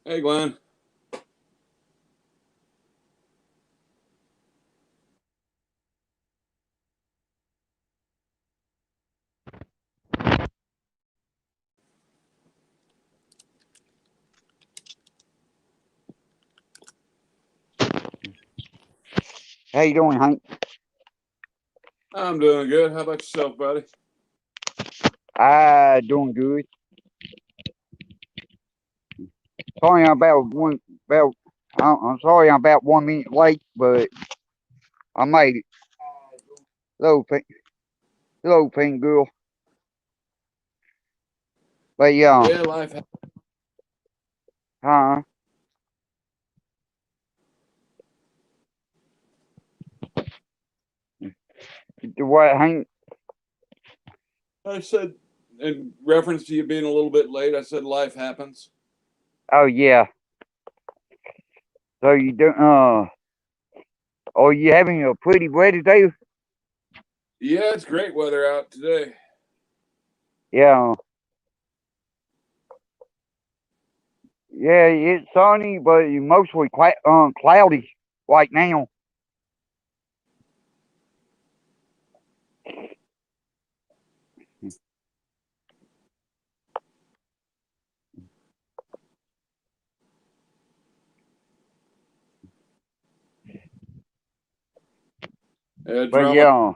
Hey, Glenn. How you doing, Hank? I'm doing good. How about yourself, buddy? I doing good. Sorry I'm about one about I'm sorry I'm about 1 minute late, but I made it. Hello, hello, pink girl. But yeah, Yeah, life. huh? What, Hank? I said, in reference to you being a little bit late, I said life happens. Oh yeah. So you do are you having a pretty weather day? Yeah, it's great weather out today. Yeah, yeah. It's sunny, but it's mostly cloudy right now. But Drama. yeah,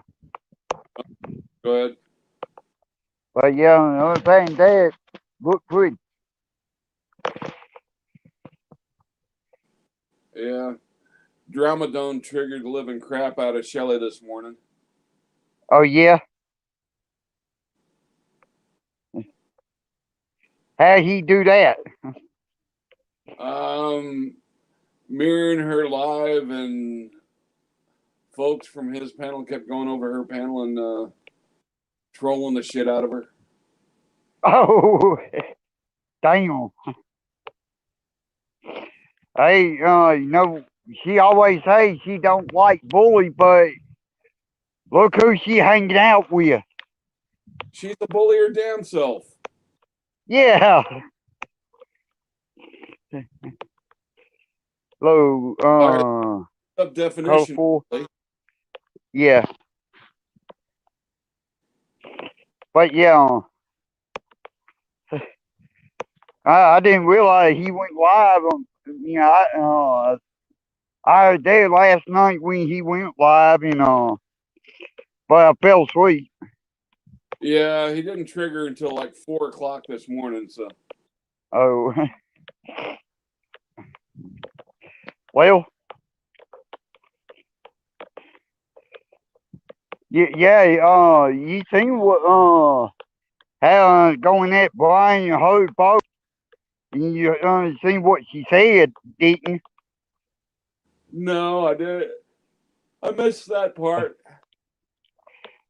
Go ahead. but yeah. Another thing, that look pretty. Yeah, drama dome triggered the living crap out of Shelly this morning. Oh yeah. How he do that? Um, Mirroring her live, and folks from his panel kept going over her panel and trolling the shit out of her. Oh, damn. Hey, she always say she don't like bully, but look who she hanging out with. She's a bully her damn self. Yeah. Low, By her definition, colorful. Yeah. But yeah, I didn't realize he went live on, I was there last night when he went live and, but I fell asleep. Yeah, he didn't trigger until like 4 o'clock this morning. So Oh, well, yeah, you seen what, how going at Brian Ho boat. You seen what she said, didn't no, I did. I missed that you? part.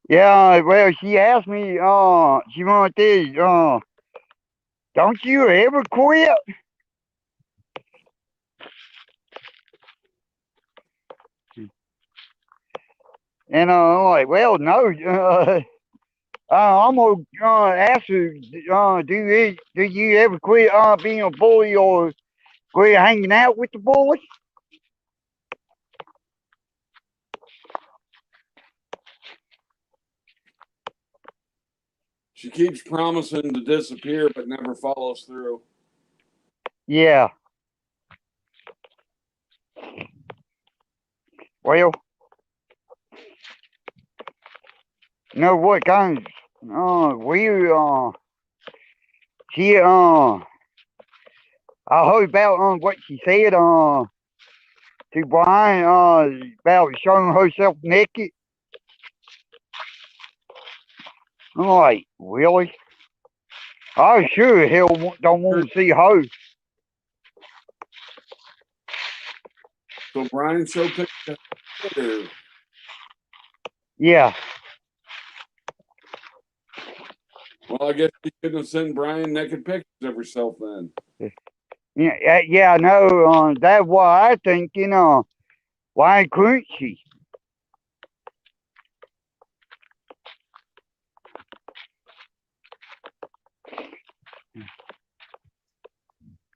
Yeah, well, she asked me, she wanted this, don't you ever quit? And I'm like, well, no, I'm gonna ask her, do you ever quit being a bully or quit hanging out with the bully? She keeps promising to disappear, but never follows through. Yeah, well, you know what kind of, weird, she, I heard about what she said to Brian about showing herself naked. I'm like, really? I sure hell don't Her- want to see her. So Brian showed pictures of her. Yeah, Well, I guess she couldn't have sent Brian naked pictures of herself then. yeah, I know. That's why I think, why couldn't she?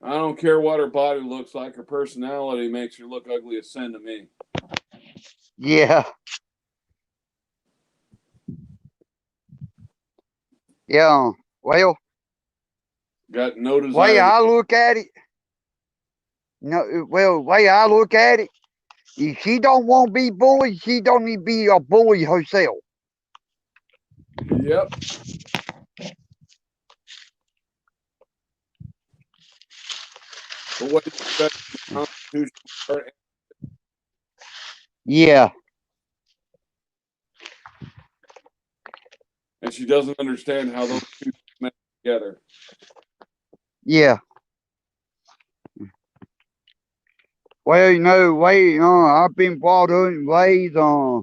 I don't care what her body looks like. Her personality makes her look ugly as sin to me. Yeah. Yeah. Well, Got no way desire. I look at it, way I look at it, if she don't want to be bullied, she don't need to be a bully herself. Yep. But what do you expect from the Constitution? Yeah. And she doesn't understand how those two connect together. Yeah. Well, I've been brought up in ways, I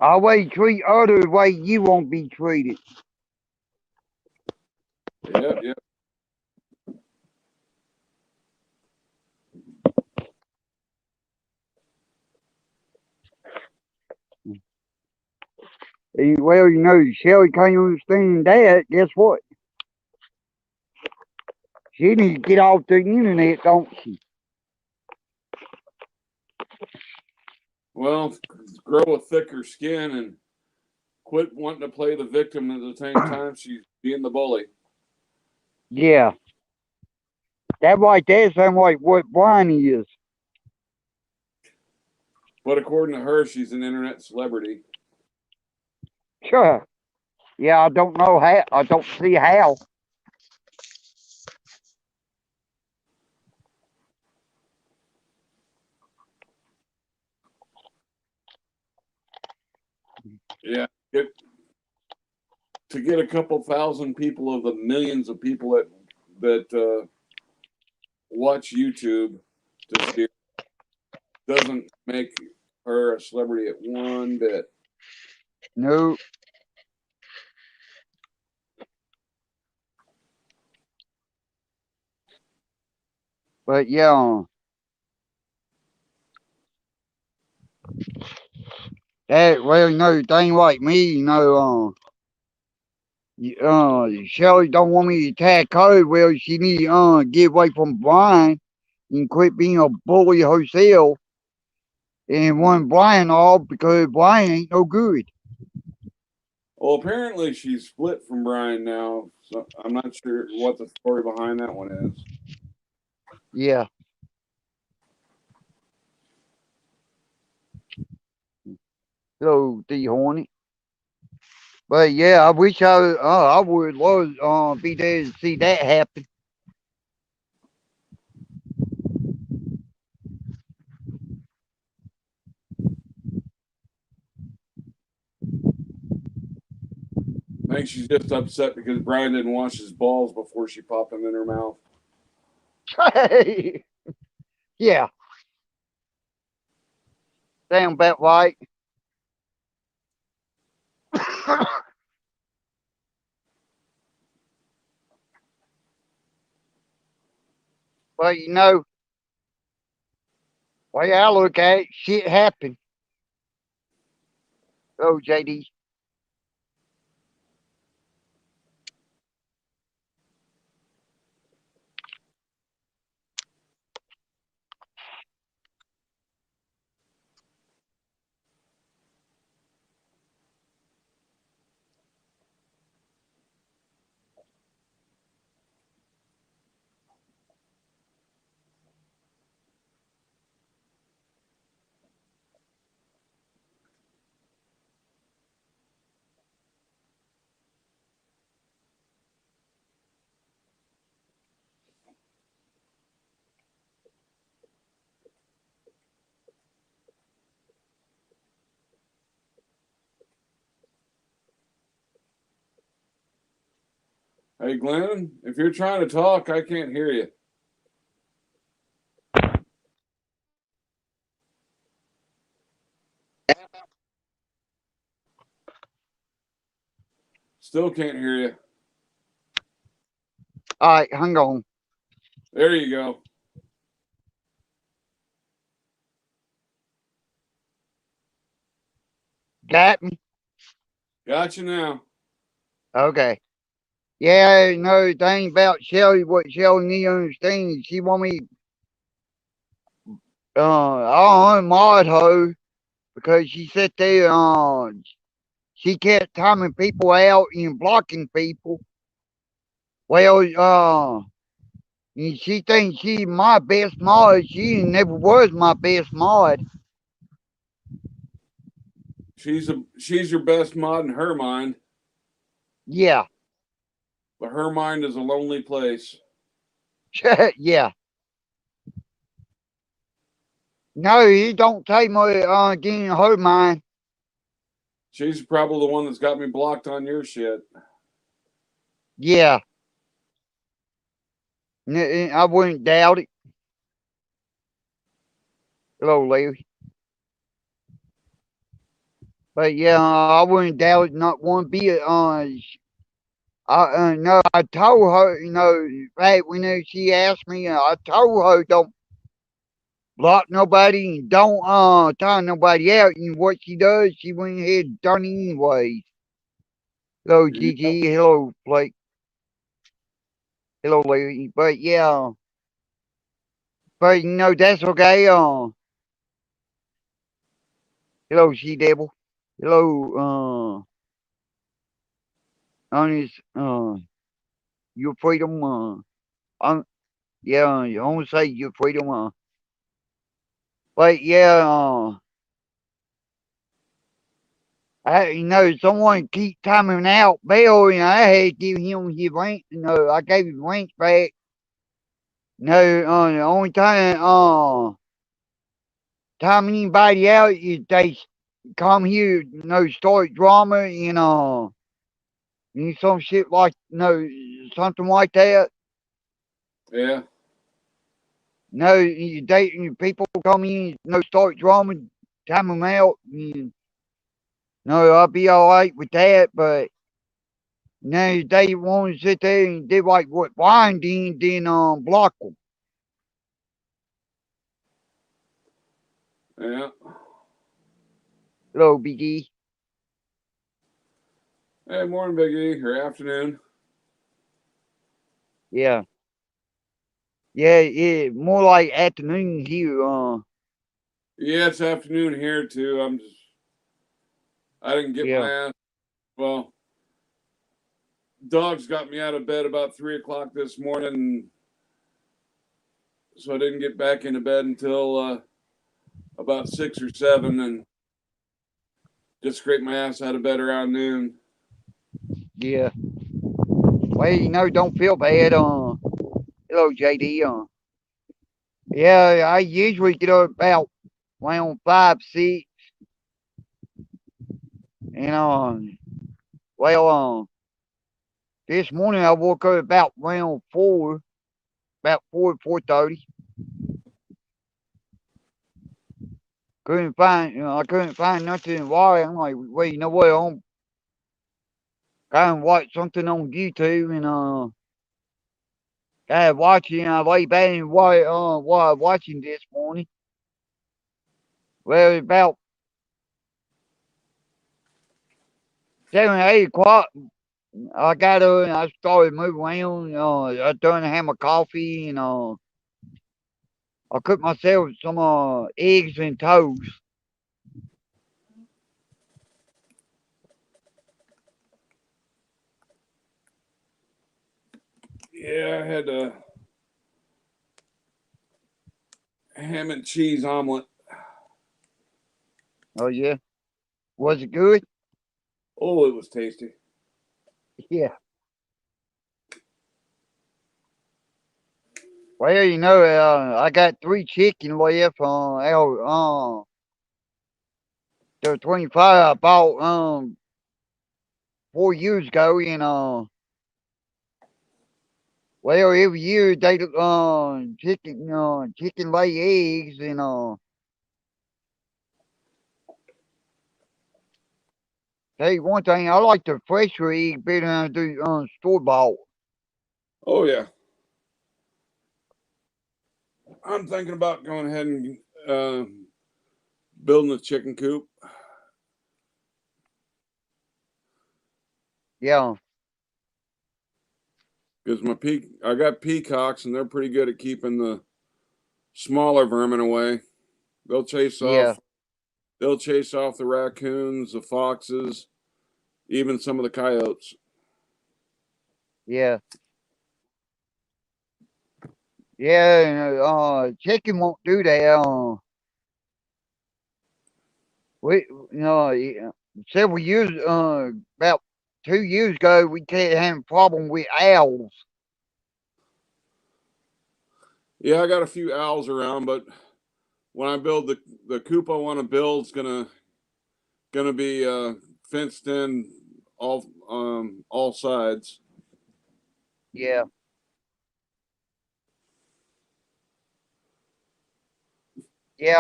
always treat others the way you won't be treated. Yep, yep. Well, Shelly can't understand that. Guess what? She needs to get off the internet, don't she? Well, grow a thicker skin and quit wanting to play the victim at the same time she's being the bully. Yeah. That right there sounds like what Brian is. But according to her, she's an internet celebrity. Sure. Yeah, I don't know how. I don't see how. Yeah. To get a couple thousand people of the millions of people that watch YouTube to see her doesn't make her a celebrity at one bit. No. But yeah. Thing like me, Shelly don't want me to attack her. Well, she need to get away from Brian and quit being a bully herself and want Brian off because Brian ain't no good. Well, apparently she's split from Brian now, so I'm not sure what the story behind that one is. Yeah. So D Hornet. But yeah, I wish I would love be there to see that happen. I think she's just upset because Brian didn't wash his balls before she popped them in her mouth. Yeah, sound about right. But way I look at it, shit happened. Oh, JD. Hey, Glenn, if you're trying to talk, I can't hear you. Still can't hear you. All right, hang on. There you go. Got me? Got you now. Okay. Yeah, no, the thing about Shelly, what Shelly need to understand is she want me, I unmod her because she sat there, she kept timing people out and blocking people. Well, and she thinks she my best mod. She never was my best mod. She's your best mod in her mind, Yeah, but her mind is a lonely place. yeah. No, he don't take my getting her mind. She's probably the one that's got me blocked on your shit. Yeah, I wouldn't doubt it. Hello, Larry. But yeah, I wouldn't doubt it not one bit. No, I told her, right when she asked me, I told her don't block nobody and don't tie nobody out. And what she does, she went ahead and done it anyways. Hello, Yep. Gigi. Hello, Blake. Hello, Larry. But yeah, but that's okay. Hello, She Devil. Hello, honest, your freedom. Um, yeah, I want to say your freedom. But yeah, someone keep timing out Bill, I had to give him his rank. I gave his rank back. No, the only time, timing anybody out is they come here, start drama and some shit like, something like that. Yeah. No, people come in, start drama, time them out. No, I'll be all right with that, but no, they want to sit there and do like what Brian did, then block them. Yeah. Hello, Biggie. Hey, morning, Biggie, or afternoon. Yeah, yeah, more like afternoon here. Yeah, it's afternoon here too. I didn't get my Yeah, ass. Well, dogs got me out of bed about 3 o'clock this morning, so I didn't get back into bed until about 6 or 7, and just scraped my ass out of bed around noon. yeah. Well, don't feel bad. Hello, JD. Yeah, I usually get up about around 5, 6, and well, this morning I woke up about around 4, about 4:30. I couldn't find nothing why. I'm like, well, you know what? I'm kind of watch something on YouTube and kind of watching. I lay back and what I watching this morning. Well, about 7, 8 o'clock, I got up and I started moving around. I done had my coffee and I cooked myself some eggs and toast. Yeah, I had a ham and cheese omelet. Oh yeah, was it good? Oh, it was tasty. Yeah. Well, I got 3 chicken left. The 25 I bought 4 years ago, and well, every year they chicken lay eggs, and tell you one thing, I like the fresher egg better than I do store bought. Oh yeah, I'm thinking about going ahead and uh, building a chicken coop. Yeah, because I got peacocks and they're pretty good at keeping the smaller vermin away. They'll chase Yeah, off they'll chase off the raccoons, the foxes, even some of the coyotes. yeah, yeah. Chicken won't do that. We, several years, about 2 years ago, we can't have a problem with owls. Yeah, I got a few owls around, but when I build the coop I want to build is gonna be fenced in all sides. Yeah,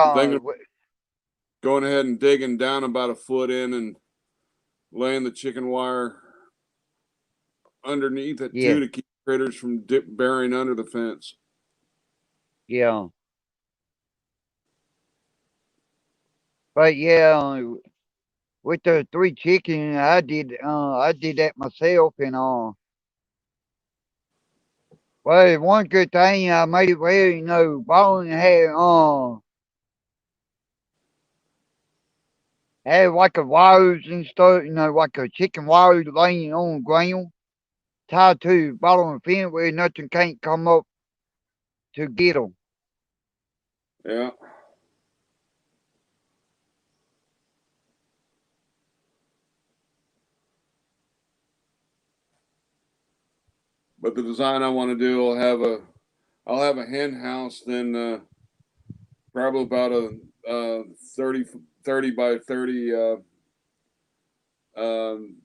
I'm yeah, thinking of going ahead and digging down about a foot in and laying the chicken wire underneath it yeah, too to keep critters from burying under the fence. yeah. But yeah, with the three chicken, I did that myself, and well, one good thing I made it well, Ballin had like a wires and stuff, like a chicken wire laying on the ground, tied to bottom of the fence where nothing can't come up to get them. Yeah, but the design I want to do will have I'll have a hen house, then probably about a 30, 30 by 30 um,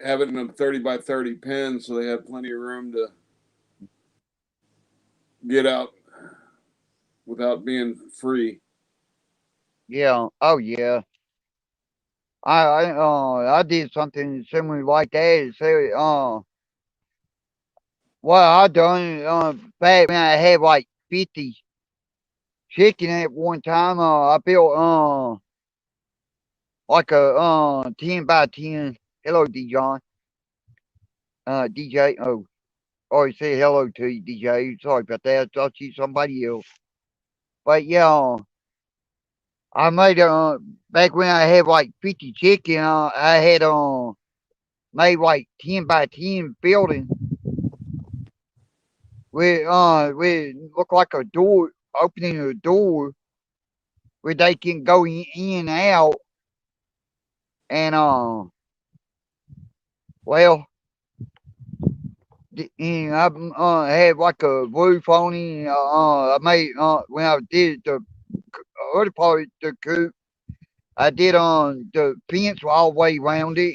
have it in a 30 by 30 pen so they have plenty of room to get out without being free. Yeah, oh yeah. I did something similar like that. So, what I done, back when I had like 50 chicken at one time, I built, like a, 10 by 10. Hello, D. John. DJ. Oh, always say hello to you, DJ. Sorry about that. I thought you somebody else. But yeah, I made, back when I had like 50 chicken, I had, made like 10 by 10 building with look like a door, opening a door where they can go in and out, and well, and I had like a roof on it. I made when I did the other part of the coop, I did on the fence all the way around it.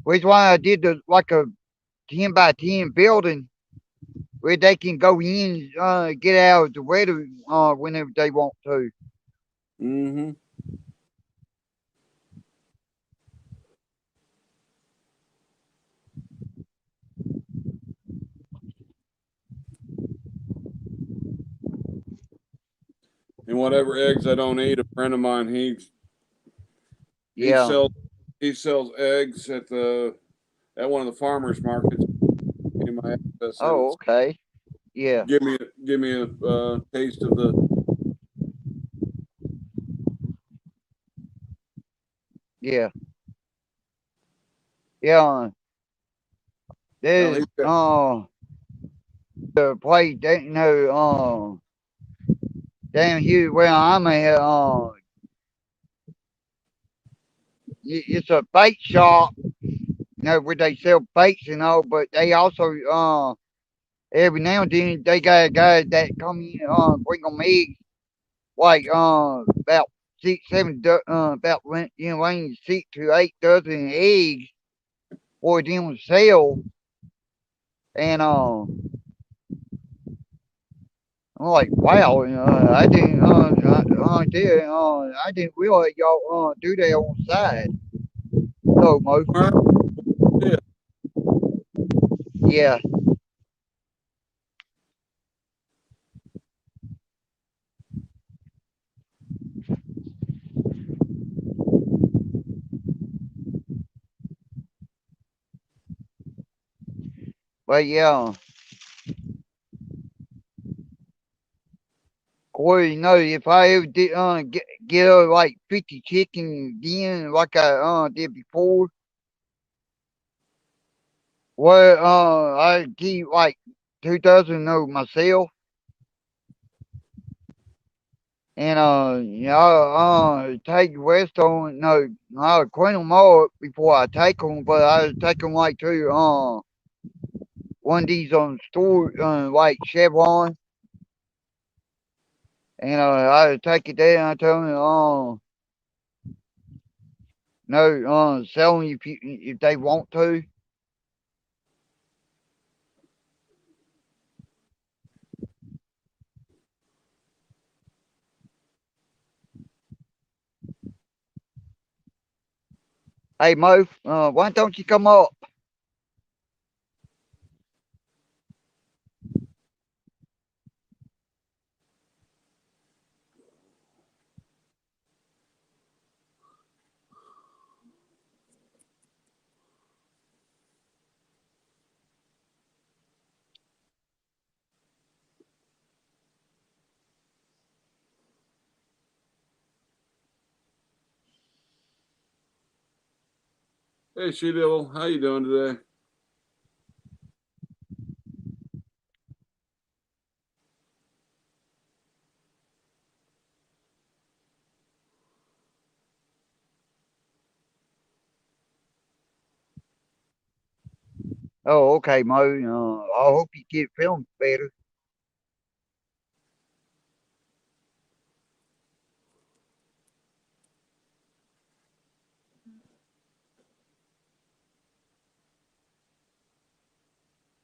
Which why I did the like a 10 by 10 building where they can go in, get out of the weather whenever they want to. Mm-hmm. And whatever eggs I don't eat, a friend of mine he Yeah. sells he sells eggs at one of the farmers markets. In my access and Oh, okay. Yeah. give me a taste of the. Yeah. Yeah. Now There's he's got the place that down here where I'm at, it's a bait shop, where they sell baits and all, but they also every now and then they got guys that come in bring them eggs, like about six, seven, about range 6 to 8 dozen eggs for them to sell, and I'm like, wow, I didn't realize y'all do that on the side. So, Mo, farm. Yeah. yeah, But yeah, Corey, if I ever did get like 50 chickens again, like I did before, well, I keep like 2,000 of myself, and take the rest on. No, I'll clean them all before I take them, but I take them like to one of these on store like Chevron, and I take it there and I tell them no sell them if they want to. Hey Mo, why don't you come up? Hey, She Devil, how you doing today? Oh, okay, Mo. I hope you get feeling better.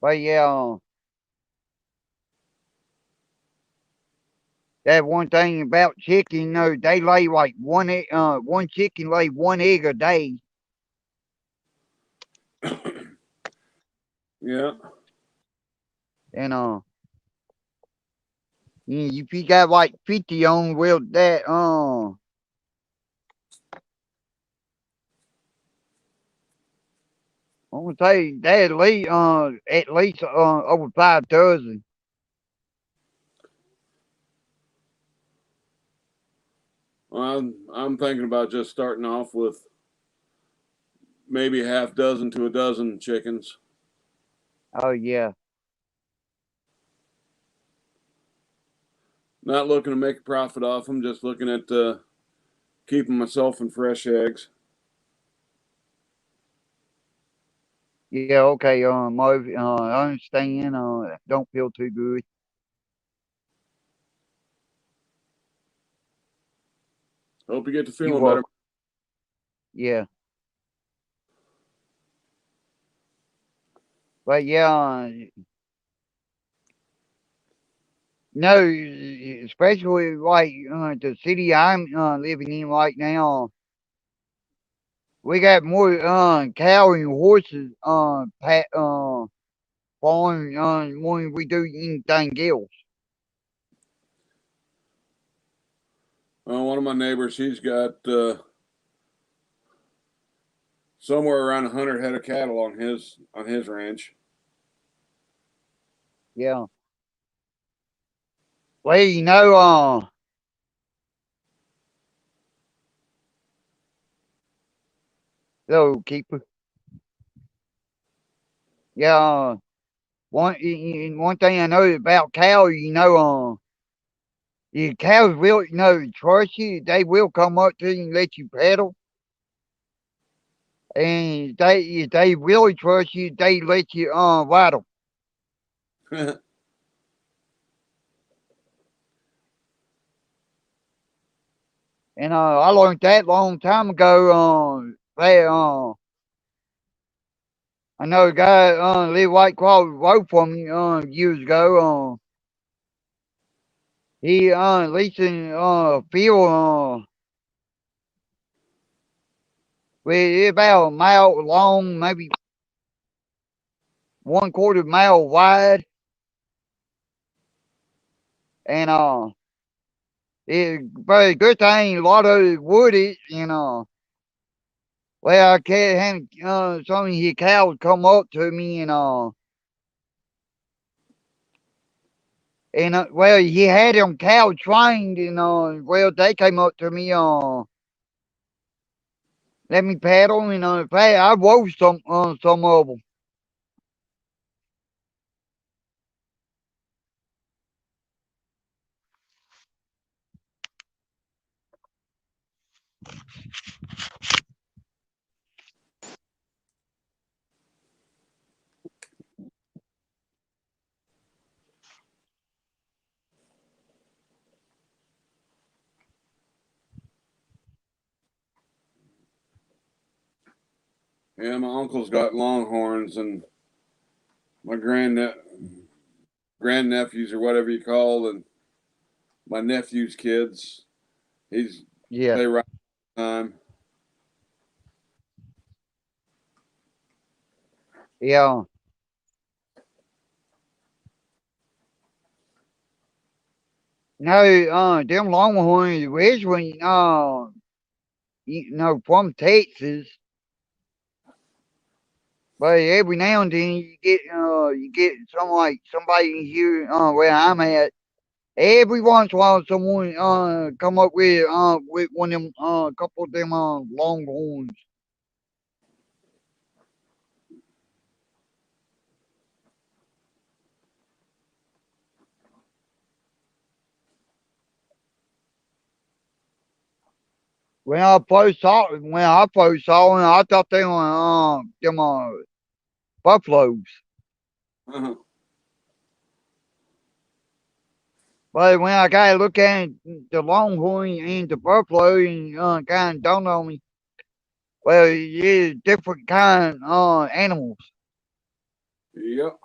But yeah, that one thing about chicken, they lay like one chicken lay one egg a day, Yeah. and if you got like 50 on, well, I'm gonna tell you that at least over 5 dozen. I'm thinking about just starting off with maybe a half dozen to a dozen chickens. Oh yeah, Not looking to make a profit off them, just looking at keeping myself in fresh eggs. yeah, okay, Mo. I understand. Don't feel too good. Hope you get to You feeling better. welcome. Yeah, but yeah, no, especially like the city I'm living in right now. We got more cow and horses farming more than we do anything else. One of my neighbors, he's got somewhere around 100 head of cattle on his ranch. Yeah. Well, hello, keeper. Yeah. One thing I know about cows, your cows will, trust you. They will come up to you and let you pedal. And if they really trust you, they let you ride 'em. And I learned that long time ago. I know a guy lived right across the road from me years ago. He leasing a field with about a mile long, maybe 1/4 mile wide, and it very good thing. A lot of it wooded, well, I can't have some of your cows come up to me and And well, he had them cow trained, and well, they came up to me, let me paddle, and I wove some of them. Yeah, my uncle's got longhorns, and my grandnephews or whatever you call, and my nephew's kids. He's Yeah, they ride time. yeah. No, them Longhorns originally, from Texas, but every now and then you get somebody here, where I'm at. Every once in a while, someone come up with one of them couple of them Longhorns. When I first saw them, I thought they were them buffaloes. But when I got to look at the Longhorn and the buffalo, and kind of dawned on me, well, yeah, different kind animals. Yep.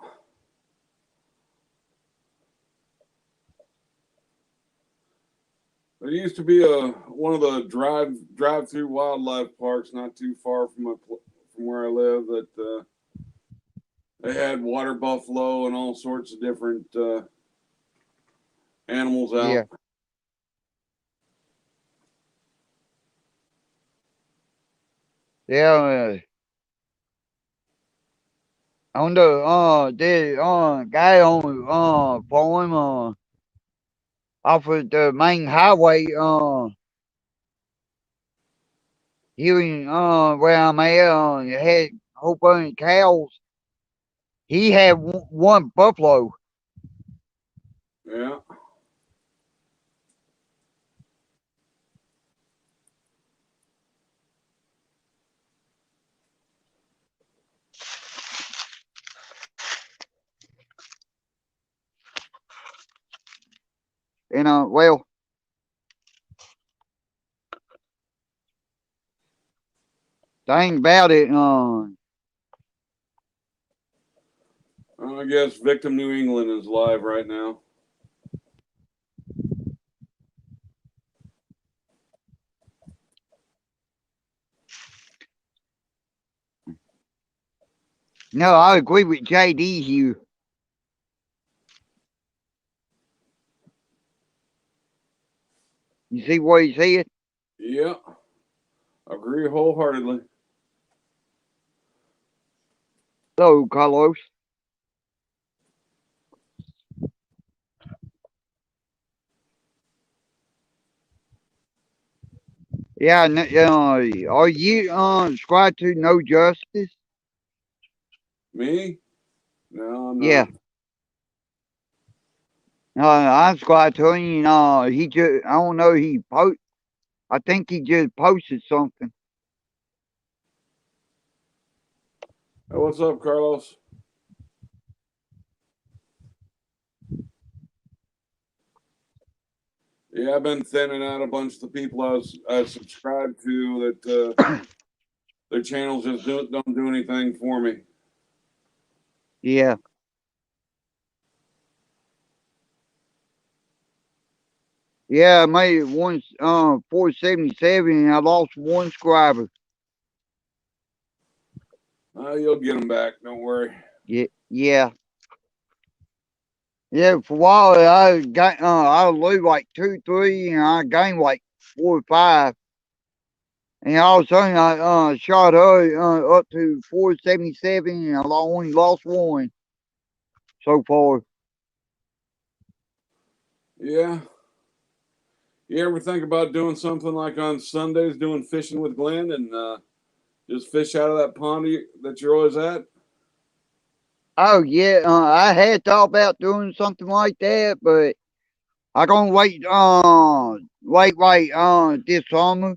There used to be a one of the drive through wildlife parks not too far from where I live that they had water buffalo and all sorts of different animals Yeah, out. yeah. On the guy on farm off of the main highway here in where I'm at, had a whole bunch of cows. He had one buffalo. Yeah. And well, thing about it, I guess Victim New England is live right now. no, I agree with JD here. You see what he said? Yeah. Agree wholeheartedly. So, Carlos. Yeah, are you subscribed to No Justice? Me? No, I'm Yeah, not. I'm subscribed to him. He just, I don't know, I think he just posted something. Hey, what's up, Carlos? Yeah, I've been thinning out a bunch of the people I subscribed to that their channels just don't do anything for me. Yeah, yeah, I made it once, 477, and I lost one subscriber. You'll get them back. Don't worry. Yeah, yeah. Yeah, for a while I lose like 2, 3, and I gained like 4 or 5. And all of a sudden, I shot her up to 477, and I only lost one so far. Yeah. You ever think about doing something like on Sundays, doing fishing with Glenn and just fish out of that pond that you're always at? Oh yeah, I had thought about doing something like that, but I gonna wait. This summer.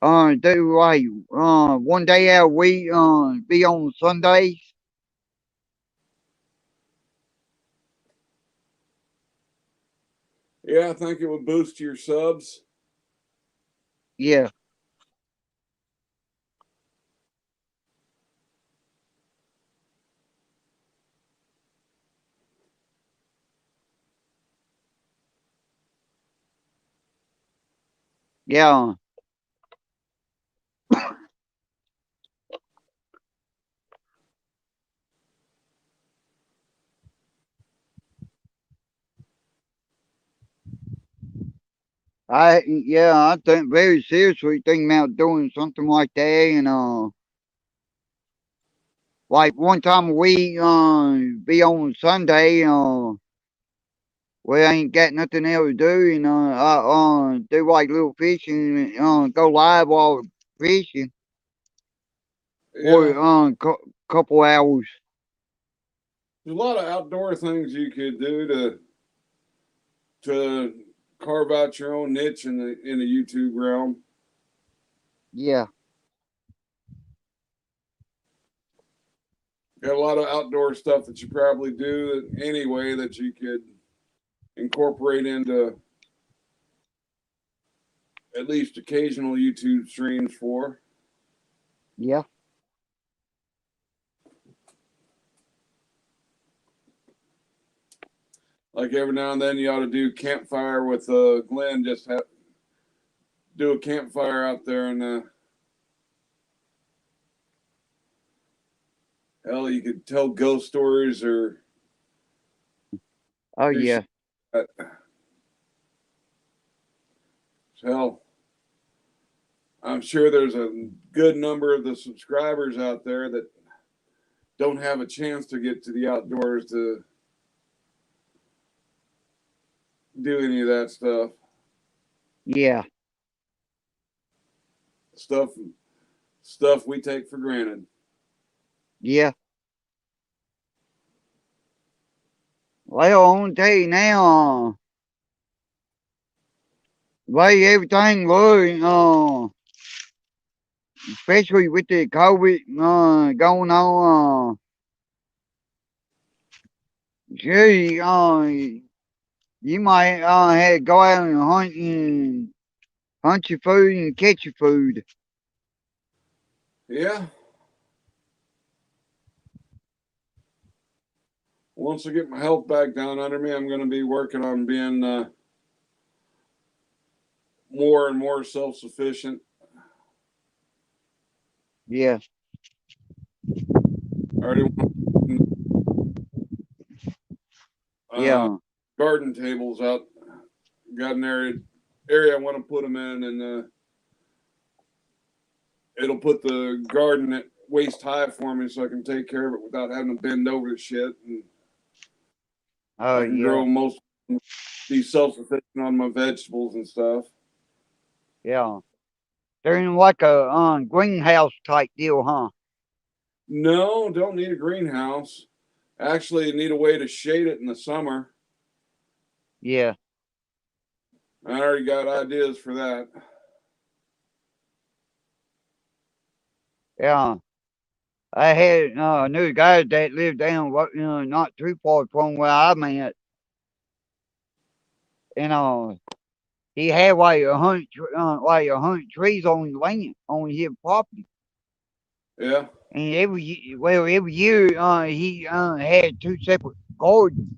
Do like one day out a week. Be on Sundays. Yeah, I think it would boost your subs. Yeah, yeah. I think very seriously thinking about doing something like that, and like one time a week. Be on Sunday. We ain't got nothing else to do, and I do like little fishing. Go live while fishing Yeah, for couple hours. there's a lot of outdoor things you could do to carve out your own niche in the YouTube realm. Yeah, Got a lot of outdoor stuff that you probably do anyway that you could incorporate into at least occasional YouTube streams for. yeah, Like every now and then, you ought to do campfire with Glenn. Just do a campfire out there, and hell, you could tell ghost stories or oh do shit yeah, like that. Hell, I'm sure there's a good number of the subscribers out there that don't have a chance to get to the outdoors to do any of that yeah, stuff stuff we take for granted. yeah. Well, I want to tell you now, way everything was, especially with the COVID going on. Gee, you might have to go out and hunt your food and catch your food. Yeah, once I get my health back down under me, I'm going to be working on being more and more self sufficient. Yeah, I already want yeah. garden tables out. Got an area I want to put them in, and it'll put the garden at waist high for me, so I can take care of it without having to bend over the shit, and Oh I can yeah, grow most be self sufficient on my vegetables and stuff. yeah. They're in like a greenhouse type deal, huh? No, don't need a greenhouse. Actually, need a way to shade it in the summer. Yeah, I already got ideas for that. yeah. I had knew a guy that lived down not too far from where I'm at, and he had like 100 trees on his land on his property. Yeah, And every year he had two separate gardens,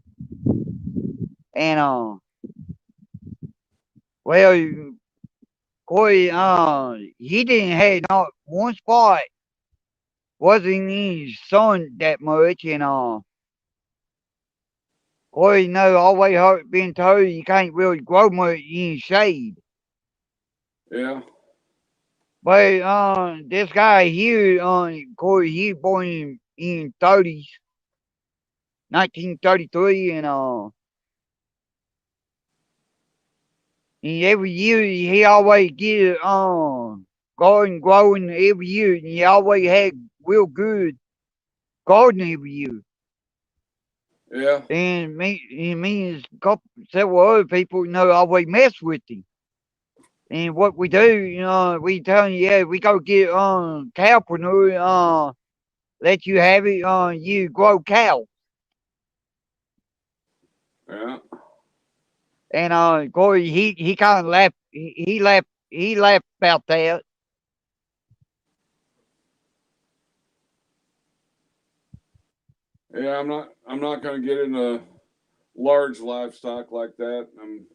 and well, Corey he didn't have not one spot wasn't in his sun that much, and Corey know always heard being told you can't really grow much in shade. yeah, But this guy here, Corey, he born in 30s, 1933, and And every year he always get garden growing every year, and he always had real good garden every year. Yeah. And me and several other people, always mess with him. And what we do, we tell him, yeah, we go get cowpreneur, let you have it, you grow cow. Yeah. And Corey, he kind of laughed. He laughed about that. Yeah. I'm not going to get into large livestock like that. I'm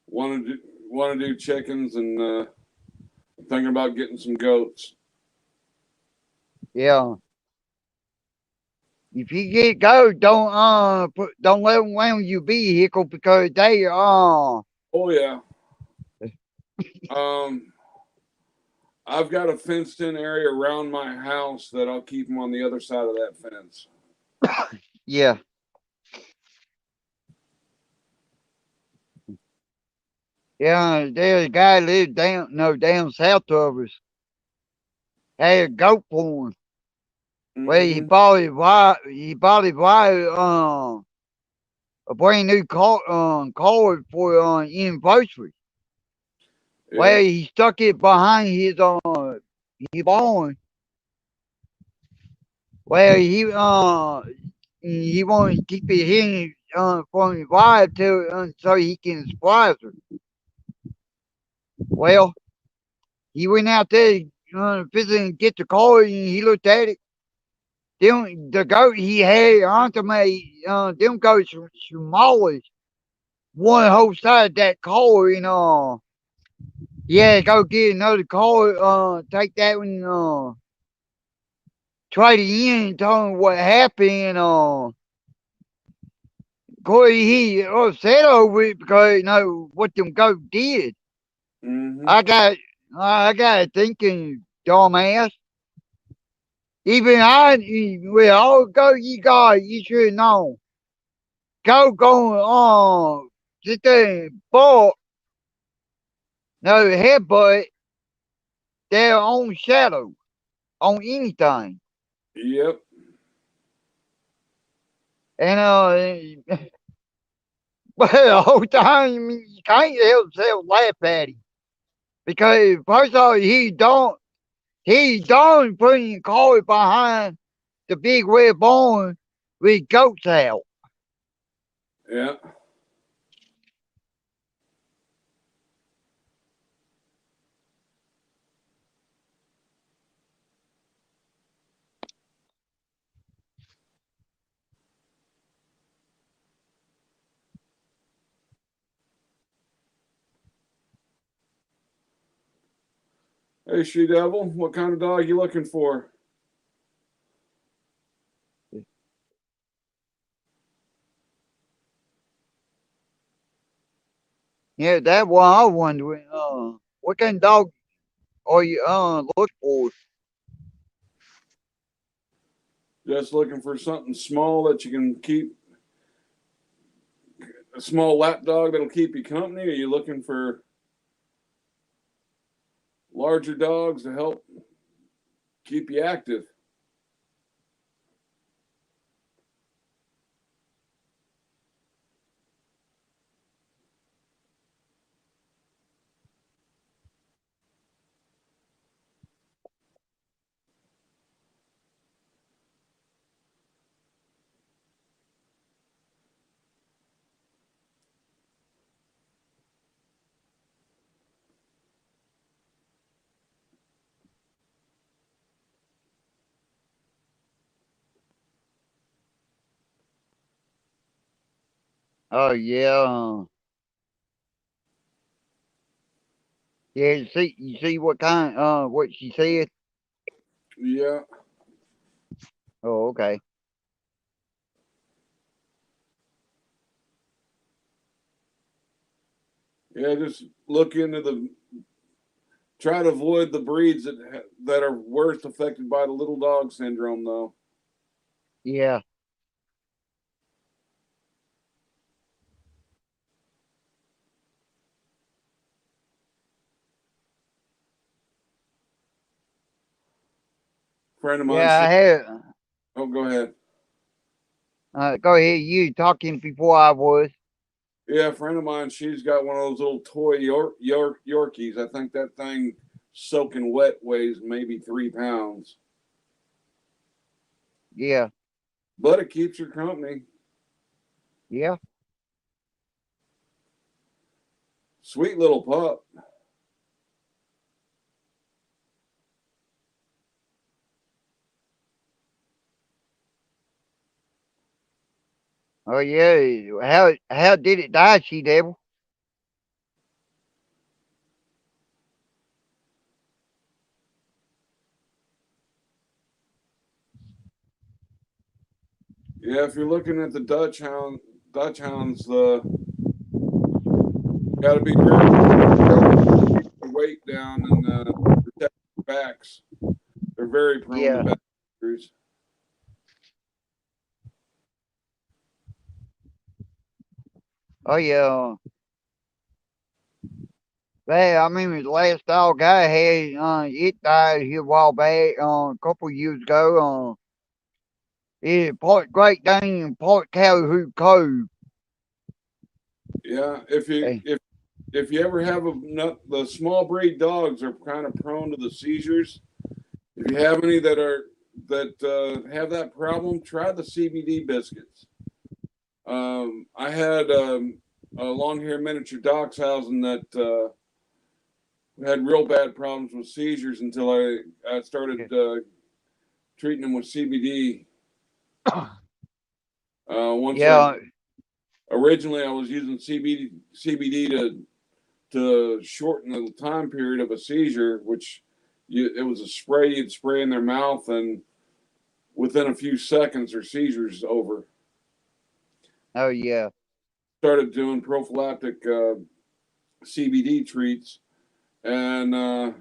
want to do chickens and thinking about getting some goats. Yeah. If you get go, don't let them around your vehicle because they Oh yeah. Um, I've got a fenced in area around my house that I'll keep them on the other side of that fence. yeah. Yeah, there's a guy lived down south of us. Had a goat farm. Well, Mm-hmm. a brand new car for anniversary. Well, Yep. he stuck it behind his barn. Well, he wanted to keep it hidden from his wife till so he can surprise her. Well, he went out there visit and get the car, and he looked at it. The goat he had onto me, them goats were smallest. One whole side of that car, and yeah, go get another car, take that one, trade it in and tell him what happened, and Corey, he upset over it because what them goats did. Mm-hmm. I got I got it thinking, dumbass. Even with all the goat you got, you should know. Go, sit there and bark, no headbutt their own shadow on anything. Yep. And but the whole time you can't help yourself laugh at him because first of all he don't putting car behind the big red barn with goats out. Yeah. Hey, she devil, what kind of dog you looking for? Yeah, that's what I wondering. What kind of dog are you looking for? Just looking for something small that you can keep, a small lap dog that'll keep you company? Or are you looking for larger dogs to help keep you active? Oh yeah, yeah. You see what kind? What she said? Yeah. Oh, okay. Yeah, just look into the, try to avoid the breeds that are worst affected by the little dog syndrome, though. Yeah. friend of mine, Yeah, I had. oh, go ahead. Go ahead. You talking before I was. Yeah, a friend of mine, she's got one of those little toy Yorkies. I think that thing soaking wet weighs maybe 3 pounds, Yeah. but it keeps her company. Yeah. Sweet little pup. Oh yeah. How did it die, She Devil? Yeah, if you're looking at the Dutch hounds, got to be very careful to keep the weight down and protect their backs. They're very prone to Yeah. back injuries. Oh yeah. Yeah, I mean, the last dog I had, it died here a while back, a couple years ago. It part Great Dane and part Cowhoot Cove. Yeah, if you Hey, if you ever have the small breed dogs are kind of prone to the seizures. If you have any that have that problem, try the CBD biscuits. I had a long hair miniature dachshund that had real bad problems with seizures until I started treating them with CBD. Once I yeah. originally I was using CBD to shorten the time period of a seizure, which it was a spray you'd spray in their mouth, and within a few seconds their seizure's over. Oh yeah. Started doing prophylactic CBD treats, and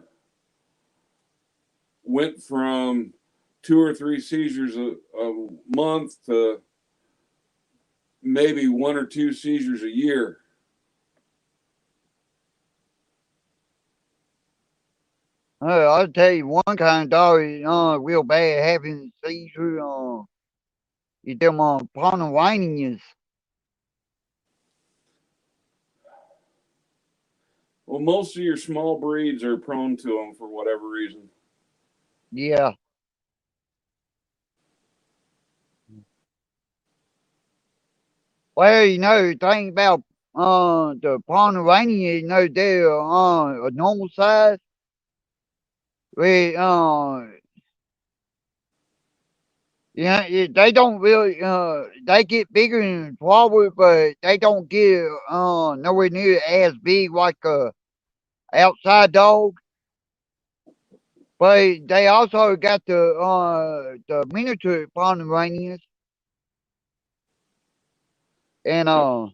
went from 2 or 3 seizures a month to maybe 1 or 2 seizures a year. I'll tell you one kind of dog is real bad having seizure. You them Pomeranians. Well, most of your small breeds are prone to them for whatever reason. Yeah. Well, the thing about the Pomeranian, they're a normal size. They yeah, they don't really they get bigger and forward, but they don't get nowhere near as big like a outside dog. But they also got the miniature Pomeranians, and Uh,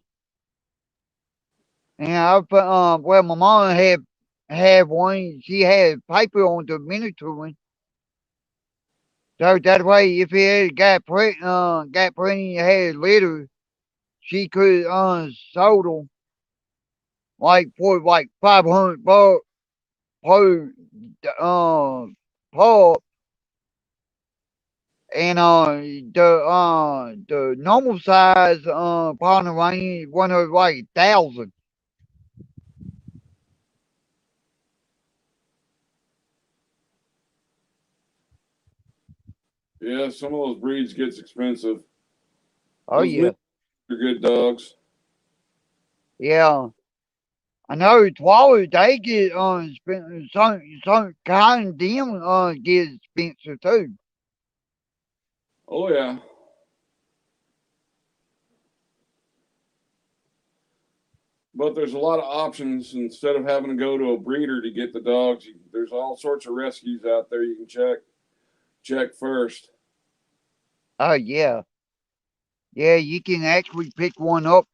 I put well my mom had one. She had paper on the miniature one, so that way if he had got pregnant, had litter, she could sold them like for like $500 per uh pup, and the normal size Pomeranian one of like 1,000. yeah, some of those breeds gets expensive. Oh Those yeah, miniatures are good dogs. yeah. I know Twilight they get some kind of them get expensive too. Oh yeah, but there's a lot of options instead of having to go to a breeder to get the dogs. There's all sorts of rescues out there you can check first. Oh yeah, yeah. You can actually pick one up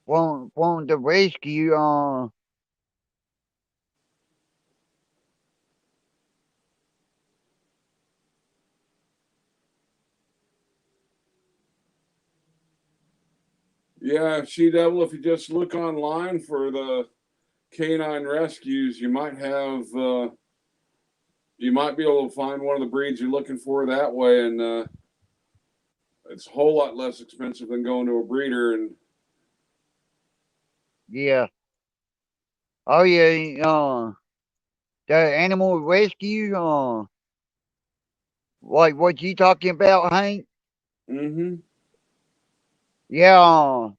from the rescue. Yeah, She Devil, if you just look online for the canine rescues, you might have you might be able to find one of the breeds you're looking for that way, and it's a whole lot less expensive than going to a breeder. And Yeah. Oh yeah. The animal rescue. Like what you talking about, Hank? mm-hmm. Yeah.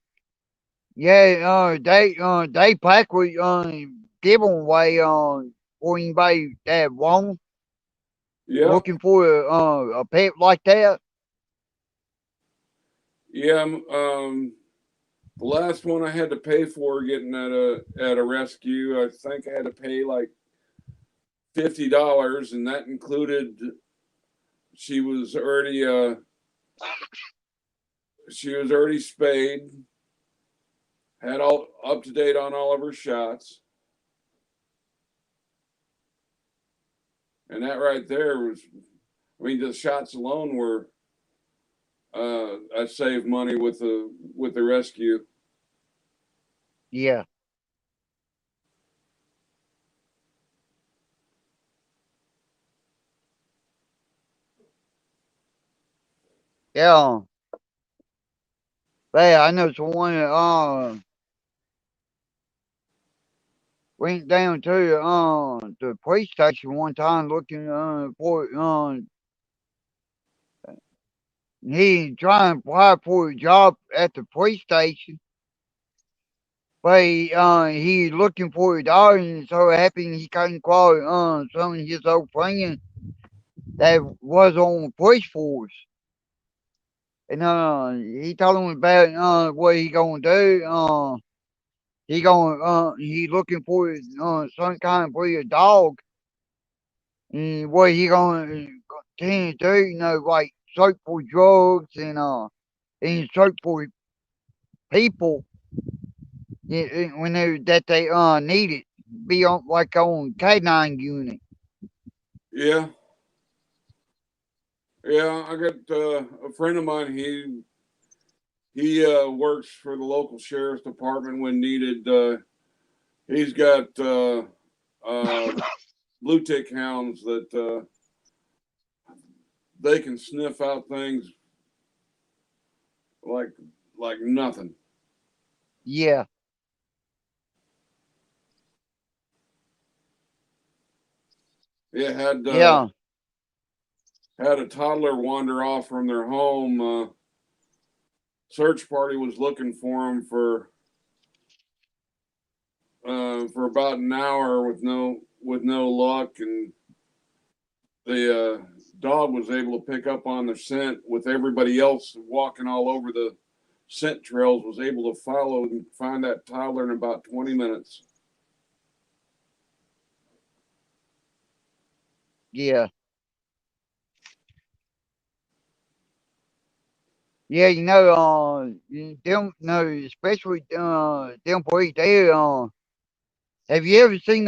Yeah. They pack with give 'em away for anybody that want Yep, looking for a pet like that. yeah. The last one I had to pay for getting at a rescue, I think I had to pay like $50, and that included she was already spayed, had all up to date on all of her shots, and that right there was, I mean, the shots alone were I saved money with the rescue. Yeah. Yeah. Hey, I know someone that went down to the police station one time looking for he trying to apply for a job at the police station, but he looking for a dog and so happy he came across some of his old friends that was on the police force. And he told him about what he gonna do. He looking for some kind of breed of dog. And what he gonna continue to do, like search for drugs and search for people when they need it. Be on like on K9 unit. Yeah, yeah. I got a friend of mine. He works for the local sheriff's department when needed. He's got uh, blue tick hounds that they can sniff out things like nothing. Yeah, It yeah, had a toddler wander off from their home. Search party was looking for him for about an hour with no luck, and the dog was able to pick up on the scent with everybody else walking all over the scent trails. Was able to follow and find that toddler in about 20 minutes. yeah, yeah. Them no, especially them police. Have you ever seen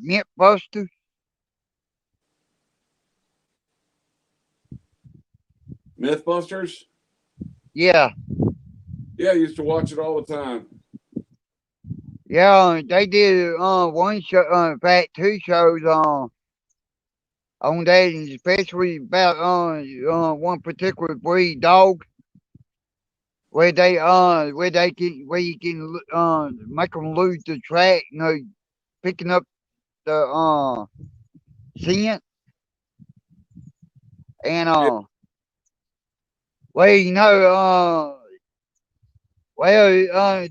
Mint Buster? Mythbusters. Yeah, Yeah, I used to watch it all the time. yeah. They did one show, in fact, two shows on that, and especially about one particular breed dog where you can make them lose the track, picking up the scent and Yeah, well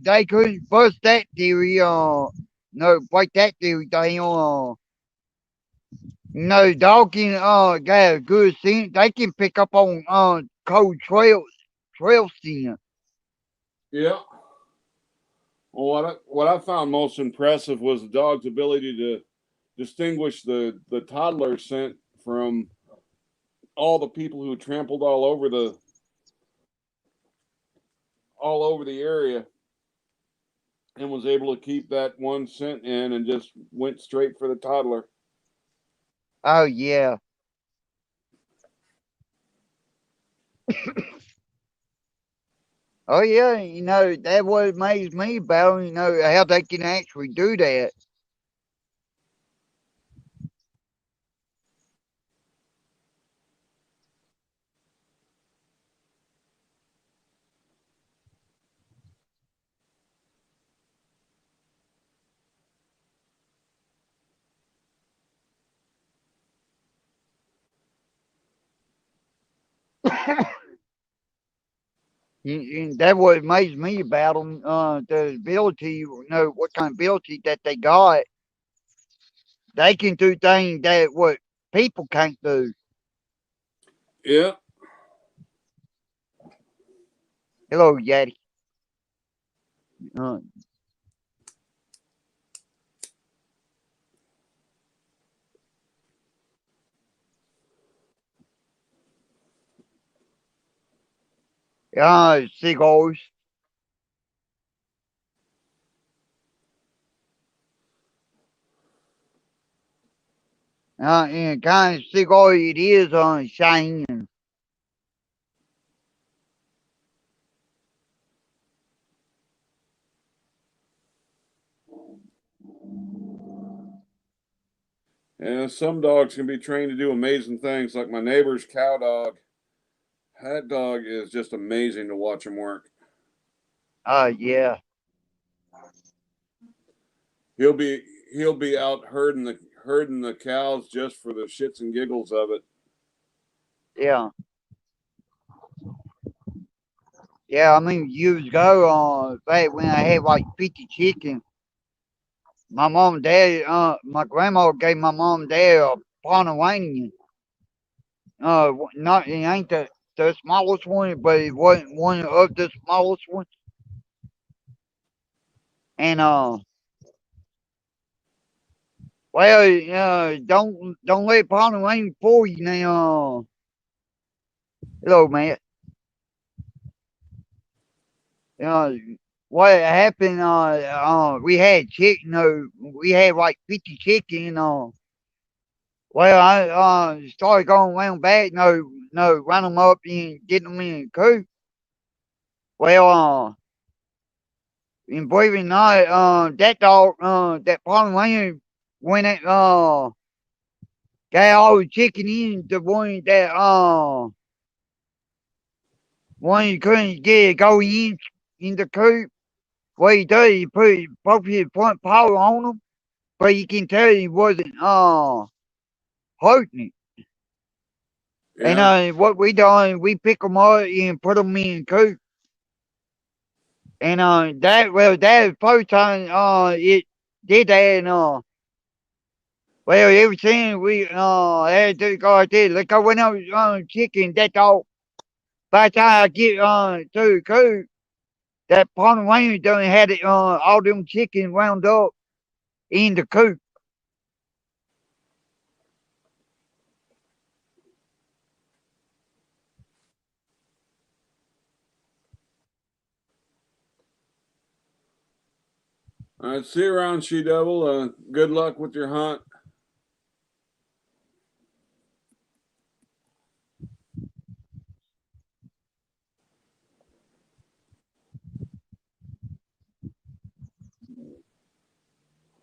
they couldn't bust that theory no break that theory down dog can got a good scent. They can pick up on cold trail scent. yeah. Well, what I found most impressive was the dog's ability to distinguish the toddler scent from all the people who trampled all over the area, and was able to keep that one scent in and just went straight for the toddler. Oh yeah. Oh yeah, that what amazed me about 'em, how they can actually do that. And that's what amazed me about them. The ability, what kind of ability that they got. They can do things that what people can't do. Yeah. Hello, Yeti. Uh, cigars. And kind of cigar it is on Cheyenne. And some dogs can be trained to do amazing things, like my neighbor's cow dog. That dog is just amazing to watch him work. Yeah, He'll be he'll be out herding the cows just for the shits and giggles of it. yeah, yeah. I mean, years ago, back when I had like 50 chickens, my mom and dad, my grandma gave my mom and dad a Pomeranian. Not it ain't the smallest one, but it wasn't one of the smallest ones. And well, don't let Pomeranian fool you now. Hello, man. Uh, what happened? We had chicken. We had like 50 chicken. Well, I started going around back. Run them up and get them in the coop. Well, and believe it or not, that dog, that Pomeranian, when it got all the chicken in, the one you couldn't get it go in the coop. What he did, he put both his front paw on them, but you can tell he wasn't hurting it. And Yeah, what we done, we pick them up and put them in the coop. And that was the first time it did that. And well, ever since we had to go out there, like I went out chicken, that dog. By the time I get to the coop, that Pomeranian done had it all them chicken wound up in the coop. all right. See you around, She Devil. Good luck with your hunt.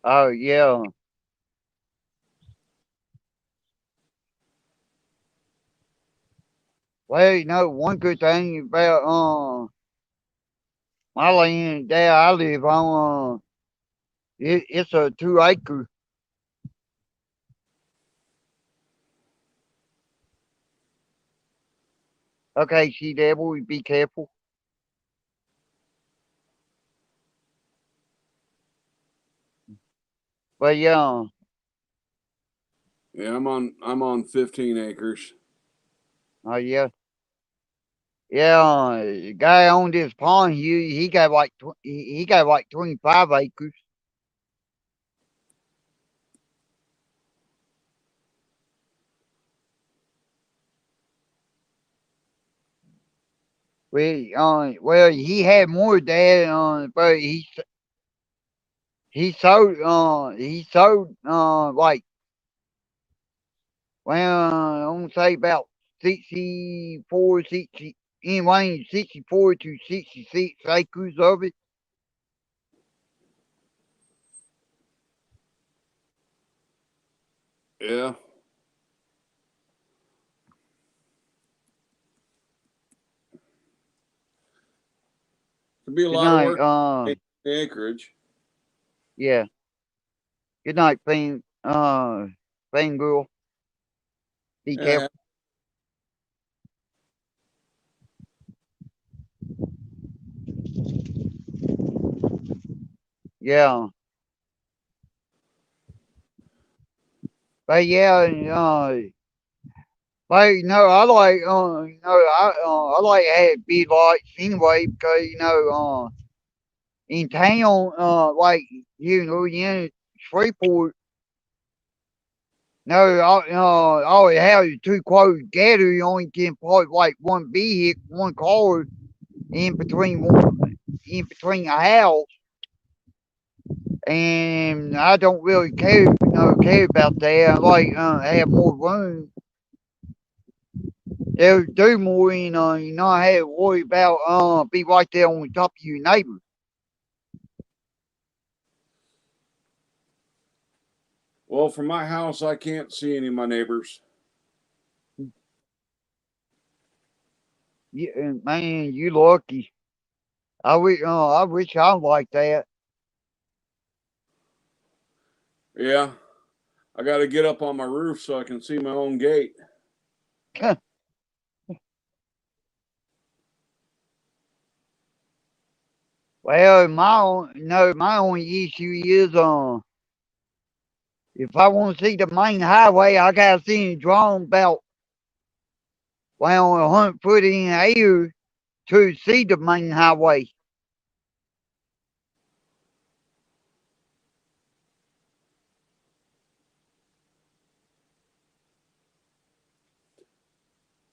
Oh yeah. Well, one good thing about my land there I live on, it's a 2 acre. Okay, see there, boy, be careful. But yeah, Yeah, I'm on 15 acres. oh yeah, yeah. The guy owned this pond. He got like he got like 25 acres. Well, he had more than that, but he sold like, well, I want to say about 60, anyway, 64 to 66 acres of it. Yeah, could be a Good lot of night. work. Acreage. Yeah. Good night, Fan Girl. Be Yeah, careful. Yeah. But yeah, but I like I like having big lights anyway because in town like in Shreveport, no, all you have is two cars together. You only can park like one vehicle, one car in between a house, and I don't really care about that. I like have more room. They'll do more, you not have to worry about be right there on top of your neighbor. Well, from my house, I can't see any of my neighbors. Yeah, man, you lucky. I wish I was like that. Yeah, I got to get up on my roof so I can see my own gate. Well, my only issue is if I want to see the main highway, I gotta see it drawn about 100 foot in the air to see the main highway.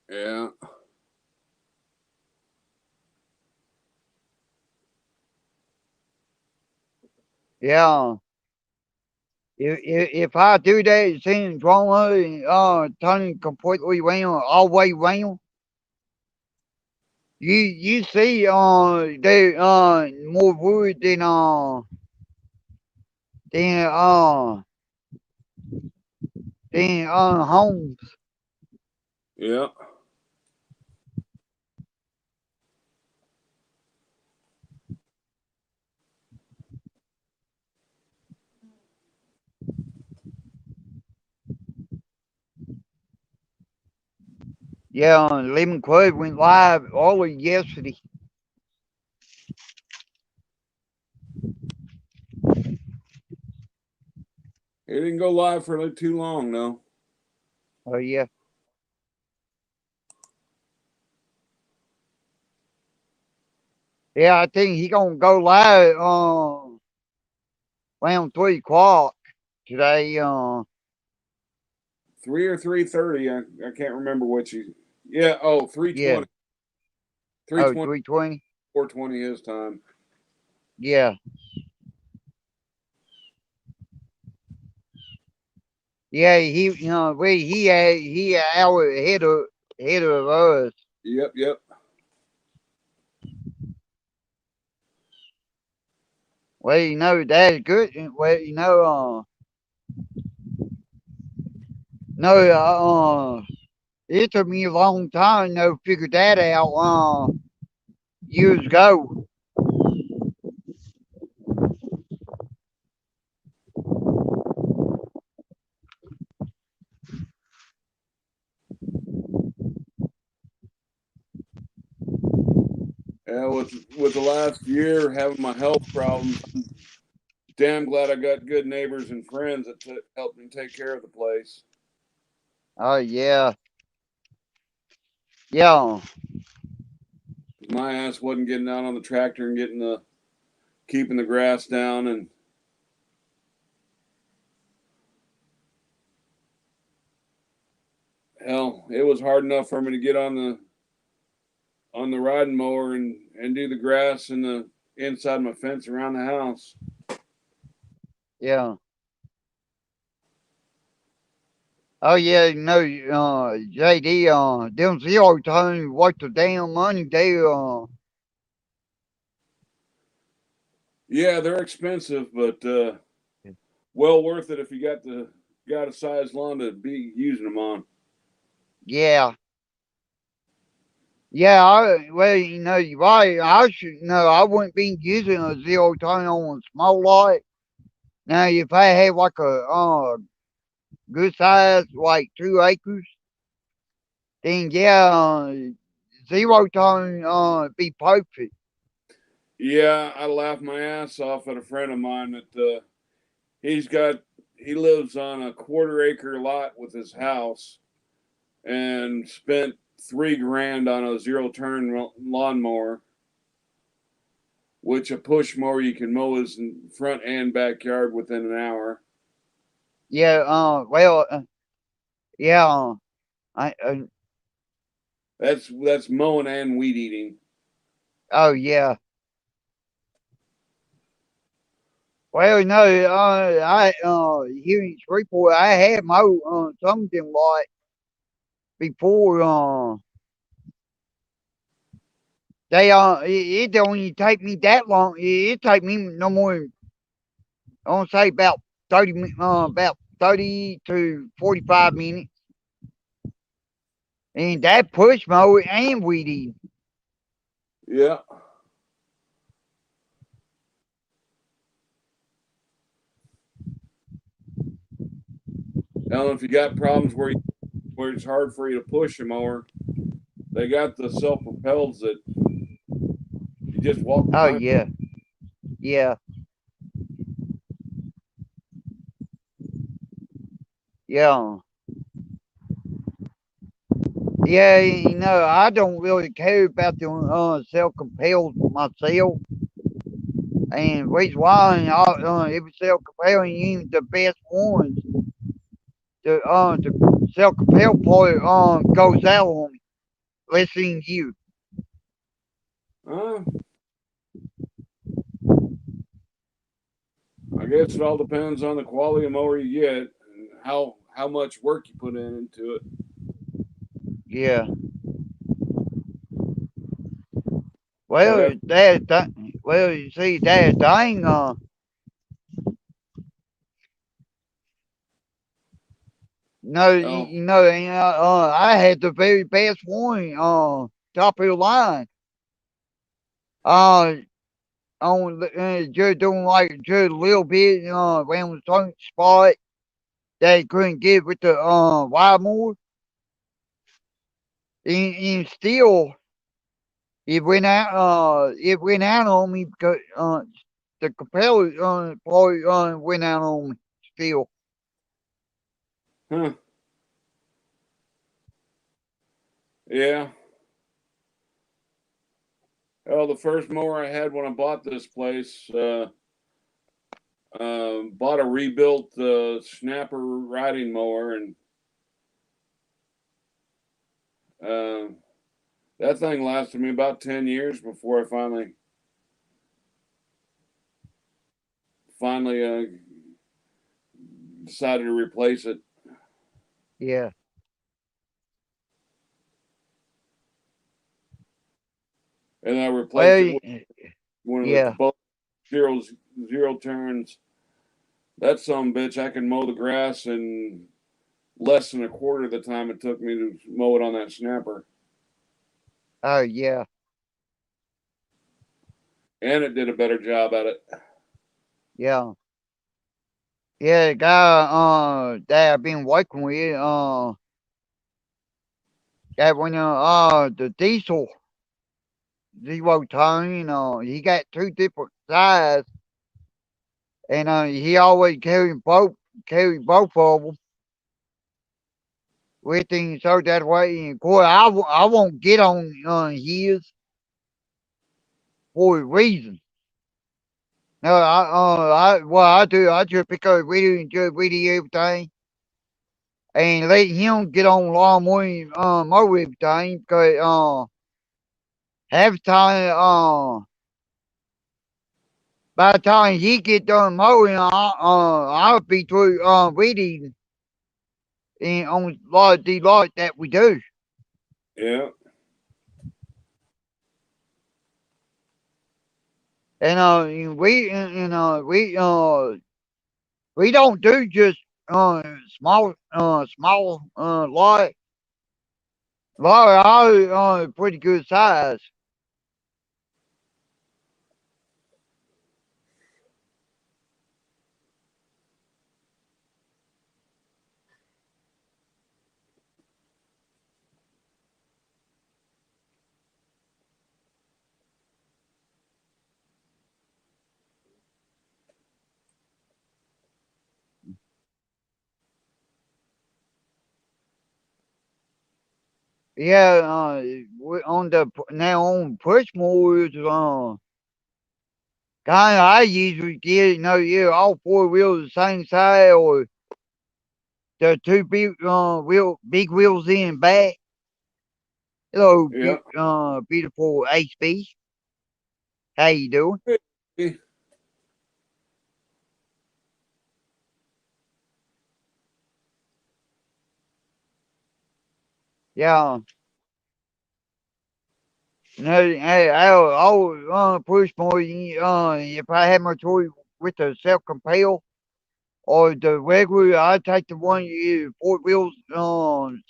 Yeah, Yeah. If I do that, seeing drawn turning completely around, all the way around, you see there more wood than homes. yeah, Yeah, Lemon Club went live early yesterday. it didn't go live for like too long, no. Oh yeah. Yeah, I think he gonna go live around 3 o'clock today. 3 or 3:30. I can't remember which he. Yeah. Oh, Yeah. 3:20. Oh, 3:20. 3:20. 4:20 his time. Yeah. Yeah, he an hour ahead of us. Yep. Yep. Well, that's good. Well, no, it took me a long time to figure that out. Years ago. Yeah. With the last year having my health problems, I'm damn glad I got good neighbors and friends that helped me take care of the place. Oh yeah, yeah, My ass wasn't getting out on the tractor and keeping the grass down, and hell, it was hard enough for me to get on the riding mower and do the grass and the inside my fence around the house. yeah. Oh yeah, JD. Them zero turn worth the damn money. Yeah, they're expensive, but well worth it if you got a size lawn to be using them on. Yeah, yeah. Well, you're right. I should no. I wouldn't be using a zero turn on a small lot. Now, if I had like a good size, like 2 acres, then yeah, zero turn be perfect. Yeah, I laughed my ass off at a friend of mine that he's got he lives on a quarter-acre lot with his house and spent 3 grand on a zero-turn lawnmower, which a push mower you can mow his front and backyard within an hour. Yeah. Well. Yeah. I. That's mowing and weed eating. Oh yeah. Well, no. I. Here in Shreveport, I had mowed something like before. They. It don't even take me that long. It take me no more. I want to say about 30 to 45 minutes. And that push mower and weed eating. Yeah. Now, if you got problems where it's hard for you to push a mower, they got the self-propels that you just walk Oh behind. yeah. Yeah. Yeah. Yeah, I don't really care about the self-compelled myself. And reason why if it's self-compelled, even the best ones, the self-compelled part goes out on me, listening to you. Uh, I guess it all depends on the quality of mower you get and how much work you put into it. Yeah. But Well, well, you see, that thing, no, oh, I had the very best one, top of the line. Uh, just doing like just a little bit, around a certain spot they couldn't get with the wide mower, and still it went out on me because the propeller part went out on me still. huh, yeah. Well, the first mower I had when I bought this place, bought a rebuilt snapper riding mower, and uh, that thing lasted me about 10 years before I finally decided to replace it. Yeah. And I replaced it Well, with one of the yeah. Kubota zero turns. That some bitch I can mow the grass in less than a quarter of the time it took me to mow it on that snapper, Oh yeah. and it did a better job at it. Yeah. Yeah. The guy that I've been working with that one the diesel zero turn. He got two different sizes, and he always carry both of them with him, so that way. And of course, I won't get on his for a reason. No, what I do, I just pick up a video and just video everything, and let him get on lawnmower and mow everything because half the time by the time he get done mowing, I'll be through weeding and on a lot of the lot that we do. Yeah, And we don't do just small lot. Lot are pretty good size. Yeah, on the now on push mowers, kind of I usually get yeah, all four wheels the same size or the two big wheels in back. Hello, Yeah. beautiful HB. How you doing? Hey, Yeah. No, hey, I'll push more. If I had my choice with the self compel or the regular, I'd take the one four wheels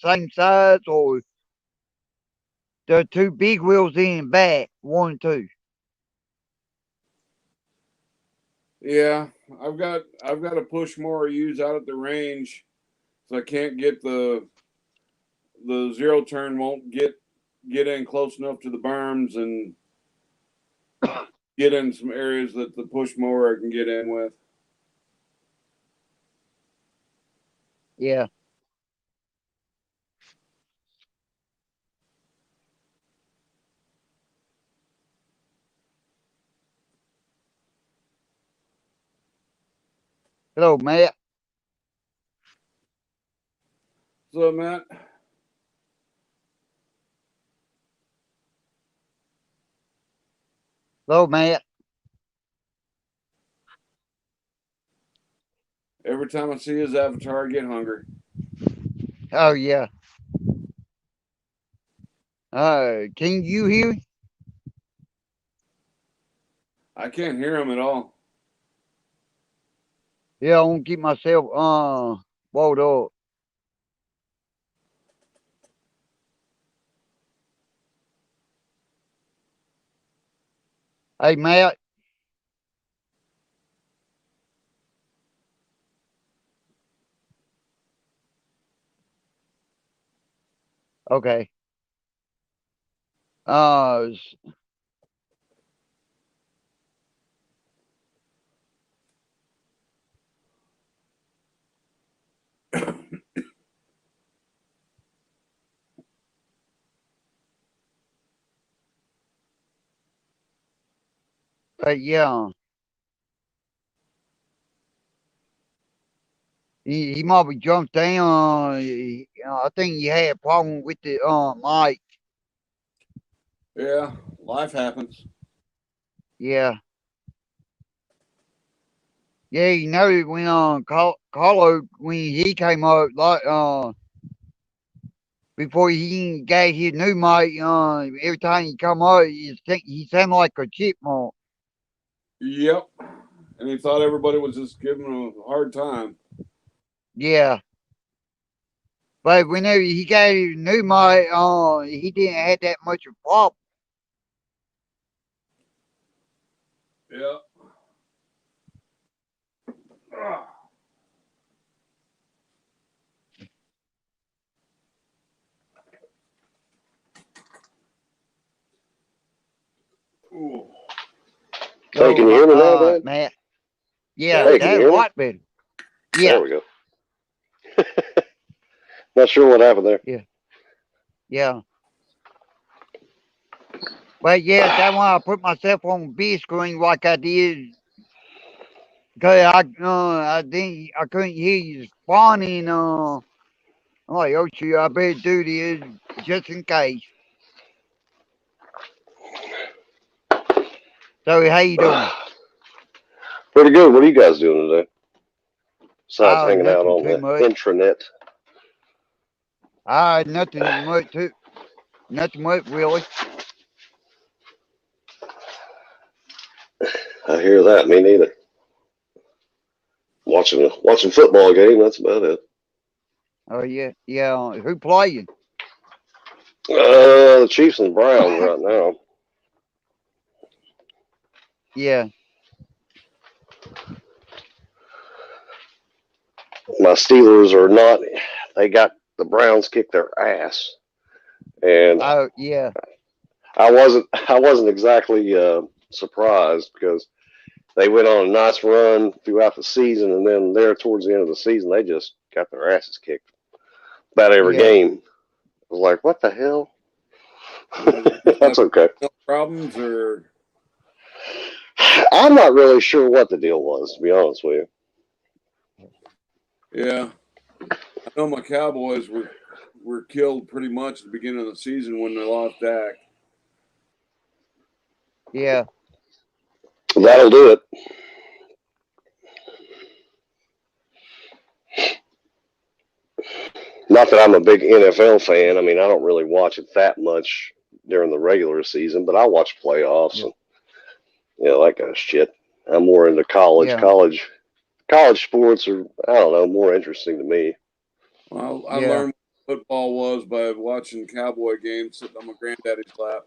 same size or the two big wheels in back, one and two. yeah, I've got to push more use out at the range, so I can't get the zero turn won't get in close enough to the berms and get in some areas that the push mower can get in with. Yeah. Hello, Matt. So Matt, Hello, Matt. every time I see his avatar, I get hungry. Oh yeah. Can you hear me? I can't hear him at all. Yeah, I want to keep myself woke up. Hey, Matt. Okay. Uh, yeah. He might be jumped down. I think he had a problem with the mic. Yeah, life happens. Yeah, yeah. When Carlo when he came up like before he got his new mic, every time he come up, he sounded like a chipmunk. Yep. And he thought everybody was just giving him a hard time. Yeah, but whenever he got his new mic, he didn't have that much of a problem. Yeah. Ah. Ooh. Hey, can So, you hear me now, Dad? Matt. There Yeah, we Hey, can you that's go. a hear me? lot better. There Yeah, we go. Not sure what happened there. yeah, yeah. But yeah, that's why I put myself on B screen like I did. Cause I think I couldn't hear you spawning. I'm like, oh shoot, I better do this just in case. So how you doing? Pretty good. What are you guys doing today? Besides hanging out Nothing on too the much. intranet. Nothing much too. Nothing much really. I hear that. Me neither. Watching football game. That's about it. Oh yeah, yeah. Who playing? The Chiefs and Browns right now. Yeah. My Steelers are not. They got the Browns kicked their ass, and Oh yeah, I wasn't exactly surprised because they went on a nice run throughout the season, and then there towards the end of the season, they just got their asses kicked about every yeah. game. was like, what the hell? Just That's okay. no problems, or I'm not really sure what the deal was, to be honest with you. yeah. I know my Cowboys were killed pretty much at the beginning of the season when they lost Dak. Yeah. That'll do it. Not that I'm a big NFL fan. I mean, I don't really watch it that much during the regular season, but I watch playoffs Yeah. and that kind of shit. I'm more into college. Yeah. College sports are, I don't know, more interesting to me. Well, I Yeah. learned what football was by watching Cowboy games sitting on my granddaddy's lap.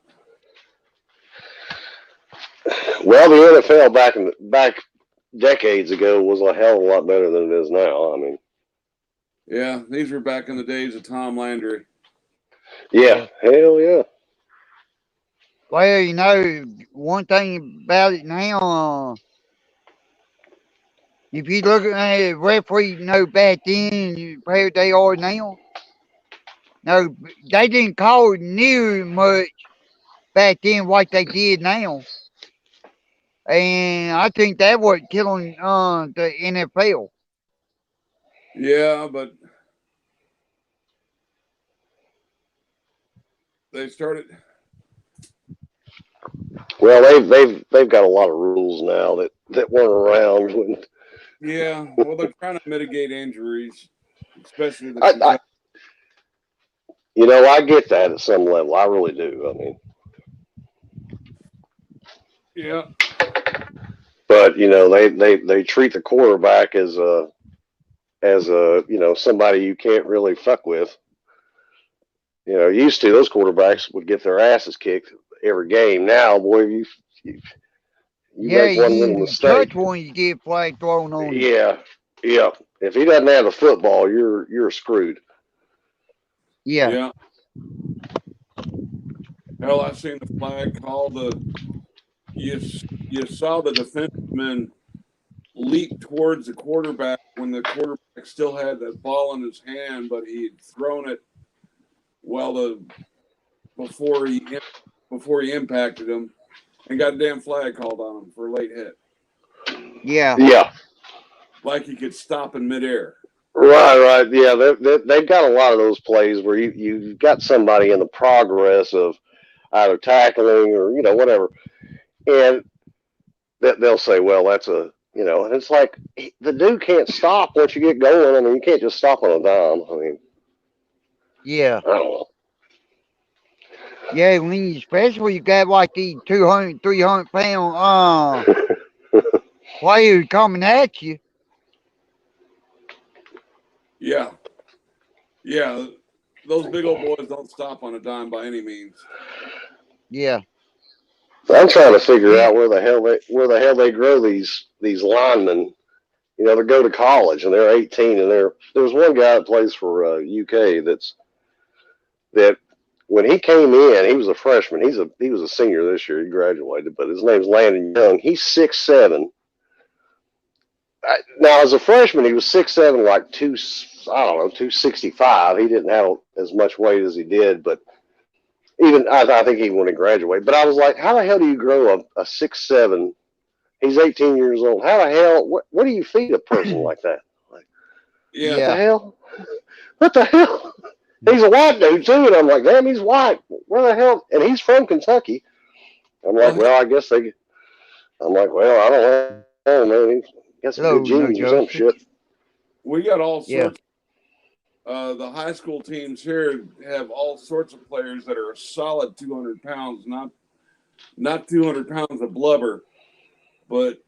Well, the NFL back decades ago was a hell of a lot better than it is now. I mean, Yeah, these were back in the days of Tom Landry. yeah, hell yeah. Well, one thing about it now, if you look at the referee, back then compared they are now, no, they didn't call it near much back then like they did now. And I think that was killing the NFL. Yeah, but they started. Well, they've got a lot of rules now that weren't around when. Yeah, well, they're trying to mitigate injuries, especially the I I get that at some level. I really do. I mean, yeah, but they treat the quarterback as somebody you can't really fuck with. Used to those quarterbacks would get their asses kicked every game. Now, boy, you Yeah, make one little you mistake. touch one, you get flag thrown on you. Yeah, yeah. If he doesn't have the football, you're screwed. Yeah. yeah. Hell, I seen the flag called. You saw the defenseman leap towards the quarterback when the quarterback still had that ball in his hand, but he had thrown it before he impacted him, and got a damn flag called on him for a late hit. Yeah. Yeah. Like he could stop in midair. Right. Yeah, they've got a lot of those plays where you've got somebody in the progress of either tackling or whatever, and they'll say, well, that's and it's like the dude can't stop once you get going. I mean, you can't just stop on a dime. I mean, Yeah. I don't know. Yeah, especially you got like these 200, 300 pound players coming at you. Yeah. Yeah. Those big old boys don't stop on a dime by any means. Yeah. I'm trying to figure out where the hell they grow these linemen. They go to college and they're 18, and there's one guy that plays for UK that when he came in, he was a freshman. He was a senior this year. He graduated, but his name's Landon Young. He's 6'7". Now, as a freshman, he was 6'7", like 265. He didn't have as much weight as he did, but I think even when he graduated. But I was like, how the hell do you grow a 6'7"? He's 18 years old. How the hell? What do you feed a person like that? Like, Yeah. what the hell? What the hell? He's a white dude too, and I'm like, damn, he's white. Where the hell? And he's from Kentucky. I'm like, well, I guess they. I'm like, well, I don't know, man. He's got some good genes or some shit. We got all Yeah. sorts. The high school teams here have all sorts of players that are a solid 200 pounds, not 200 pounds of blubber, but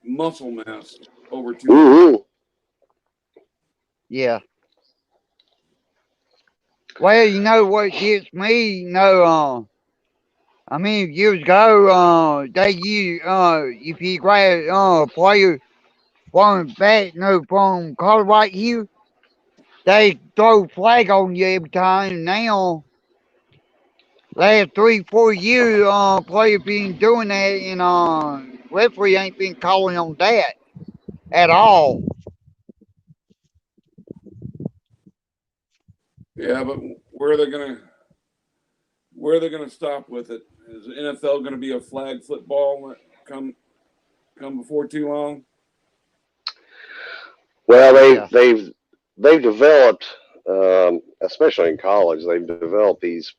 muscle mass over 200. Mm-hmm. Yeah. Well, what gets me, I mean, years ago, they used, if you grab a player from back, from Colorado here, they throw flag on you every time. Now, last 3, 4 years, players been doing that, and referee ain't been calling on that at all. Yeah, but where they're gonna stop with it. Is the NFL gonna be a flag football come before too long? Well, Yeah. they've developed, especially in college, they've developed these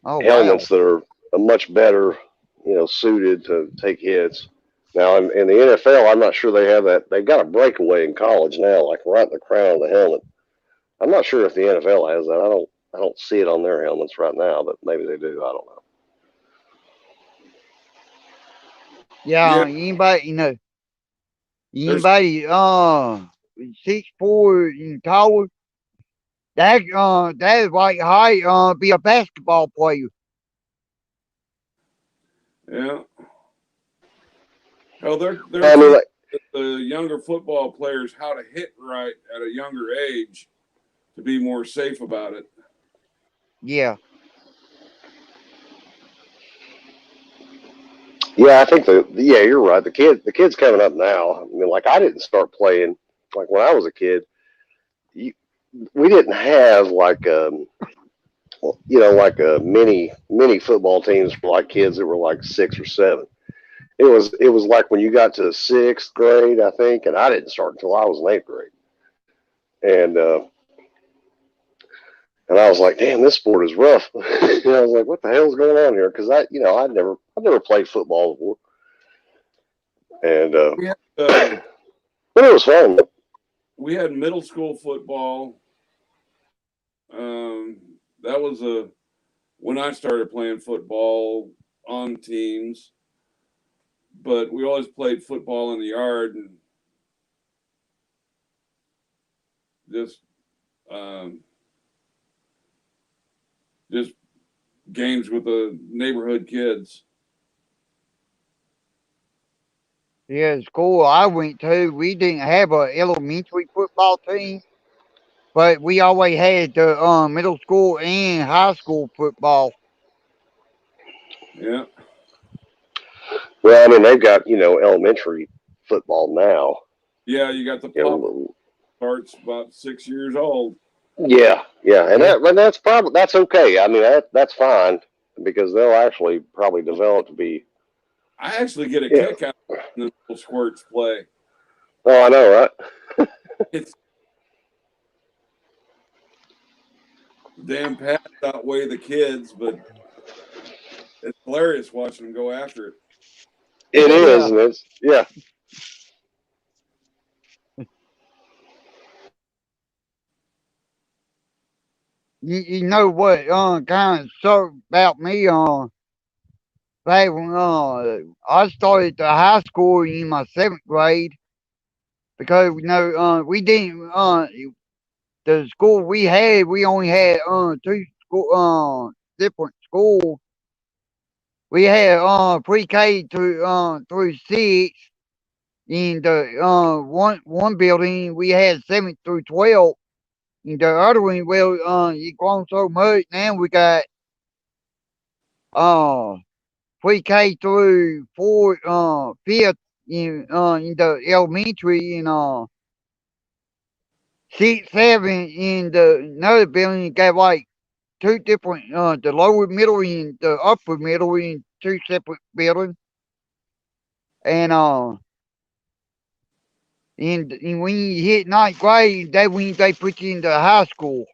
Oh wow. helmets that are much better, suited to take hits. Now, in the NFL, I'm not sure they have that. They've got a breakaway in college now, like right in the crown of the helmet. I'm not sure if the NFL has that. I don't see it on their helmets right now, but maybe they do. I don't know. Yeah. Yeah, there's Anybody 6'4" and taller. That is like height. Be a basketball player. yeah. Hell, they're Well, I mean, teaching like, the younger football players how to hit right at a younger age to be more safe about it. Yeah. yeah, I think yeah, you're right. The kids coming up now. I mean, like I didn't start playing like when I was a kid. You, we didn't have like like mini football teams for like kids that were like 6 or 7. It was like when you got to 6th grade, I think, and I didn't start until I was in 8th grade, and and I was like, damn, this sport is rough. And I was like, what the hell's going on here? Because I'd never played football before, and We had, but it was fun. we had middle school football. That was when I started playing football on teams, but we always played football in the yard and just um, just games with the neighborhood kids. Yeah. The school I went to, we didn't have a elementary football team, but we always had the middle school and high school football. Yeah, Well, I mean, they've got elementary football now. yeah. You got the You pop know, starts about 6 years old. yeah, and Yeah. that's okay. I mean, that's fine because they'll actually probably develop to be. I actually get a Yeah. kick out of the little squirts play. Oh, I know, right? It's damn pads outweigh the kids, but it's hilarious watching them go after it. It is, Yeah. and it's yeah. You know what kind of sucked about me back when I started the high school in my 7th grade because we didn't the school we only had two school different schools. We had pre-K through 6. In the one building we had 7th through 12. In the other one, well, it grown so much now we got uh pre-K through 5th in the elementary and 6, 7 in the another building. Got like two different the lower middle and the upper middle in two separate buildings. And and when you hit 9th grade, that when they put you into high school.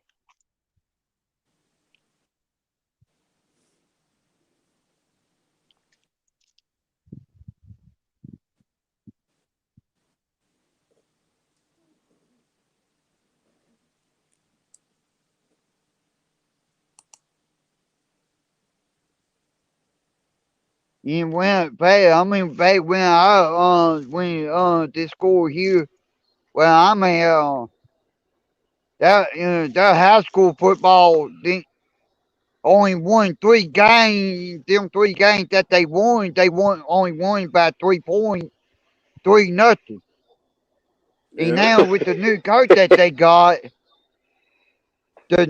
And back when when this school here where I'm at, that high school football didn't only won 3 games. Them 3 games that they only won by 3 points, 3-0. And Yeah, now with the new coach that they got, the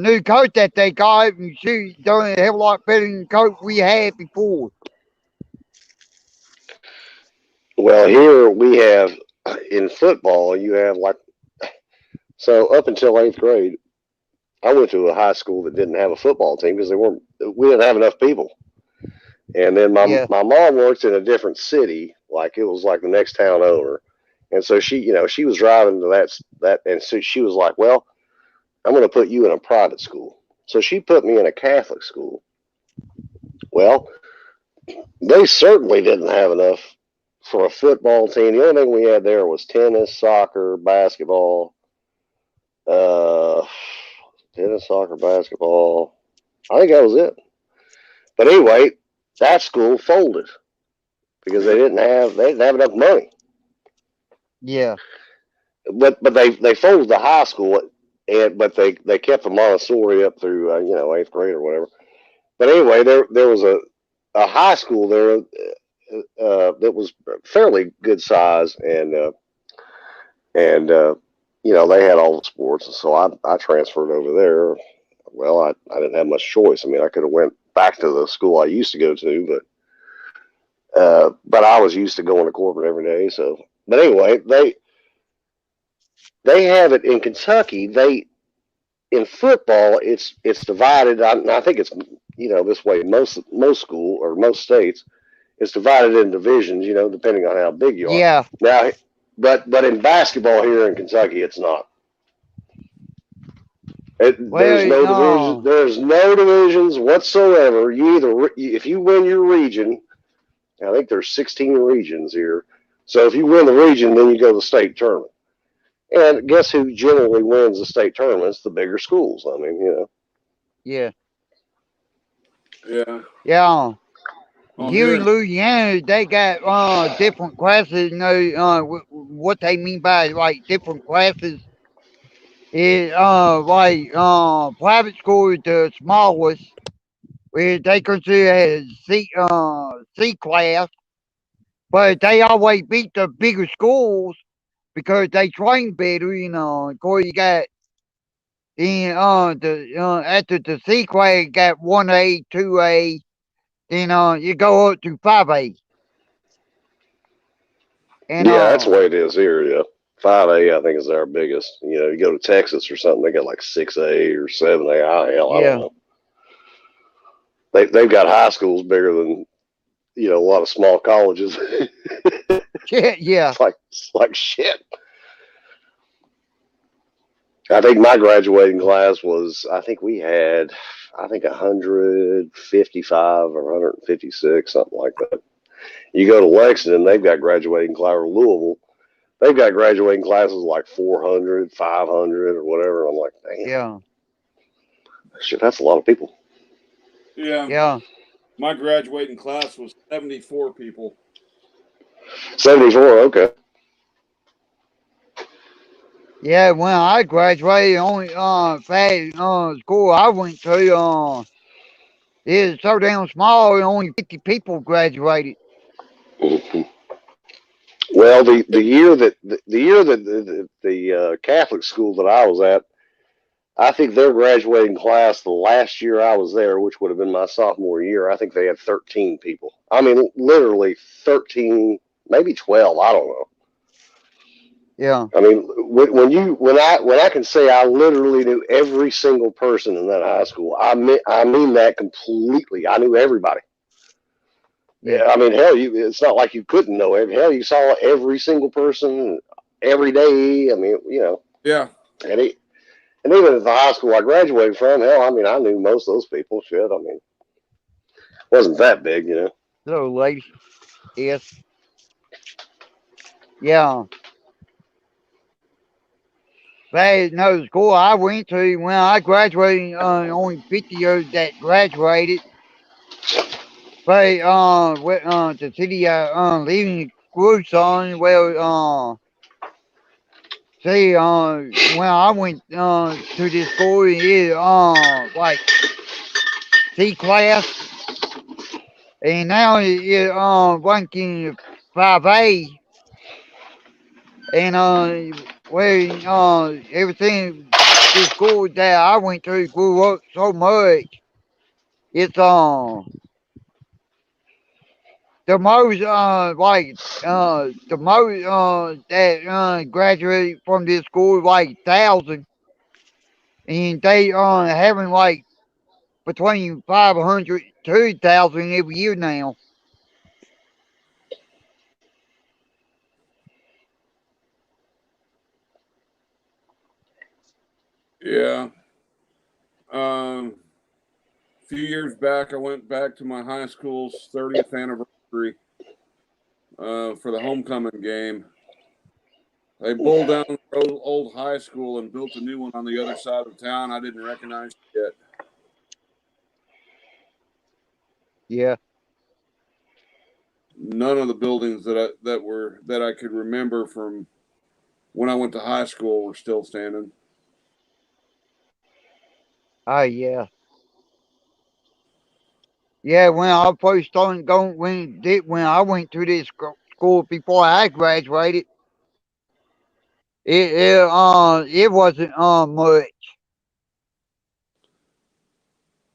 new coach that they got, she's doing a hell of a lot better than the coach we had before. Well, here we have in football, you have like so up until 8th grade, I went to a high school that didn't have a football team because we didn't have enough people. And then Yeah. my mom worked in a different city, like it was like the next town over. And so she was driving to that, and so she was like, "Well, I'm going to put you in a private school." So she put me in a Catholic school. Well, they certainly didn't have enough for a football team. The only thing we had there was tennis, soccer, basketball, uh, tennis, soccer, basketball. I think that was it. But anyway, that school folded because they didn't have enough money. Yeah. But they folded the high school, but they kept the Montessori up through 8th grade or whatever. But anyway, there was a high school there that was fairly good size, and they had all the sports, and so I transferred over there. Well, I didn't have much choice. I mean, I could have went back to the school I used to go to, but I was used to going to corporate every day. So, but anyway, they have it in Kentucky. In football, it's divided. I think it's this way. Most school or most states, it's divided in divisions. Depending on how big you are. Yeah. Now, but in basketball here in Kentucky, it's not. There's no divisions. There's no divisions whatsoever. If you win your region, I think there's 16 regions here. So if you win the region, then you go to the state tournament. And guess who generally wins the state tournaments? The bigger schools. I mean. Yeah. Yeah. Yeah. Oh, Here in here. Louisiana, they got different classes. What they mean by like different classes is like private school is the smallest, where they consider as C class, but they always beat the bigger schools because they train better. Of course, you got after the C class, you got 1A, 2A, then you go up to 5A. And Yeah, that's the way it is here. Yeah, 5A I think is our biggest. You go to Texas or something, they got like 6A or 7A. Hell, I don't yeah, know. They've got high schools bigger than a lot of small colleges. yeah, It's like shit. I think my graduating class was. I think we had. I think 155 or 156, something like that. You go to Lexington, they've got graduating class, or Louisville, they've got graduating classes like 400, 500, or whatever. I'm like, damn, yeah, shit, that's a lot of people. Yeah. yeah. My graduating class was 74 people. 74, okay. Yeah, when I graduated, only school I went to is so damn small. Only 50 people graduated. Mm-hmm. Well, the Catholic school that I was at, I think their graduating class the last year I was there, which would have been my sophomore year, I think they had 13 people. I mean, literally 13, maybe 12. I don't know. Yeah, I mean, when I can say I literally knew every single person in that high school, I mean that completely. I knew everybody. yeah, I mean, hell, it's not like you couldn't know every. Hell, you saw every single person every day. I mean, Yeah. and even at the high school I graduated from, hell, I mean, I knew most of those people. Shit, I mean, it wasn't that big. little lady. Yes, yeah. But no, the school I went to when I graduated, only 50 of that graduated. But the city leaving groups on see when I went to this school, it like C class, and now it ranking 5A, and where everything this school that I went to grew up so much. It's the most the most that graduated from this school like 1,000. and they having like between 500 to 2,000 every year now. Yeah. A few years back, I went back to my high school's 30th anniversary for the homecoming game. They pulled down the old high school and built a new one on the other side of town. I didn't recognize it yet. Yeah. None of the buildings that I could remember from when I went to high school were still standing. Oh, yeah. Yeah, when I first started going, when I went to this school before I graduated, it wasn't much.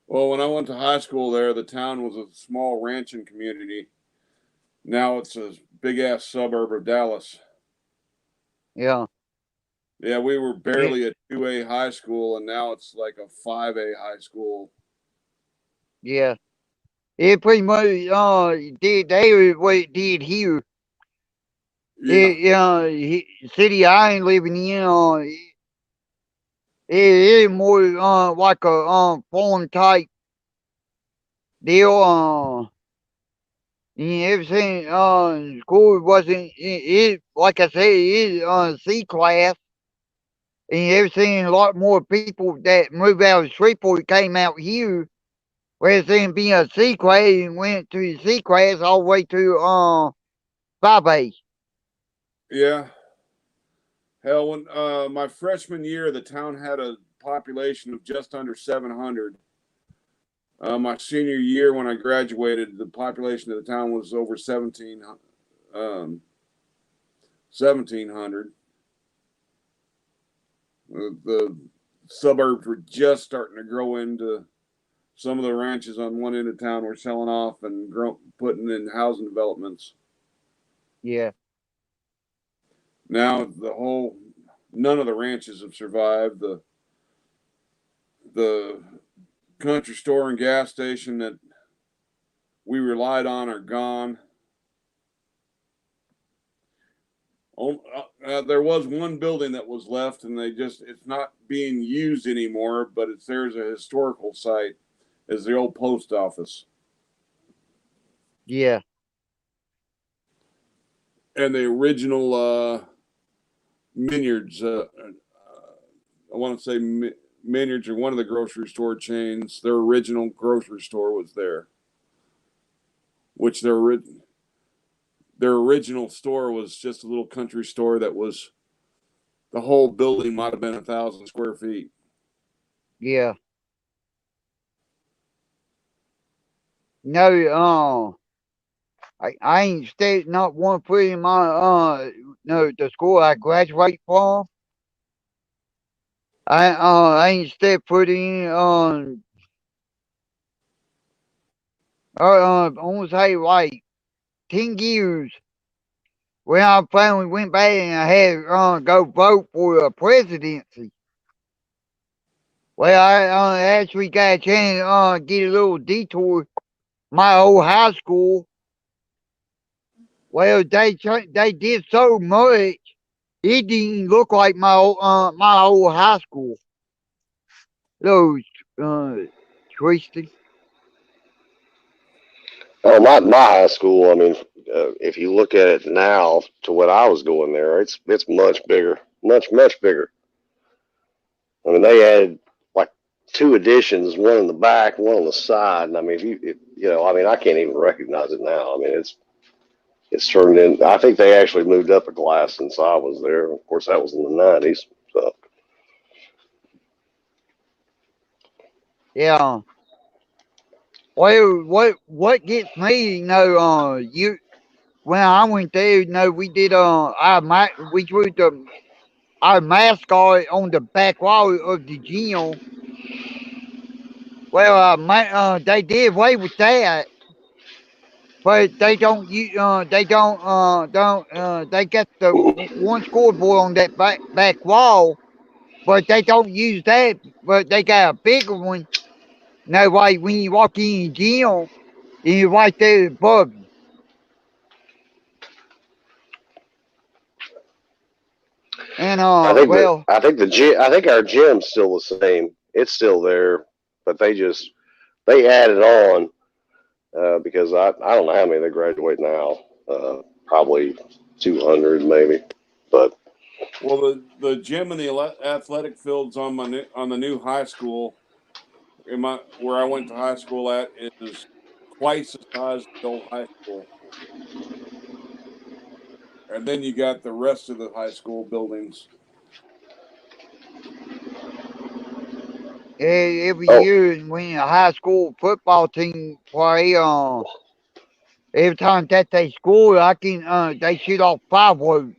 Well, when I went to high school there, the town was a small ranching community. Now it's a big ass suburb of Dallas. Yeah, Yeah, we were it, barely a 2A high school, and now it's like a 5A high school. yeah. It pretty much did they what it did here. Yeah, City I ain't living in it is more like a farm type deal. And everything school wasn't it like I said it is C class. And everything a lot more people that moved out of Shreveport came out here. Whereas then being a C class and went to the C class all the way to 5A. yeah. Hell, when my freshman year, the town had a population of just under 700. My senior year, when I graduated, the population of the town was over 1,700. The suburbs were just starting to grow into some of the ranches on one end of town were selling off and putting in housing developments. Yeah, Now none of the ranches have survived. The country store and gas station that we relied on are gone. There was one building that was left, and it's not being used anymore, but there's a historical site, is the old post office. yeah, And the original Minyards, I want to say Minyards are one of the grocery store chains. Their original grocery store was there, which their original store was just a little country store that was the whole building might have been 1,000 square feet. yeah. No, I ain't stayed not one foot in my no the school I graduated from. I ain't stepped foot in I want to say like 10 years when I finally went back and I had go vote for a presidency. Well, I actually got a chance to get a little detour my old high school. Well, they did so much it didn't look like my old high school. Those twisty. Oh, my high school. I mean, if you look at it now to when I was going there, it's much bigger, much bigger. I mean, they added like two additions, one in the back, one on the side. And I mean, I mean, I can't even recognize it now. I mean, it's turned in. I think they actually moved up a class since I was there. Of course, that was in the '90s. So Yeah. Well, what gets me, you when I went there, we did we drew our mascot on the back wall of the gym. Well, they did away with that, but they don't they got the one scoreboard on that back wall, but they don't use that. But they got a bigger one. No way, when you walk in the gym, and you're right there above you. And well, I think our gym's still the same. It's still there, but they added on because I don't know how many they graduate now. Probably 200 maybe, but Well, the gym and the athletic fields on the new high school where I went to high school at is twice the size of the old high school. And then you got the rest of the high school buildings. every oh year when a high school football team play, every time that they score, they shoot off fireworks.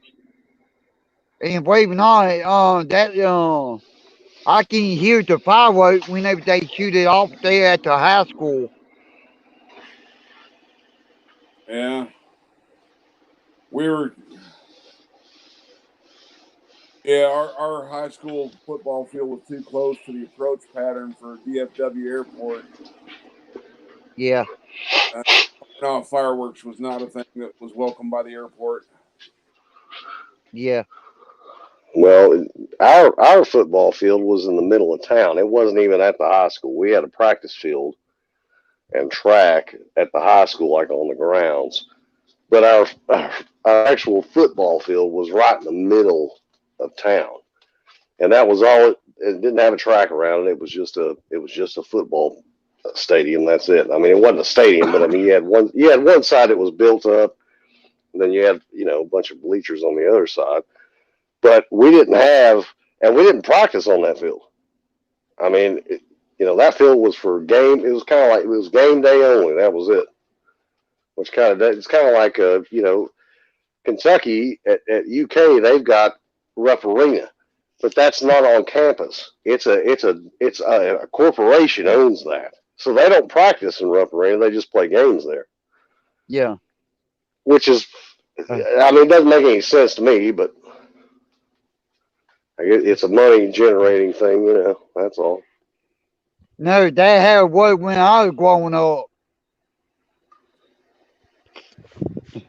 And believe it or not, I can hear the fireworks whenever they shoot it off there at the high school. Yeah. We were Yeah, our high school football field was too close to the approach pattern for DFW Airport. Yeah, No, fireworks was not a thing that was welcomed by the airport. yeah, well, our football field was in the middle of town. It wasn't even at the high school. We had a practice field and track at the high school, like on the grounds. But our actual football field was right in the middle of town, and that was all. It didn't have a track around it. It was just a football stadium. That's it. I mean, it wasn't a stadium, but I mean, you had one side that was built up, and then you had a bunch of bleachers on the other side. But we didn't practice on that field. I mean, that field was for game. It was kind of like it was game day only. That was it. It's kind of like Kentucky at UK. They've got Rupp Arena, but that's not on campus. It's a corporation owns that, so they don't practice in Rupp Arena. They just play games there. yeah. Which is, I mean, it doesn't make any sense to me, but I guess it's a money generating thing. That's all. No, they had what when I was growing up.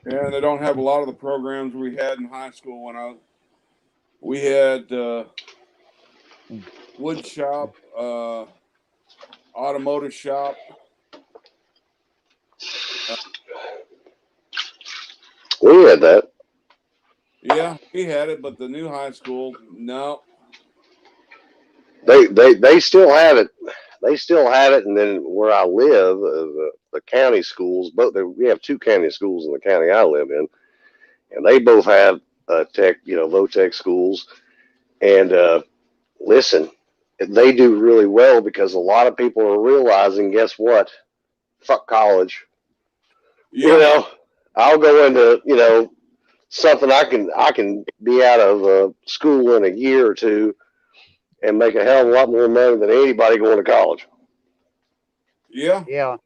Yeah, they don't have a lot of the programs we had in high school we had wood shop, automotive shop. We had that. Yeah, we had it, but the new high school, no. They still have it. They still have it, and then where I live, the county schools. We have two county schools in the county I live in, and they both have low tech schools. And listen, they do really well because a lot of people are realizing, guess what? Fuck college. Yeah. I'll go into something I can be out of school in a year or two and make a hell of a lot more money than anybody going to college. Yeah. Yeah.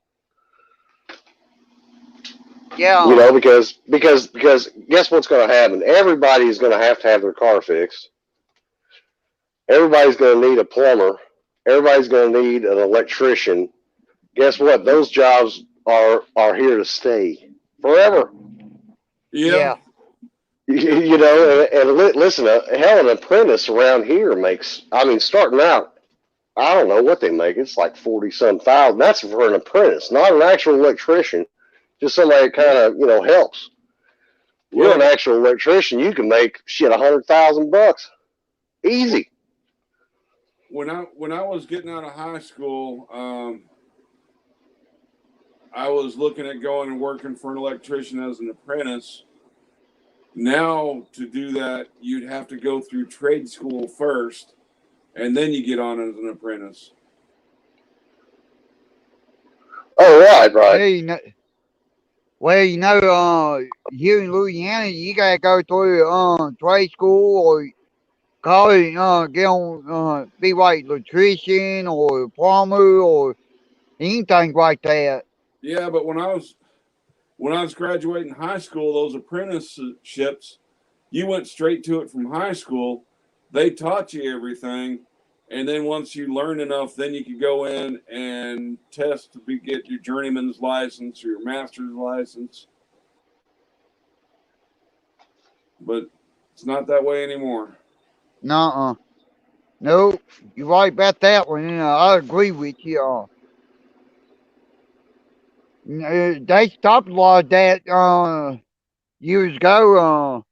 Yeah. Because guess what's going to happen? Everybody's going to have their car fixed. Everybody's going to need a plumber. Everybody's going to need an electrician. Guess what? Those jobs are here to stay forever. Yeah. Listen, an apprentice around here starting out, I don't know what they make. It's like 40-some thousand. That's for an apprentice, not an actual electrician. Just somebody that kind of, helps. You're an actual electrician. You can make $100,000 easy. When I was getting out of high school, I was looking at going and working for an electrician as an apprentice. Now, to do that, you'd have to go through trade school first, and then you get on as an apprentice. Oh, right. Here in Louisiana, you gotta go through trade school or college, get on, be like electrician or plumber or anything like that. Yeah, but when I was graduating high school, those apprenticeships, you went straight to it from high school. they taught you everything, and then once you learn enough, then you could go in and test to get your journeyman's license or your master's license. But it's not that way anymore. Nuh-uh. No, you're right about that one. I agree with you. They stopped a lot of that years ago.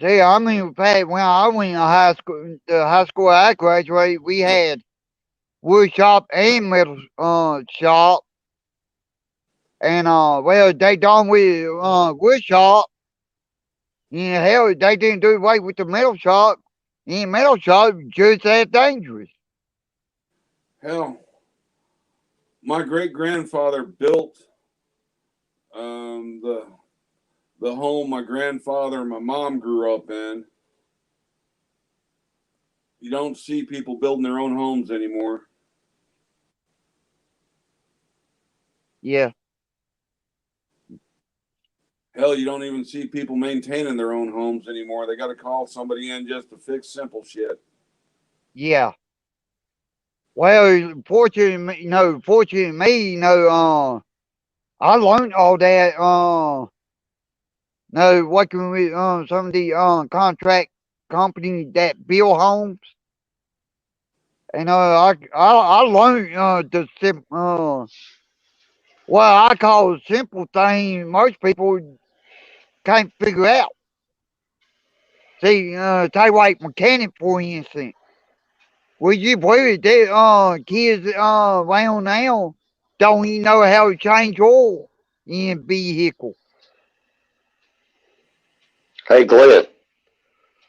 See, I mean, in fact, when I went to high school, the high school I graduated, we had wood shop and metal shop. And well, they done with wood shop. And hell, they didn't do away with the metal shop. And metal shop just as dangerous. Hell, my great grandfather built the home my grandfather and my mom grew up in. You don't see people building their own homes anymore. Yeah. Hell, you don't even see people maintaining their own homes anymore. They got to call somebody in just to fix simple shit. Yeah. Well, fortunately, me, I learned all that, working with some of the contract companies that build homes, and I learned what I call simple things most people can't figure out. See, take like mechanic for instance. Would you believe it? That kids around now don't even know how to change oil in a vehicle. Hey, Glenn.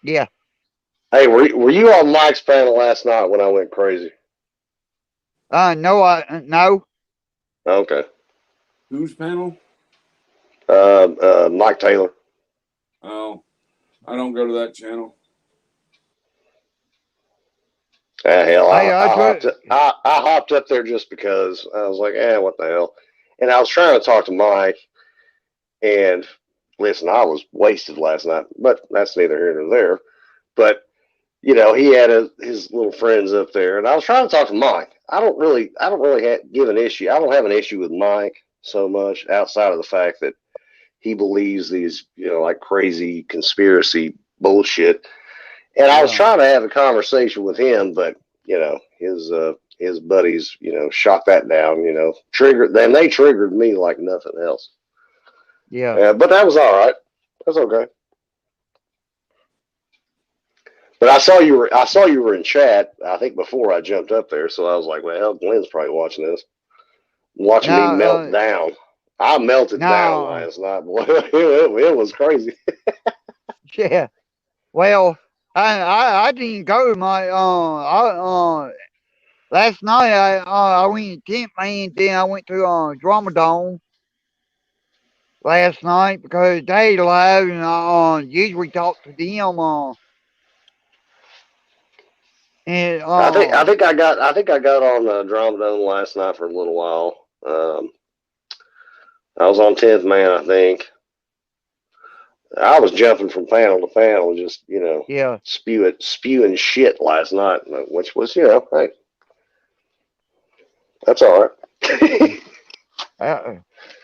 Yeah. Hey, were you on Mike's panel last night when I went crazy? No. Okay. Whose panel? Mike Taylor. Oh, I don't go to that channel. Hell, Hey, I hopped up there just because I was like, what the hell? And I was trying to talk to Mike, and listen, I was wasted last night, but that's neither here nor there. But he had his little friends up there, and I was trying to talk to Mike. I don't really give an issue. I don't have an issue with Mike so much outside of the fact that he believes these, like crazy conspiracy bullshit. And I was yeah. trying to have a conversation with him, but his buddies, shot that down. Triggered them. They triggered me like nothing else. Yeah. But that was all right. That's okay. But I saw you were in chat. I think before I jumped up there, so I was like, well, Glenn's probably watching this, watching me melt down. I melted down last night, boy. It was crazy. Yeah. Well, I didn't go to my last night I went to Tent Man, then I went to Drama Dome last night because they live and I usually talk to them and I think I got on Drama Dome last night for a little while. I was on 10th Man, I think. I was jumping from panel to panel, just yeah. spewing shit last night, which was hey, that's all right.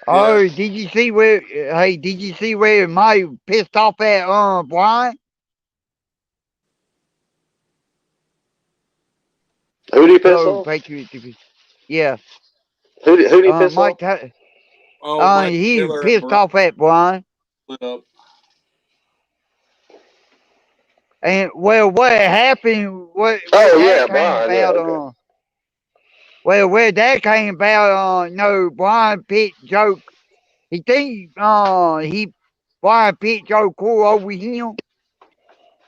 Oh, did you see where? Hey, did you see where Mike pissed off at Brian? Who did he piss off? Patriots. Yeah. Who did he piss off? Mike he Taylor pissed off at Brian. Split up. And well, what happened? What yeah, that came Brian. about? Yeah, okay. Well, where that came about? Brian Pitt joke. He think Brian Pitt joke cool over him.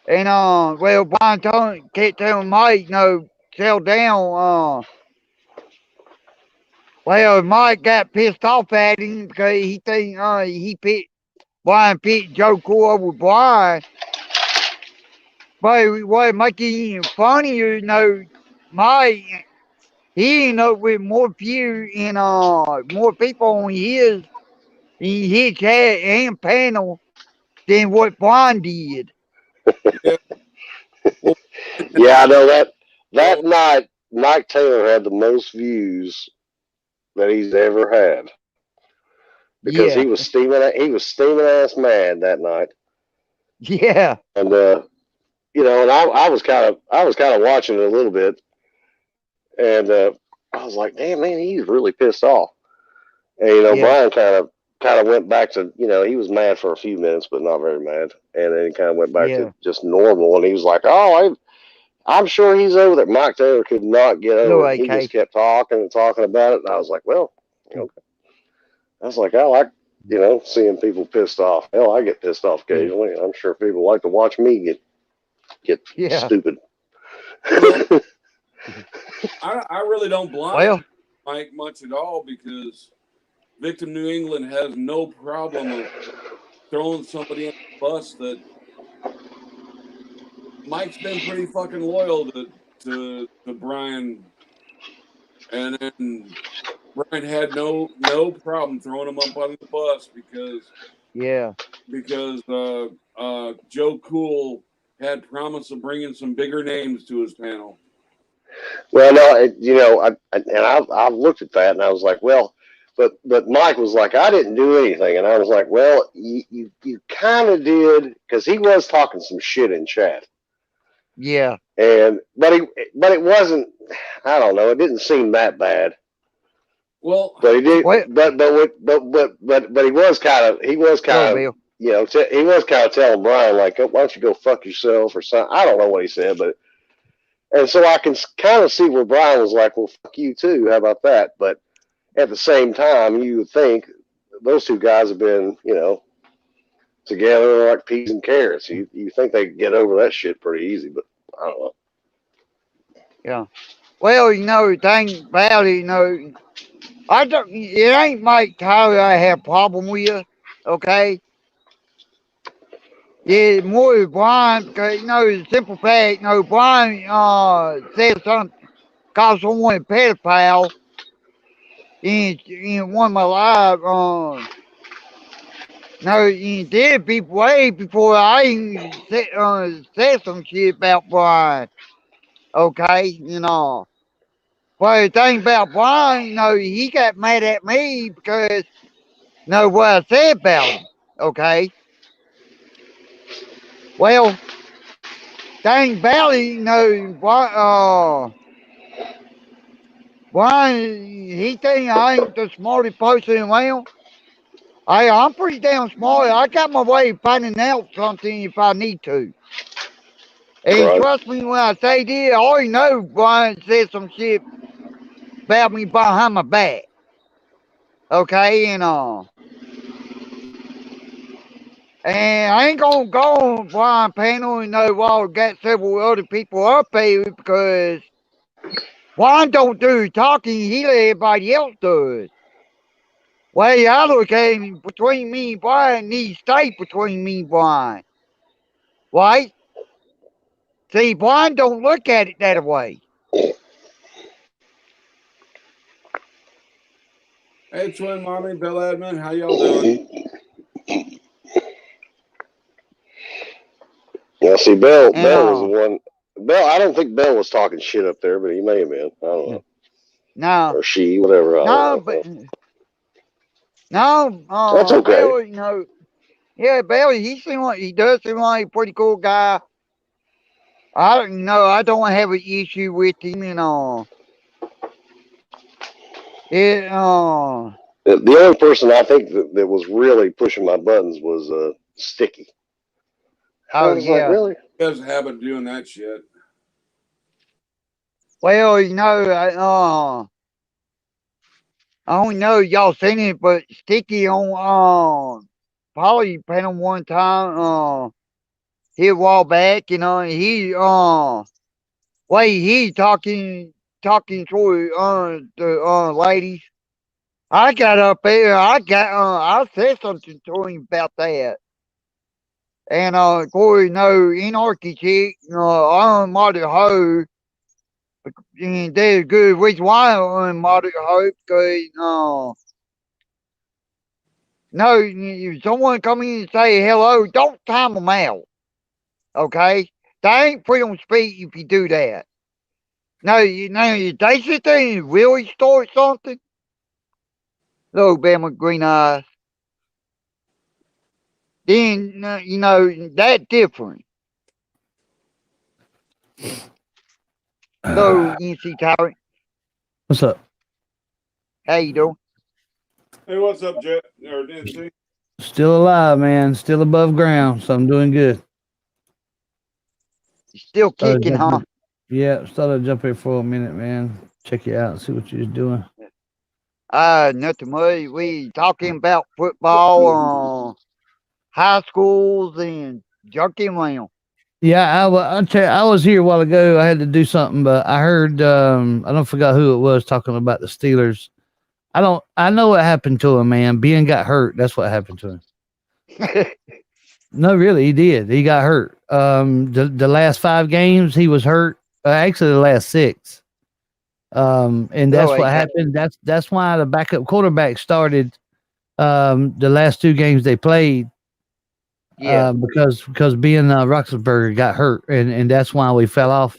And well, Brian kept telling Mike, settle down. Well, Mike got pissed off at him because he think he picked Brian Pitt Joe Cool over Brian. But what making it funnier, Mike he ended up with more views and more people on his chat and panel than what Brian did. Yeah, Well, Yeah, I know that well, night Mike Taylor had the most views that he's ever had because Yeah, he was steaming ass mad that night. yeah, And and I was kind of watching it a little bit, and I was like, damn man, he's really pissed off. And yeah, Brian kind of went back to, he was mad for a few minutes, but not very mad, and then he kind of went back to yeah. just normal, and he was like, oh, I'm sure he's over there. Mike Taylor could not get Little over it. He just AK. kept talking and talking about it, and I was like, well, okay. I was like, I like, seeing people pissed off. Hell, I get pissed off Yeah, occasionally. I'm sure people like to watch me get yeah. stupid. well, I really don't blind Well, Mike much at all because Victim New England has no problem of throwing somebody in the bus that Mike's been pretty fucking loyal to Brian, and then Brian had no problem throwing him up on the bus yeah, because Joe Cool had promised of bringing some bigger names to his panel. Well, no, I've looked at that and I was like, well, but Mike was like, I didn't do anything, and I was like, well, you kind of did because he was talking some shit in chat, yeah. and but it wasn't. I don't know. It didn't seem that bad. Well, But he did. Well, But he was kind of go, Bill. he was kind of telling Brian like, oh, why don't you go fuck yourself or something. I don't know what he said, but. And so I can kind of see where Brian was like, well, fuck you too. How about that? But at the same time, you would think those two guys have been, together like peas and carrots. You think they could get over that shit pretty easy, but I don't know. Yeah. Well, the thing about it, I don't. It ain't Mike Tyler I have a problem with. Okay. Yeah, more with Brian because the simple fact, Brian said something, called someone a pedophile in one of my live. No, he did be way before I even said some shit about Brian. Okay, But the thing about Brian, he got mad at me because what I said about him. Okay. Well, thing about it, Brian, he think I ain't the smartest person around. I'm pretty damn smart. I got my way of finding out something if I need to. And Right. trust me when I say this, I already know Brian said some shit about me behind my back. Okay, and I ain't gonna go on Brian panel and while got several other people up there because Brian don't do talking, he let everybody else do it. Way I look at him between me and Brian needs to stay between me and Brian. Right? See, Brian don't look at it that way. hey, Twin Mommy, Bill Edmond, how y'all doing? Now, see, And Bell was the one. Bell, I don't think Bell was talking shit up there, but he may have been. I don't know. no, Or she, whatever. I no, don't but know. no, That's okay. Bill, yeah, Bill, he does seem like a pretty cool guy. I don't know. I don't have an issue with him, It The only person I think that was really pushing my buttons was Sticky. I oh was like, yeah. really? He has a habit of doing that shit. Well, I don't know y'all seen it, but Sticky on Polly panel one time, here a while back, and he talking to the ladies. I got up there, I said something to him about that. And Corey, anarchy chick, I unmodded her, and there's a good reason why I unmodded her because no, if someone come in and say hello, don't time them out. Okay? They ain't free on speed if you do that. No, if they sit there and really start something, little Bama green eyes, then, that's different. Hello, NC Tyrant. What's up? How you doing? Hey, what's up, Jet? Or NC? Still alive, man. Still above ground, so I'm doing good. Still Thought I'd kicking, jump huh? in- Yeah, thought I'd jump here for a minute, man. Check you out and see what you're doing. Nothing much. We talking about football, high schools, and junkie around. Yeah, I'll tell you, I was here a while ago. I had to do something, but I heard I don't forgot who it was talking about the Steelers. I know what happened to him, man. Ben got hurt. That's what happened to him. No, really, he did. He got hurt. The last 5 games he was hurt. Actually, the last 6. And that's Oh, what okay. happened. That's why the backup quarterback started the last 2 games they played. Yeah, Because Ben Roethlisberger got hurt, and that's why we fell off.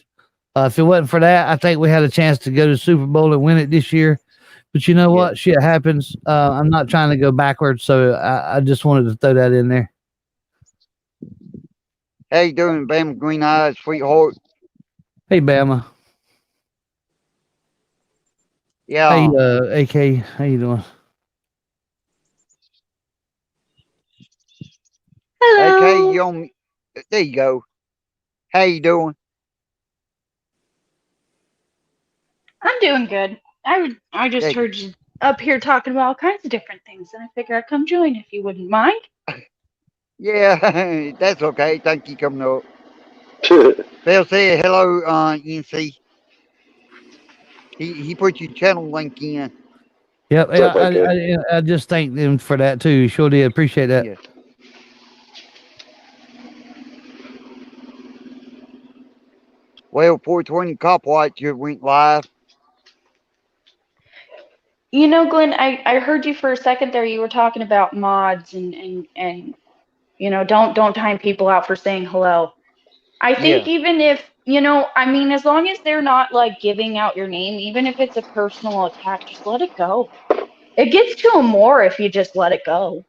If it wasn't for that, I think we had a chance to go to the Super Bowl and win it this year. But you know Yeah. what? Shit happens. I'm not trying to go backwards, so I just wanted to throw that in there. how you doing, Bama green eyes, sweetheart? Hey, Bama. Yeah. Hey, AK. How you doing? Okay, Hello. you on? There you go. How you doing? I'm doing good. I just Hey, heard you up here talking about all kinds of different things, and I figure I'd come join if you wouldn't mind. yeah, that's okay. Thank you coming up. Phil said hello, NC. He put your channel link in. Yep. What's up, AK? I just thanked him for that too. Sure did. Appreciate that. Yeah. Well, 420 Cop Watch went live. You know, Glenn, I heard you for a second there. You were talking about mods and don't time people out for saying hello. I think Yeah, even if I mean, as long as they're not like giving out your name, even if it's a personal attack, just let it go. It gets to them more if you just let it go.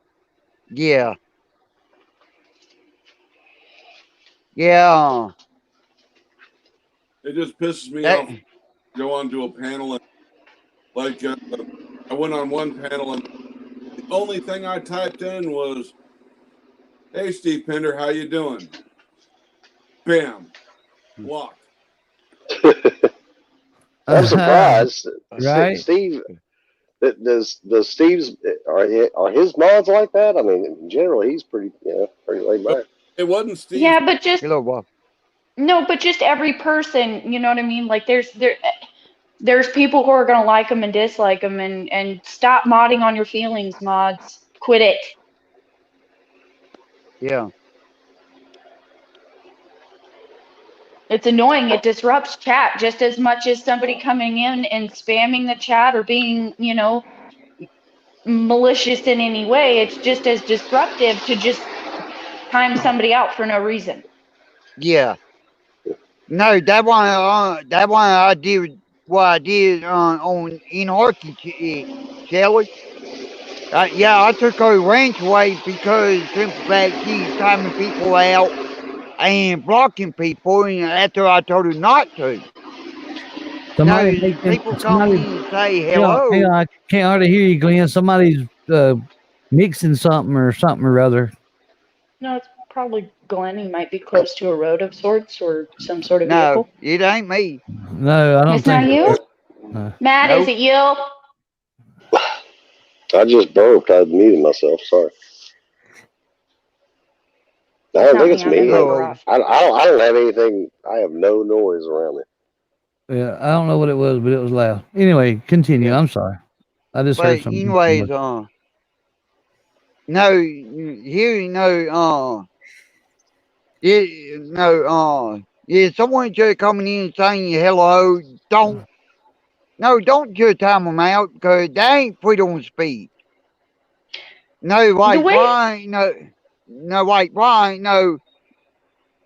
yeah, yeah. It just pisses me That, off. Go on to a panel and like I went on one panel and the only thing I typed in was, "Hey, Steve Pender, how you doing?" Bam, blocked. I'm surprised. Right? Steve, does Steve's are his mods like that? I mean, generally he's pretty pretty laid back. It wasn't Steve. Yeah, but just hello, Bob. no, but just every person, you know what I mean? Like there's people who are gonna like them and dislike them, and stop modding on your feelings, mods. Quit it. Yeah, It's annoying. It disrupts chat just as much as somebody coming in and spamming the chat or being, malicious in any way. It's just as disruptive to just time somebody out for no reason. yeah. No, that one I did what I did on Anarchy, Shelly. Yeah, I took her ranch away because simple fact she's timing people out and blocking people, and after I told her not to. Somebody No, making people come somebody. in and say Hang hello. on, I can't hardly hear you, Glenn. Somebody's mixing something or other. No, it's probably Glenn. He might be close to a road of sorts or some sort of No, vehicle. it ain't me. No, I don't It's not think. you? Matt, is Nope. it you? I just burped. I muted myself. Sorry. I It's don't not think me. it's I'm me. in my Oh, garage. I don't have anything. I have no noise around me. Yeah, I don't know what it was, but it was loud. Anyway, continue. yeah. I'm sorry. I just But heard something. anyways, no, here, yeah, someone just coming in and saying hello. Don't just time them out because they ain't put on speed. No, The like way Brian, no, like Brian, no.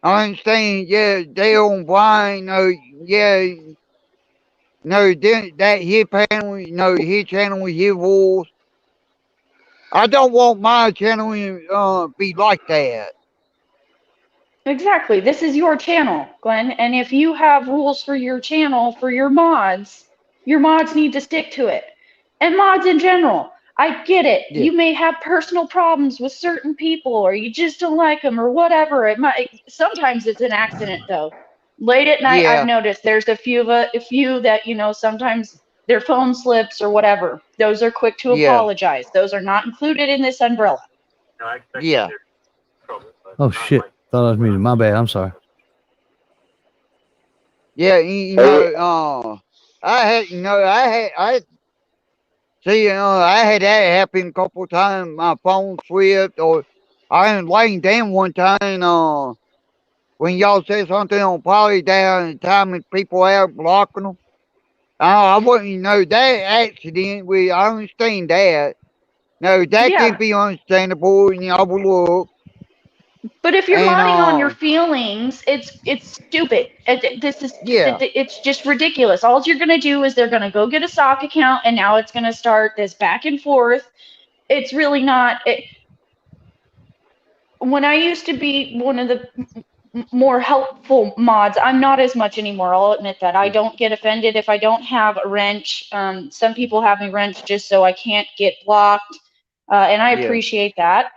I understand, yeah, they on blind, no, yeah, no, that his panel, no, his channel, his rules. I don't want my channel to be like that. Exactly. This is your channel, Glenn. And if you have rules for your channel, for your mods need to stick to it. And mods in general. I get it. Yeah, You may have personal problems with certain people or you just don't like them or whatever. It might sometimes it's an accident though. Late at night I've yeah, noticed there's a few that, sometimes their phone slips or whatever. Those are quick to yeah, apologize. Those are not included in this umbrella. yeah, Oh shit! Thought I was muted. My bad. I'm sorry. yeah, Hey, I see, I had that happen a couple of times. My phone slipped, or I was laying down one time, when y'all said something on Polly down and timing people out, blocking them. I wouldn't know that accident. I understand that. No, that can Yeah, be understandable and overlooked. but if you're And modding on your feelings, it's stupid. yeah, It's just ridiculous. All you're gonna do is they're gonna go get a sock account, and now it's gonna start this back and forth. It's really not. When I used to be one of the more helpful mods, I'm not as much anymore. I'll admit that. I don't get offended if I don't have a wrench. Some people have me wrench just so I can't get blocked, and I yeah, appreciate that.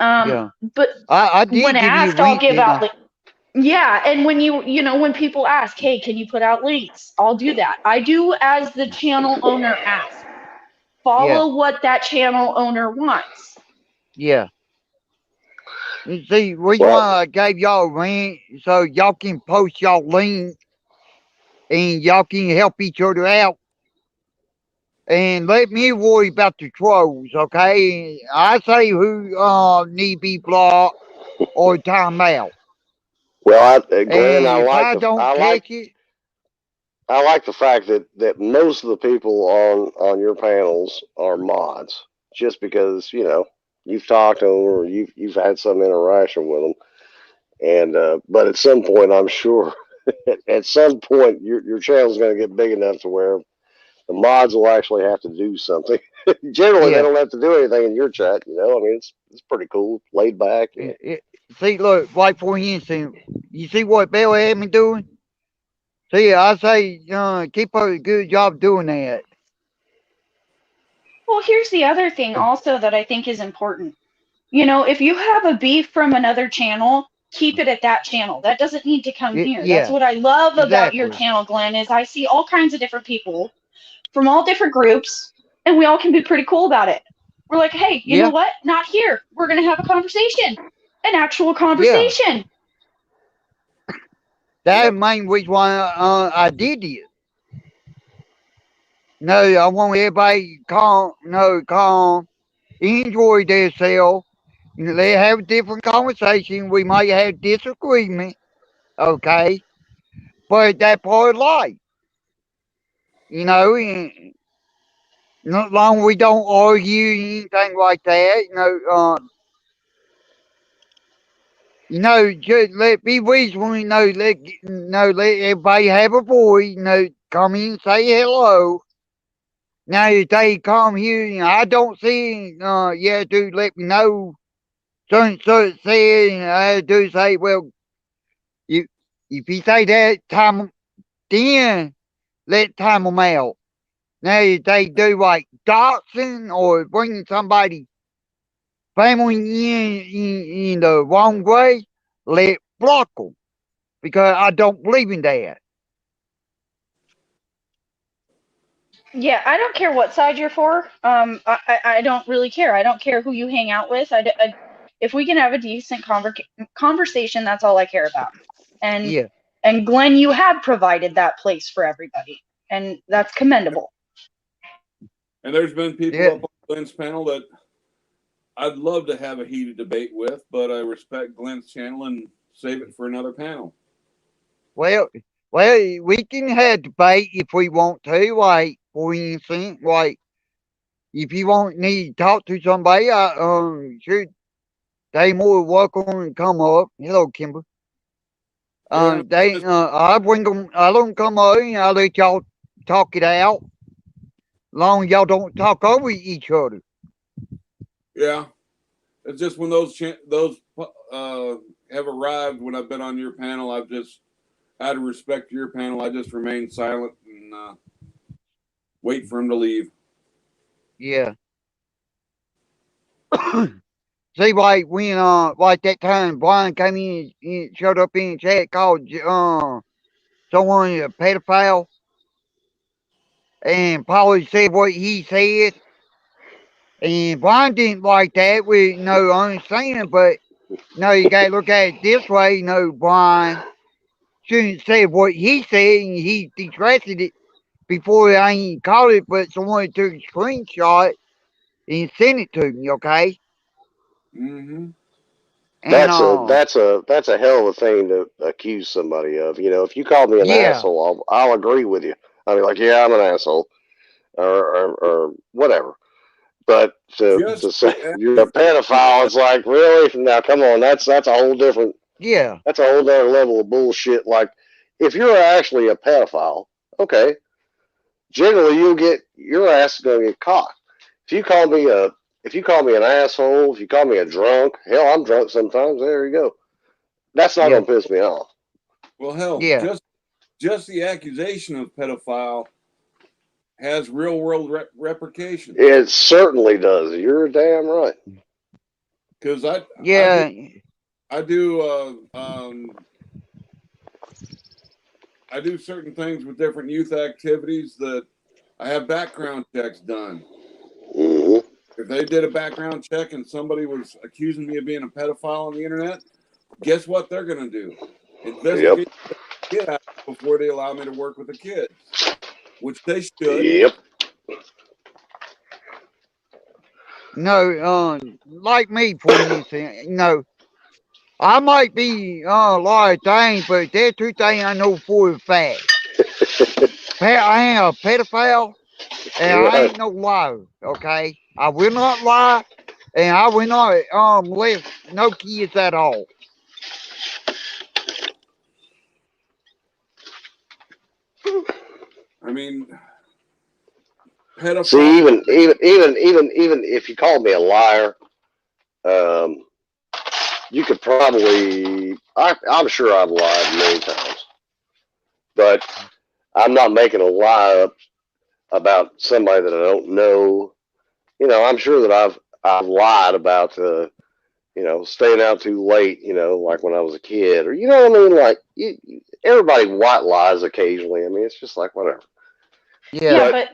Um, yeah. but I when did give you a asked, I'll wrench, give didn't out I? yeah, and when people ask, hey, can you put out links? I'll do that. I do as the channel owner asks. Yeah, Follow what that channel owner wants. yeah. You see, reason well, why I gave y'all a wrench so y'all can post y'all link and y'all can help each other out. And let me worry about the trolls, okay? I say who need be blocked or time out. Glenn, And if I don't catch it, I like the fact that most of the people on your panels are mods, just because you've talked to them or you've had some interaction with them, and but at some point, I'm sure at some point your channel's going to get big enough to where the mods will actually have to do something. Generally, they yeah. don't have to do anything in your chat. I mean, it's pretty cool, laid back. See, look, like for instance, you see what Bill had me doing? See, I say, keep up a good job doing that. Well, here's the other thing also that I think is important. If you have a beef from another channel, keep it at that channel. That doesn't need to come here. That's Yeah, what I love about your exactly. channel, Glenn, is I see all kinds of different people from all different groups, and we all can be pretty cool about it. We're like, hey, you know Yeah, what? Not here. We're going to have a conversation, an actual yeah. conversation. That's Yep. the main reason why I did it. No, I want everybody calm, no, calm, enjoy themselves. They have different conversation. We might have disagreement, okay? But that part of life, and not long we don't argue anything like that, just let be reasonable, let everybody have a voice, come in and say hello. Now if they come here, I don't see, yeah, dude, let me know. So said, and I do say, well, if if you say that, time then time them out. Now if they do like doxing or bringing somebody family in the wrong way, let block them because I don't believe in that. Yeah, I don't care what side you're for. I don't really care. I don't care who you hang out with. If we can have a decent conversation, that's all I care about. And Yeah, and Glenn, you have provided that place for everybody, and that's commendable. And there's been people yeah. up on Glenn's panel that I'd love to have a heated debate with, but I respect Glenn's channel and save it for another panel. Well, we can have debate if we want to. Like for instance, like if you need to talk to somebody, sure, they more welcome and come up. Hello, Kimber. Yeah, I don't come over and I let y'all talk it out. Long as y'all don't talk over each other. yeah. It's just when those have arrived when I've been on your panel, I've just out of respect to your panel, I just remain silent and wait for him to leave. Yeah. See, like when like that time Brian came in and showed up in the chat called someone a pedophile, and Polly said what he said, and Brian didn't like that. We understand, but no, you gotta look at it this way. Brian shouldn't say what he said, and he detracted it before I ain't called it, but someone took a screenshot and sent it to me. Okay, Mm-hmm. and That's a hell of a thing to accuse somebody of. You know, if you call me an yeah, asshole, I'll agree with you. I'll be like, yeah, I'm an asshole, or whatever. But Just to say the you're a pedophile, it's like, really? Now, come on, that's a whole different, yeah, that's a whole other level of bullshit. Like, if you're actually a pedophile, okay, generally you'll get your ass is gonna get caught. If you call me a if you call me an asshole, if you call me a drunk, hell, I'm drunk sometimes. There you go. That's not yeah, gonna piss me off. well, hell, yeah, just the accusation of pedophile has real world repercussions. It certainly does. You're damn right. Because yeah, I do I do certain things with different youth activities that I have background checks done. Hmm. If they did a background check and somebody was accusing me of being a pedophile on the internet, guess what they're going to do? Yep. Investigate the kid out before they allow me to work with the kids, which they should. Yep. like me, for instance, I might be a lot of things, but there are two things I know for a fact. I ain't a pedophile, and I Right. ain't no liar. Okay, I will not lie, and I will not molest no kids at all. I mean, See, pedophile. even if you called me a liar, um, you could probably. I'm sure I've lied many times, but I'm not making a lie up about somebody that I don't know. You know, I'm sure that I've lied about staying out too late. You know, like when I was a kid, or you know what I mean. Like everybody white lies occasionally. I mean, it's just like whatever. Yeah, Yeah, But but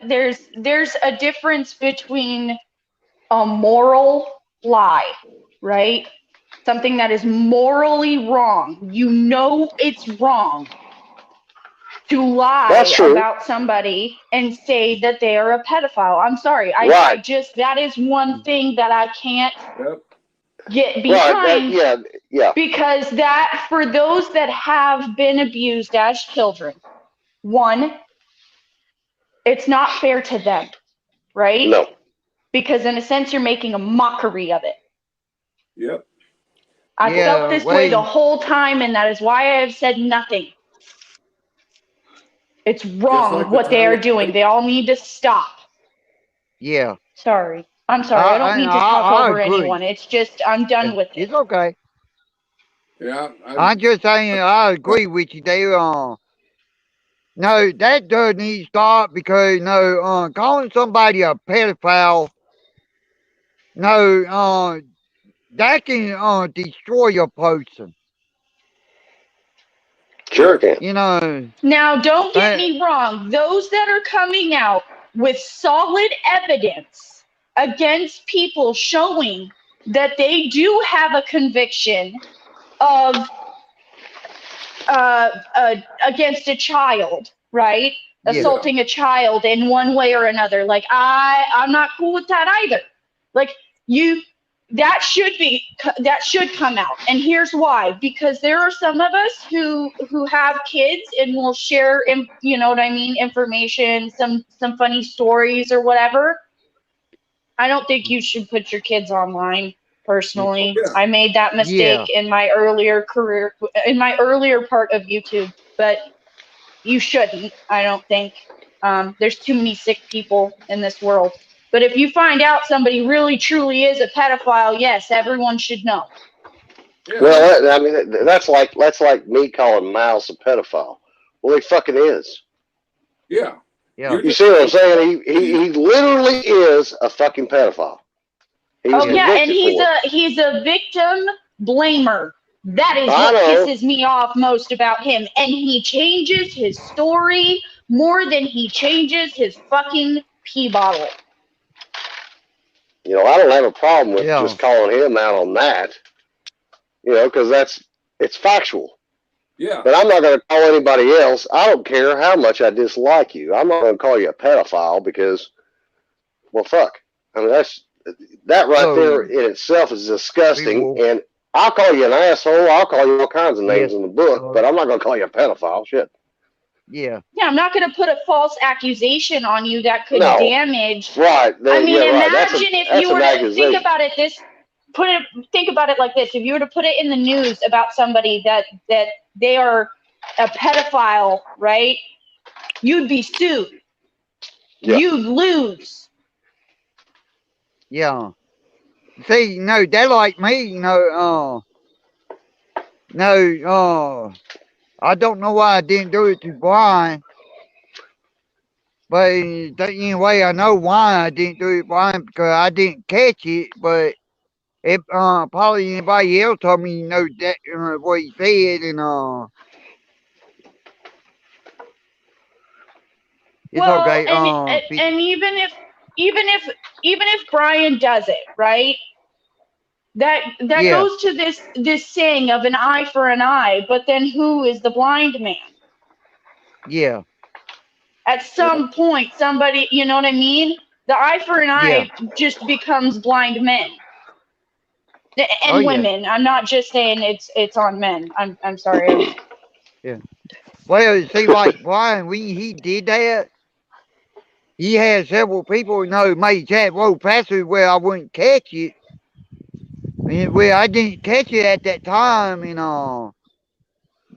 there's a difference between a moral lie, right? Something that is morally wrong. You know it's wrong to that's lie true. about somebody and say that they are a pedophile. I'm sorry. I Right. just, that is one thing that I can't Yep. get Right. That. behind, Yeah. Yeah. because that, for those that have been abused as children, one, it's not fair to them, right? No. Because in a sense, you're making a mockery of it. Yep. I felt yeah, this way the well, whole time, and that is why I have said nothing. It's Just wrong like the what they are Tyler. doing. They all need to stop. yeah, Sorry. I'm sorry. I don't mean to talk I over agree. anyone. It's just, I'm done with it. It's okay. Yeah. I'm just saying I agree with you there. No, that does need to stop because calling somebody a pedophile, no, that can destroy a person. Sure Yep. it can. You know, Now, don't get uh, me wrong. Those that are coming out with solid evidence against people showing that they do have a conviction of against a child, right? yeah, Yeah. Assaulting a child in one way or another. Like I'm not cool with that either. Like you, that should come out. And here's why: because there are some of us who have kids and will share, you know what I mean, information, some funny stories or whatever. I don't think you should put your kids online. personally. Yeah. I made that mistake in my earlier career, in my earlier part of YouTube, but you shouldn't, I don't think. There's too many sick people in this world. But if you find out somebody really truly is a pedophile, yes, everyone should know. Yeah. Well, I mean, that's like me calling Mouse a pedophile. Well, he fucking is. Yeah. Yeah. You're You just- see what I'm saying? He literally is a fucking pedophile. He was Oh yeah, and convicted he's a victim blamer. That is I what know. pisses me off most about him. And he changes his story more than he changes his fucking pee bottle. You know, I don't have a problem with Yeah. just calling him out on that. You know, because it's factual. Yeah. But I'm not going to call anybody else. I don't care how much I dislike you. I'm not going to call you a pedophile because, well, fuck. I mean, that right Oh. there in itself is disgusting. People- And I'll call you an asshole. I'll call you all kinds of names Yes. in the book, but I'm not going to call you a pedophile. Shit. Yeah. Yeah, I'm not going to put a false accusation on you that could No. damage. Right. I mean, yeah, right. That's imagine if that's you an were to accusation. think about it think about it like this. If you were to put it in the news about somebody that they are a pedophile, right? You'd be sued. Yeah. You'd lose. Yeah. See, no, they're like me, I don't know why I didn't do it to Brian. But anyway, I know why I didn't do it to Brian because I didn't catch it. But if probably anybody else told me, that what he said, and it's Well, okay. and even if Brian does it, right? That Yeah. goes to this saying of an eye for an eye, but then who is the blind man? Yeah. At some point, somebody, you know what I mean? The eye for an eye just becomes blind men and Oh, yeah. women. I'm not just saying it's on men. I'm sorry. Yeah. Well, see, like Brian, when he did that, he had several people, made chat roll past it where I wouldn't catch it. And where I didn't catch it at that time, and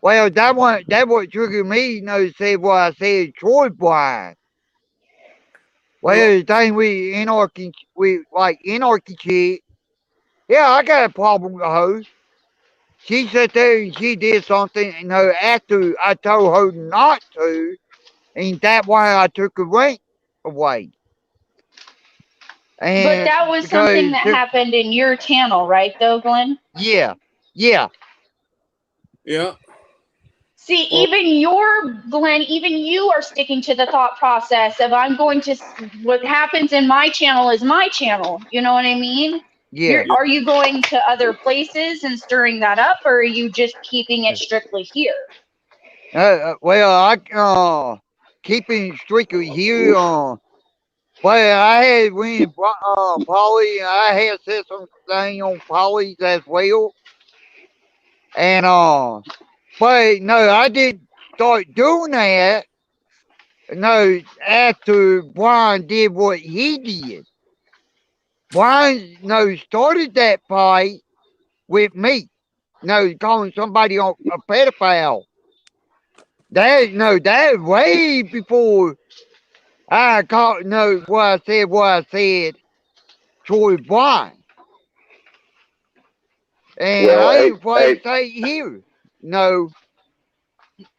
well, that what triggered me, said what I said, Troy Brian. Well, the thing with anarchy chick, yeah, I got a problem with her. She sat there and she did something, after I told her not to, and that's why I took her rank away. And But that was something that happened in your channel, right, though, Glenn? Yeah. Yeah. See, even you are sticking to the thought process of what happens in my channel is my channel. You know what I mean? Yeah. Are you going to other places and stirring that up, or are you just keeping it strictly here? Well, I keeping it strictly here. Well, I had when Polly, I had said something on Polly's as well, and but no, I didn't start doing that. No, after Brian did what he did. Brian, started that fight with me. Calling somebody a pedophile. That way before I caught what I said toward Brian. And Well, I ain't quite say here. No.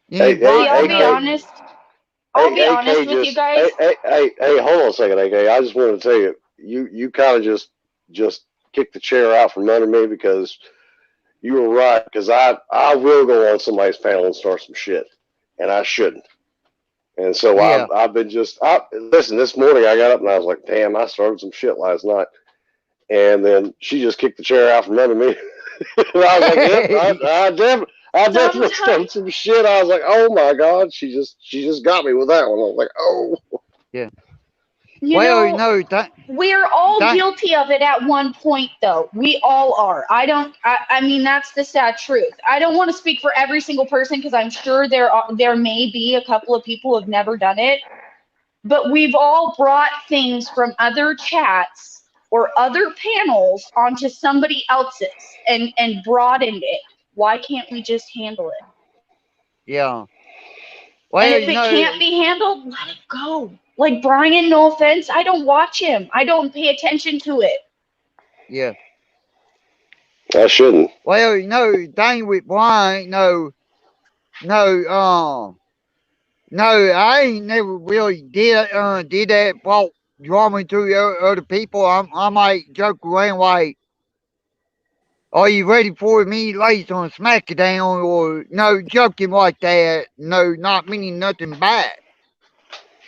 Hey, I'll be honest. I'll be honest with you guys. Hey, hold on a second, AK. I just wanted to tell you, you kind of just kicked the chair out from under me because you were right. Because I will go on somebody's panel and start some shit, and I shouldn't. And so Yeah. I've been listen. This morning I got up and I was like, damn, I started some shit last night, and then she just kicked the chair out from under me. And I was like, yep, I definitely started some shit. I was like, oh my god, she just got me with that one. I was like, oh. Yeah. We're all guilty of it at one point, though. We all are. I mean, that's the sad truth. I don't want to speak for every single person because I'm sure there may be a couple of people who have never done it. But we've all brought things from other chats or other panels onto somebody else's and broadened it. Why can't we just handle it? Yeah. And Well, if it can't be handled, let it go. Like Brian, no offense, I don't watch him. I don't pay attention to it. yeah. I shouldn't. Well, the thing with Brian, no, I ain't never really did that brought drama to other people. I might joke around like, are you ready for me later on SmackDown? Or no, joking like that. No, not meaning nothing bad.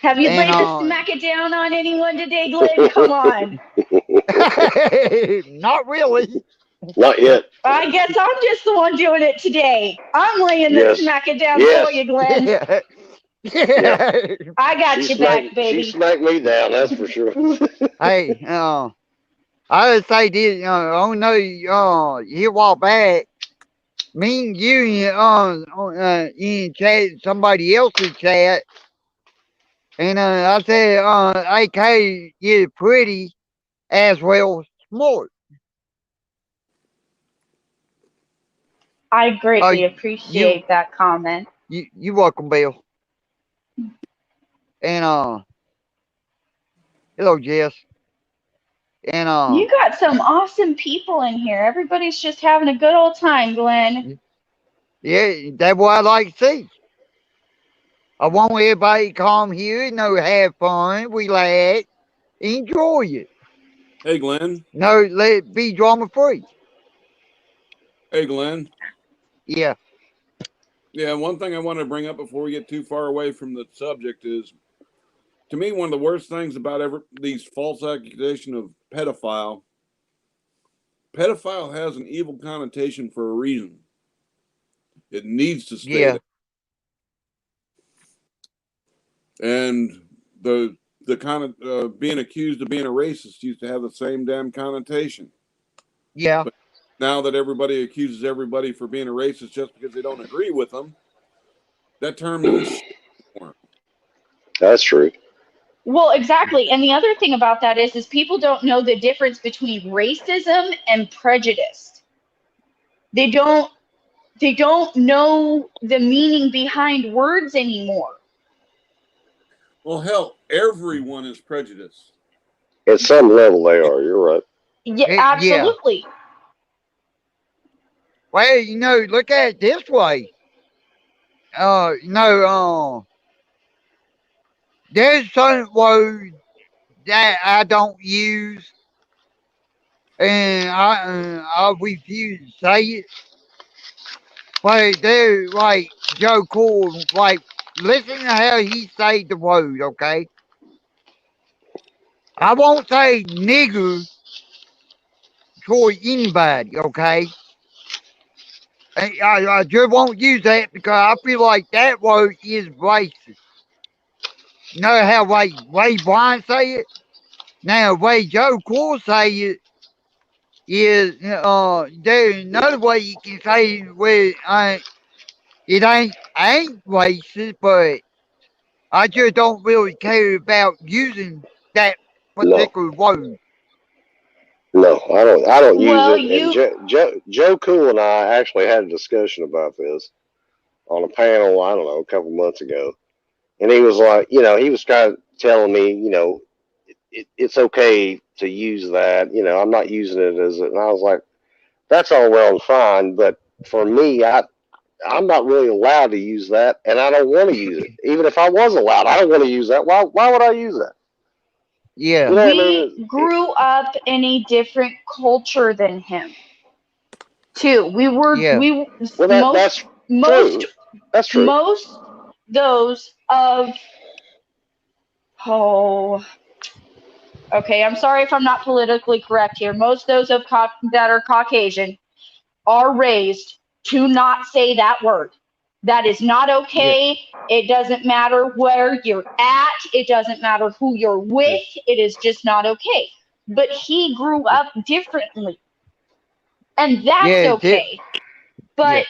Have you And laid the smack it down on anyone today, Glenn? Come on. not really. Not yet. I guess I'm just the one doing it today. I'm laying the Yes. smack it down Yes. for you, Glenn. Yeah. Yeah. I got She you back, She baby. smacked me down, that's for sure. Hey, I would say this, I don't know, here a while back, me and you, in chat, somebody else's chat, and I said, AK, you're pretty as well as smart. I greatly You, appreciate that comment. you welcome, Bill. And, hello, Jess. And, You got some awesome people in here. Everybody's just having a good old time, Glenn. yeah, that's what I like to see. I want everybody to come here, have fun, relax, enjoy it. Hey, Glenn. No, let it be drama free. Hey, Glenn. Yeah. Yeah, one thing I want to bring up before we get too far away from the subject is, to me, one of the worst things about these false accusations of pedophile has an evil connotation for a reason. It needs to stay Yeah. there. And the kind of being accused of being a racist used to have the same damn connotation. Yeah. But now that everybody accuses everybody for being a racist just because they don't agree with them, that term means shit more. That's true. Well, exactly. And the other thing about that is people don't know the difference between racism and prejudice. They don't know the meaning behind words anymore. Well, hell, everyone is prejudiced. At some level, they are. You're right. Yeah, absolutely. Yeah. Well, look at it this way. There's certain words that I don't use, and I refuse to say it. But they're like Joe Cool, like listen to how he say the word, okay? I won't say nigger toward anybody, okay? I just won't use that because I feel like that word is racist. You know how Ray Blind say it? Now, way Joe Cool say it is, there's another way you can say it where it ain't racist, but I just don't really care about using that No. particular word. No, I don't use Well, it. And Joe Cool and I actually had a discussion about this on a panel, I don't know, a couple months ago. And he was like, he was kind of telling me, it's okay to use that. I'm not using it and I was like, that's all well and fine. But for me, I'm not really allowed to use that. And I don't want to use it. Even if I was allowed, I don't want to use that. Why would I use that? Yeah. You know what I we mean? grew up in a different culture than him. Too. Yeah. Well, that's true. That's true. Most those of okay, I'm sorry if I'm not politically correct here. Most those that are Caucasian are raised to not say that word. That is not okay. Yeah. It doesn't matter where you're at. It doesn't matter who you're with. It is just not okay. But he grew up differently. And that's okay. But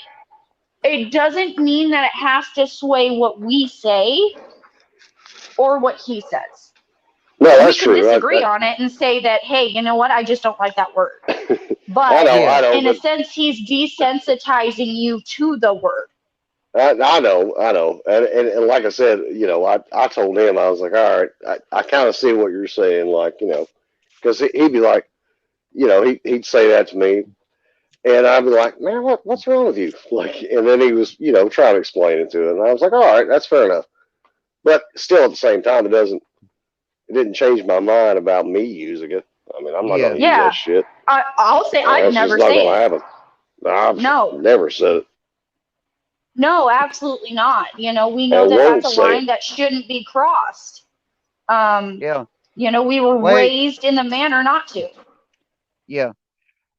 it doesn't mean that it has to sway what we say or what he says. No, We that's can true. disagree on it and say that, hey, you know what? I just don't like that word. I But know, Yeah. I know, in a but sense, he's desensitizing you to the word. I know, and like I said, I told him I was like, all right, I kind of see what you're saying, like, because he'd be like, he'd say that to me, and I'd be like, man, what's wrong with you? Like, and then he was, trying to explain it to him, and I was like, all right, that's fair enough, but still at the same time, it didn't change my mind about me using it. I mean, I'm not Yeah. gonna use that shit. I'll say I'd That's just never not say gonna it. happen. I've No, never said it, no, absolutely not. We know and that that's won't a say it. line that shouldn't be crossed. Yeah. We were Wait. raised in the manner not to. Yeah.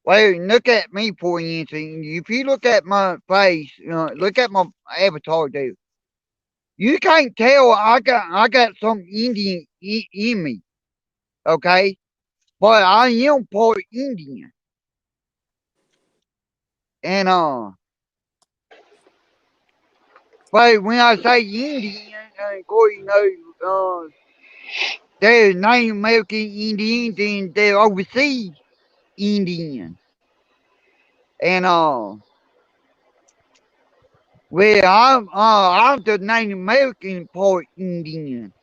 Well, look at me for instance. If you look at my face, look at my avatar there. You can't tell I got some Indian in me, okay? But I am part Indian, and but when I say Indian, of course, there's Native American Indians and there's overseas Indian, and well, I'm the Native American part Indian.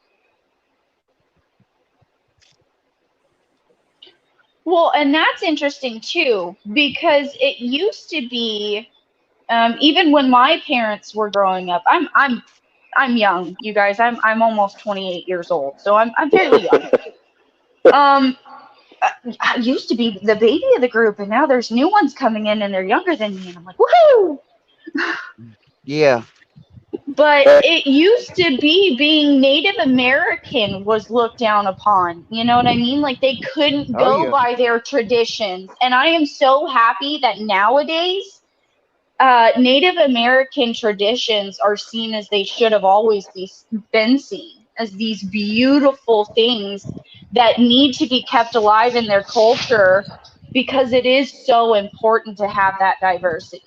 Well, and that's interesting too, because it used to be, even when my parents were growing up. I'm young, you guys. I'm almost 28 years old, so I'm fairly young. Um, I used to be the baby of the group, and now there's new ones coming in, and they're younger than me, and I'm like, woohoo! Yeah. But it used to be being Native American was looked down upon. You know what I mean? Like they couldn't Oh go yeah. by their traditions. And I am so happy that nowadays Native American traditions are seen as they should have always been seen as these beautiful things that need to be kept alive in their culture because it is so important to have that diversity.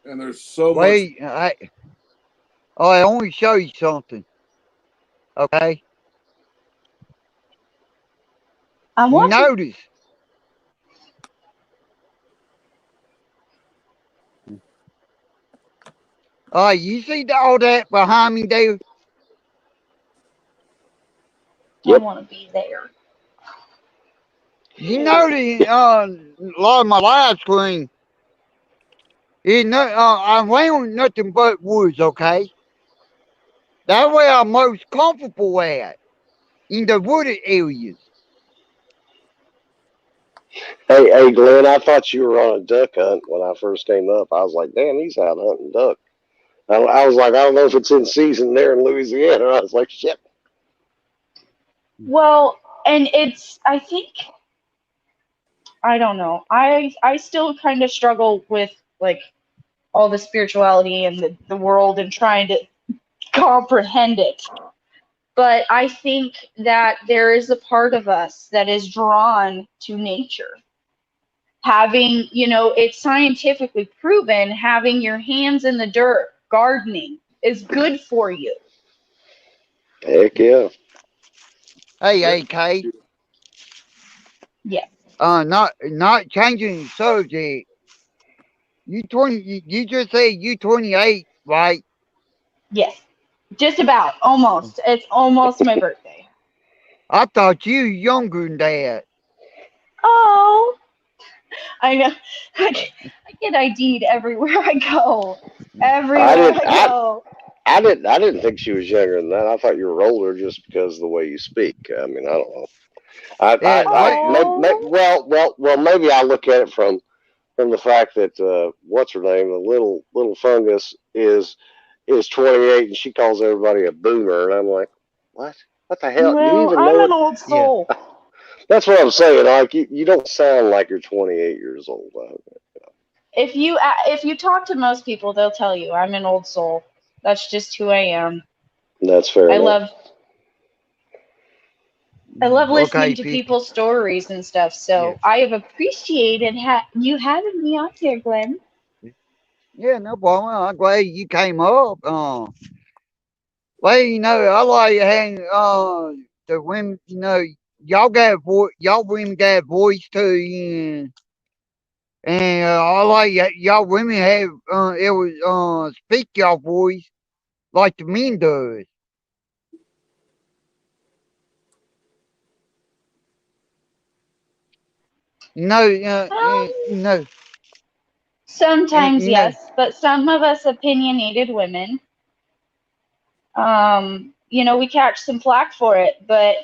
And there's so much. Wait, I want to show you something, okay? I You want to. notice, you see all that behind me there? I Yep. want to be there. You notice, a lot of my live screen is not, I'm wearing nothing but woods, okay? That's where I'm most comfortable at, in the wooded areas. Hey, Glenn, I thought you were on a duck hunt when I first came up. I was like, damn, he's out hunting duck. I was like, I don't know if it's in season there in Louisiana. I was like, shit. Well, and I think, I don't know. I still kind of struggle with like all the spirituality and the world and trying to comprehend it. But I think that there is a part of us that is drawn to nature. Having, it's scientifically proven having your hands in the dirt, gardening is good for you. Heck yeah. Hey, Yeah. AK, Yeah. not changing the subject. You just said you 28, right? Yes. Just about. Almost. It's almost my birthday. I thought you younger than that. Oh, I know. I get ID'd everywhere I go. I Everywhere didn't. I go. I didn't think she was younger than that. I thought you were older just because of the way you speak. I mean, I don't know. What? Oh, Well, maybe I look at it from the fact that what's her name, the little fungus is 28 and she calls everybody a boomer, and I'm like, what? What the hell? Do you well, even I'm know an it? old Yeah. soul. That's what I'm saying. Like you don't sound like you're 28 years old. If you talk to most people, they'll tell you I'm an old soul. That's just who I am. That's fair I enough. love I love listening Okay, to 50. people's stories and stuff. Yeah. So I have appreciated you having me on here, Glenn. Yeah, no problem. I'm glad you came up. Well, I like having the women, y'all got y'all women got voice too, and I like y'all women have it was speak y'all voice like the men does. No, Um, no, sometimes no, yes, but some of us opinionated women, we catch some flack for it, but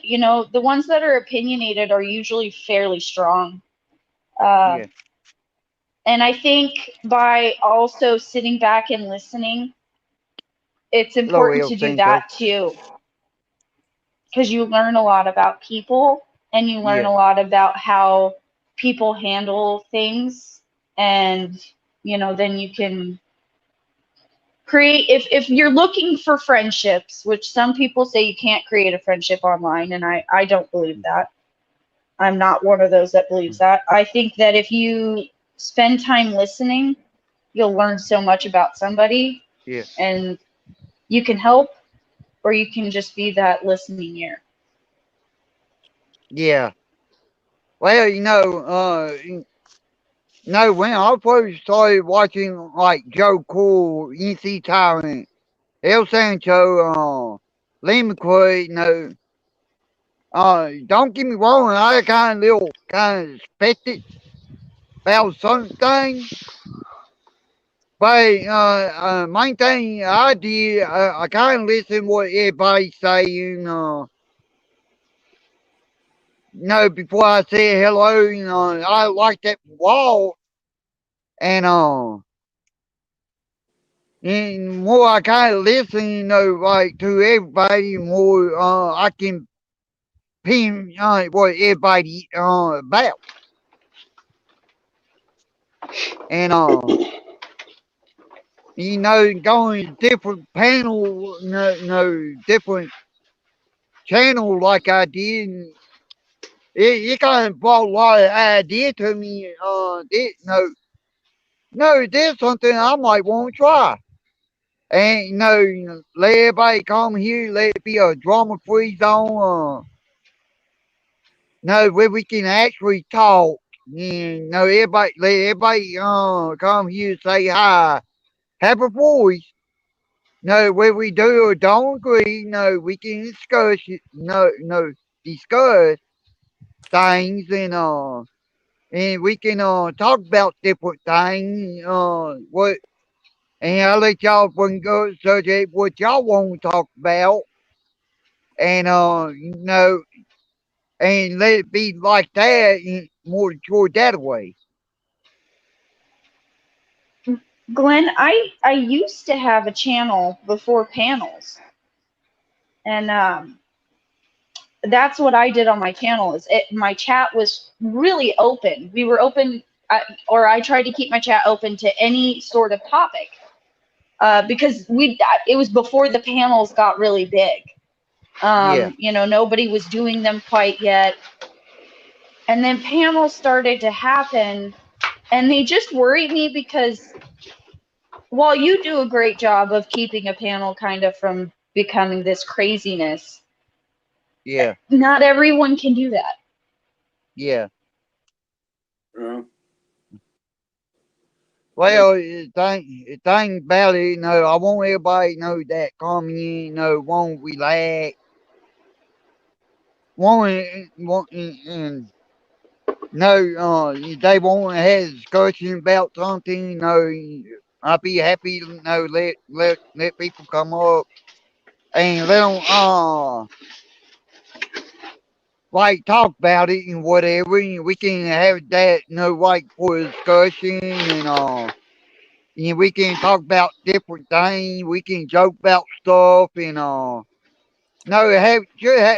the ones that are opinionated are usually fairly strong. Uh, yeah. and I think by also sitting back and listening, it's Hello, important El to do Santo. that too, because you learn a lot about people and you learn Yeah, a lot about how people handle things, and then you can create, if you're looking for friendships, which some people say you can't create a friendship online, and I don't believe that. I'm not one of those that believes that. I think that if you spend time listening, you'll learn so much about somebody, yeah, and you can help, or you can just be that listening ear. yeah. Well, when I first started watching like Joe Cool, NC Tyrant, El Sancho, Lee McQuaid, don't get me wrong, I kind of expected about some things, but main thing I did, I kind of listened what everybody's saying, before I said hello, I like that wall, and and more I kind of listen, like to everybody, more I can pin what everybody about, and going to different panel, different channel like I did. And it kind of brought a lot of idea to me. There's something I might want to try. And let everybody come here, let it be a drama free zone. Where we can actually talk. And let everybody come here, say hi, have a voice. Where we do or don't agree. We can discuss it. Discuss things, and we can talk about different things. What And I'll let y'all go suggest what y'all want to talk about, and and let it be like that, and more toward that way. Glenn, I used to have a channel before panels, and that's what I did on my channel. My chat was really open. We were open, or I tried to keep my chat open to any sort of topic, because it was before the panels got really big. Yeah, Nobody was doing them quite yet, and then panels started to happen, and they just worried me because while you do a great job of keeping a panel kind of from becoming this craziness, yeah, not everyone can do that. yeah. Yeah. Like, Well, the thing about it, I want everybody to know that come in, won't relax, want, and no, they want to have a discussion about something, I'll be happy to let people come up and let them like talk about it and whatever, and we can have that, like for discussion, and we can talk about different things. We can joke about stuff, and no,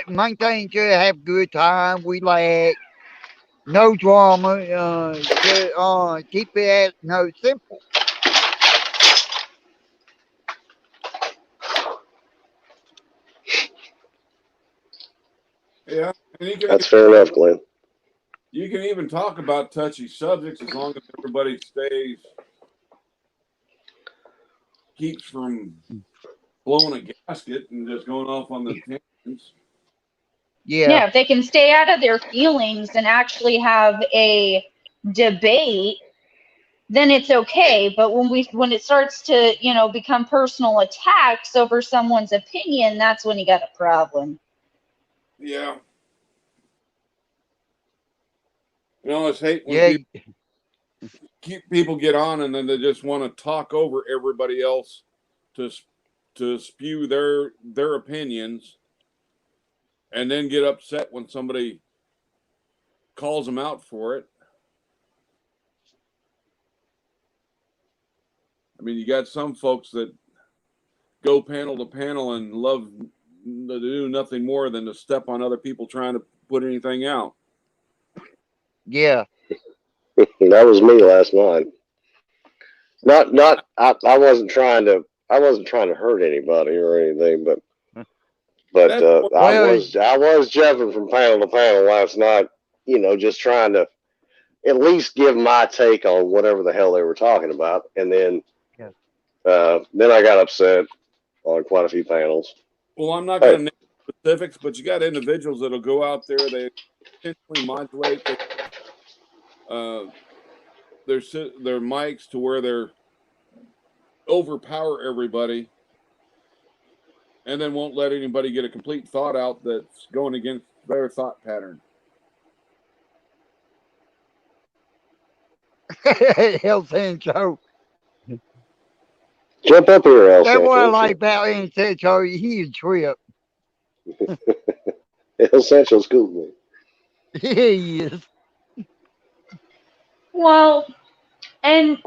main thing, should have good time. We like no drama. Should keep it simple. yeah, and That's fair enough, Glenn. you can even talk about touchy subjects as long as everybody keeps from blowing a gasket and just going off on the tangents. Yeah. if they can stay out of their feelings and actually have a debate, then it's okay. But when it starts to, become personal attacks over someone's opinion, that's when you got a problem. Yeah. It's hate when Yeah. people get on and then they just want to talk over everybody else to spew their opinions, and then get upset when somebody calls them out for it. I mean, you got some folks that go panel to panel and love to do nothing more than to step on other people trying to put anything out. Yeah. That was me last night. Not. I wasn't trying to. I wasn't trying to hurt anybody or anything, but Well, I was jumping from panel to panel last night. Just trying to at least give my take on whatever the hell they were talking about, and then Yeah. then I got upset on quite a few panels. Well, I'm not Hey. going to name specifics, but you got individuals that'll go out there, they intentionally modulate their mics to where they're overpower everybody, and then won't let anybody get a complete thought out that's going against their thought pattern. El Sancho. Jump up here, El That's what I Sancho. like about El Sancho. He a trip. El Sancho's cool, man. He is. Well, and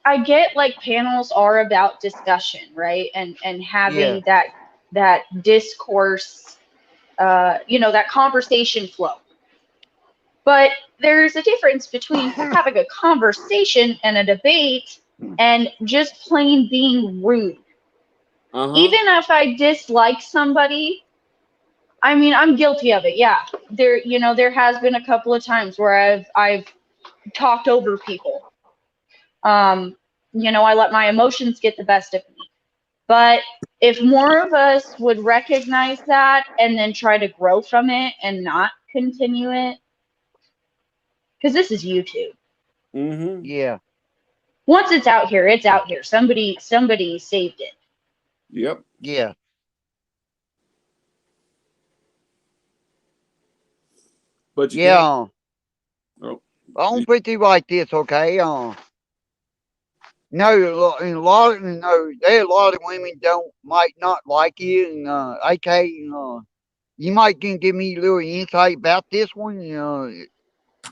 I get like panels are about discussion, right? And having that discourse, that conversation flow. But there's a difference between having a conversation and a debate and just plain being rude. Even if I dislike somebody, I mean, I'm guilty of it. Yeah, there has been a couple of times where I've talked over people. I let my emotions get the best of me. But if more of us would recognize that and then try to grow from it and not continue it, because this is YouTube. Mm-hmm. Yeah. Once it's out here, it's out here. Somebody saved it. Yep. Yeah. But you can't. Oh. I'll put it like this, okay? No, there are a lot of women might not like it, and okay, you might can give me a little insight about this one.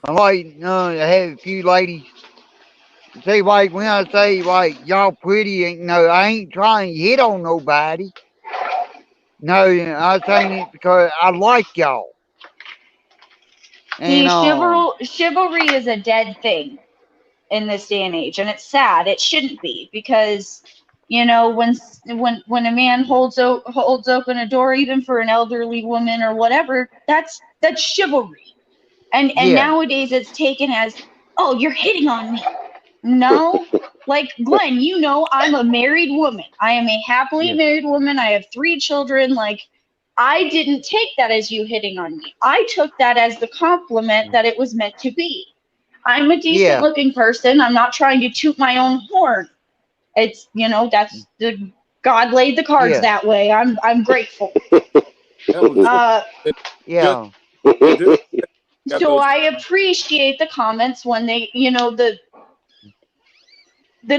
I like to have a few ladies say like when I say like y'all pretty, I ain't trying to hit on nobody. No, I'm saying it because I like y'all. See, And chivalry is a dead thing in this day and age, and it's sad. It shouldn't be, because when a man holds open a door even for an elderly woman or whatever, that's chivalry. And yeah, nowadays it's taken as, oh, you're hitting on me. No, like Glenn, I'm a married woman. I am a happily yeah, married woman. I have 3 children. Like, I didn't take that as you hitting on me. I took that as the compliment that it was meant to be. I'm a decent yeah, looking person. I'm not trying to toot my own horn. It's, that's the God laid the cards yeah, that way. I'm grateful. Hell, yeah, you do got So those. I appreciate the comments when they, the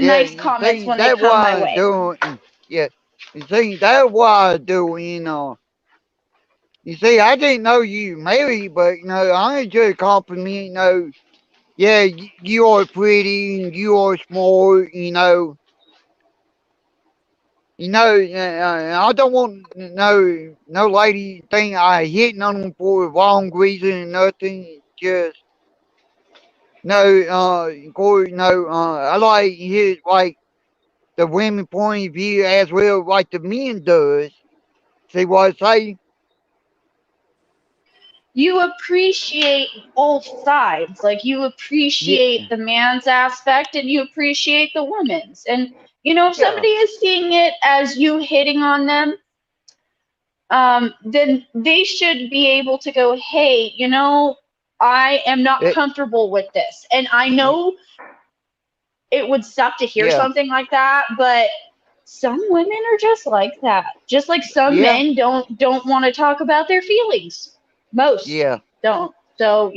yeah. nice You comments see, when they that's come why my I way. do. Yeah, you see, that's why I do. You see, I didn't know you married, but I just compliment. Yeah, you are pretty and you are smart. I don't want no lady think I hitting on them for the wrong reason and nothing. Just of course, I like to hear like the women point of view as well, like the men does. See what I say? You appreciate both sides. Like, you Yeah, appreciate the man's aspect and you appreciate the woman's. And if yeah, somebody is seeing it as you hitting on them, then they should be able to go, hey, I am not It, comfortable with this. And I know it would suck to hear yeah, something like that, but some women are just like that. Just like some yeah, men don't want to talk about their feelings. Most yeah, don't. So,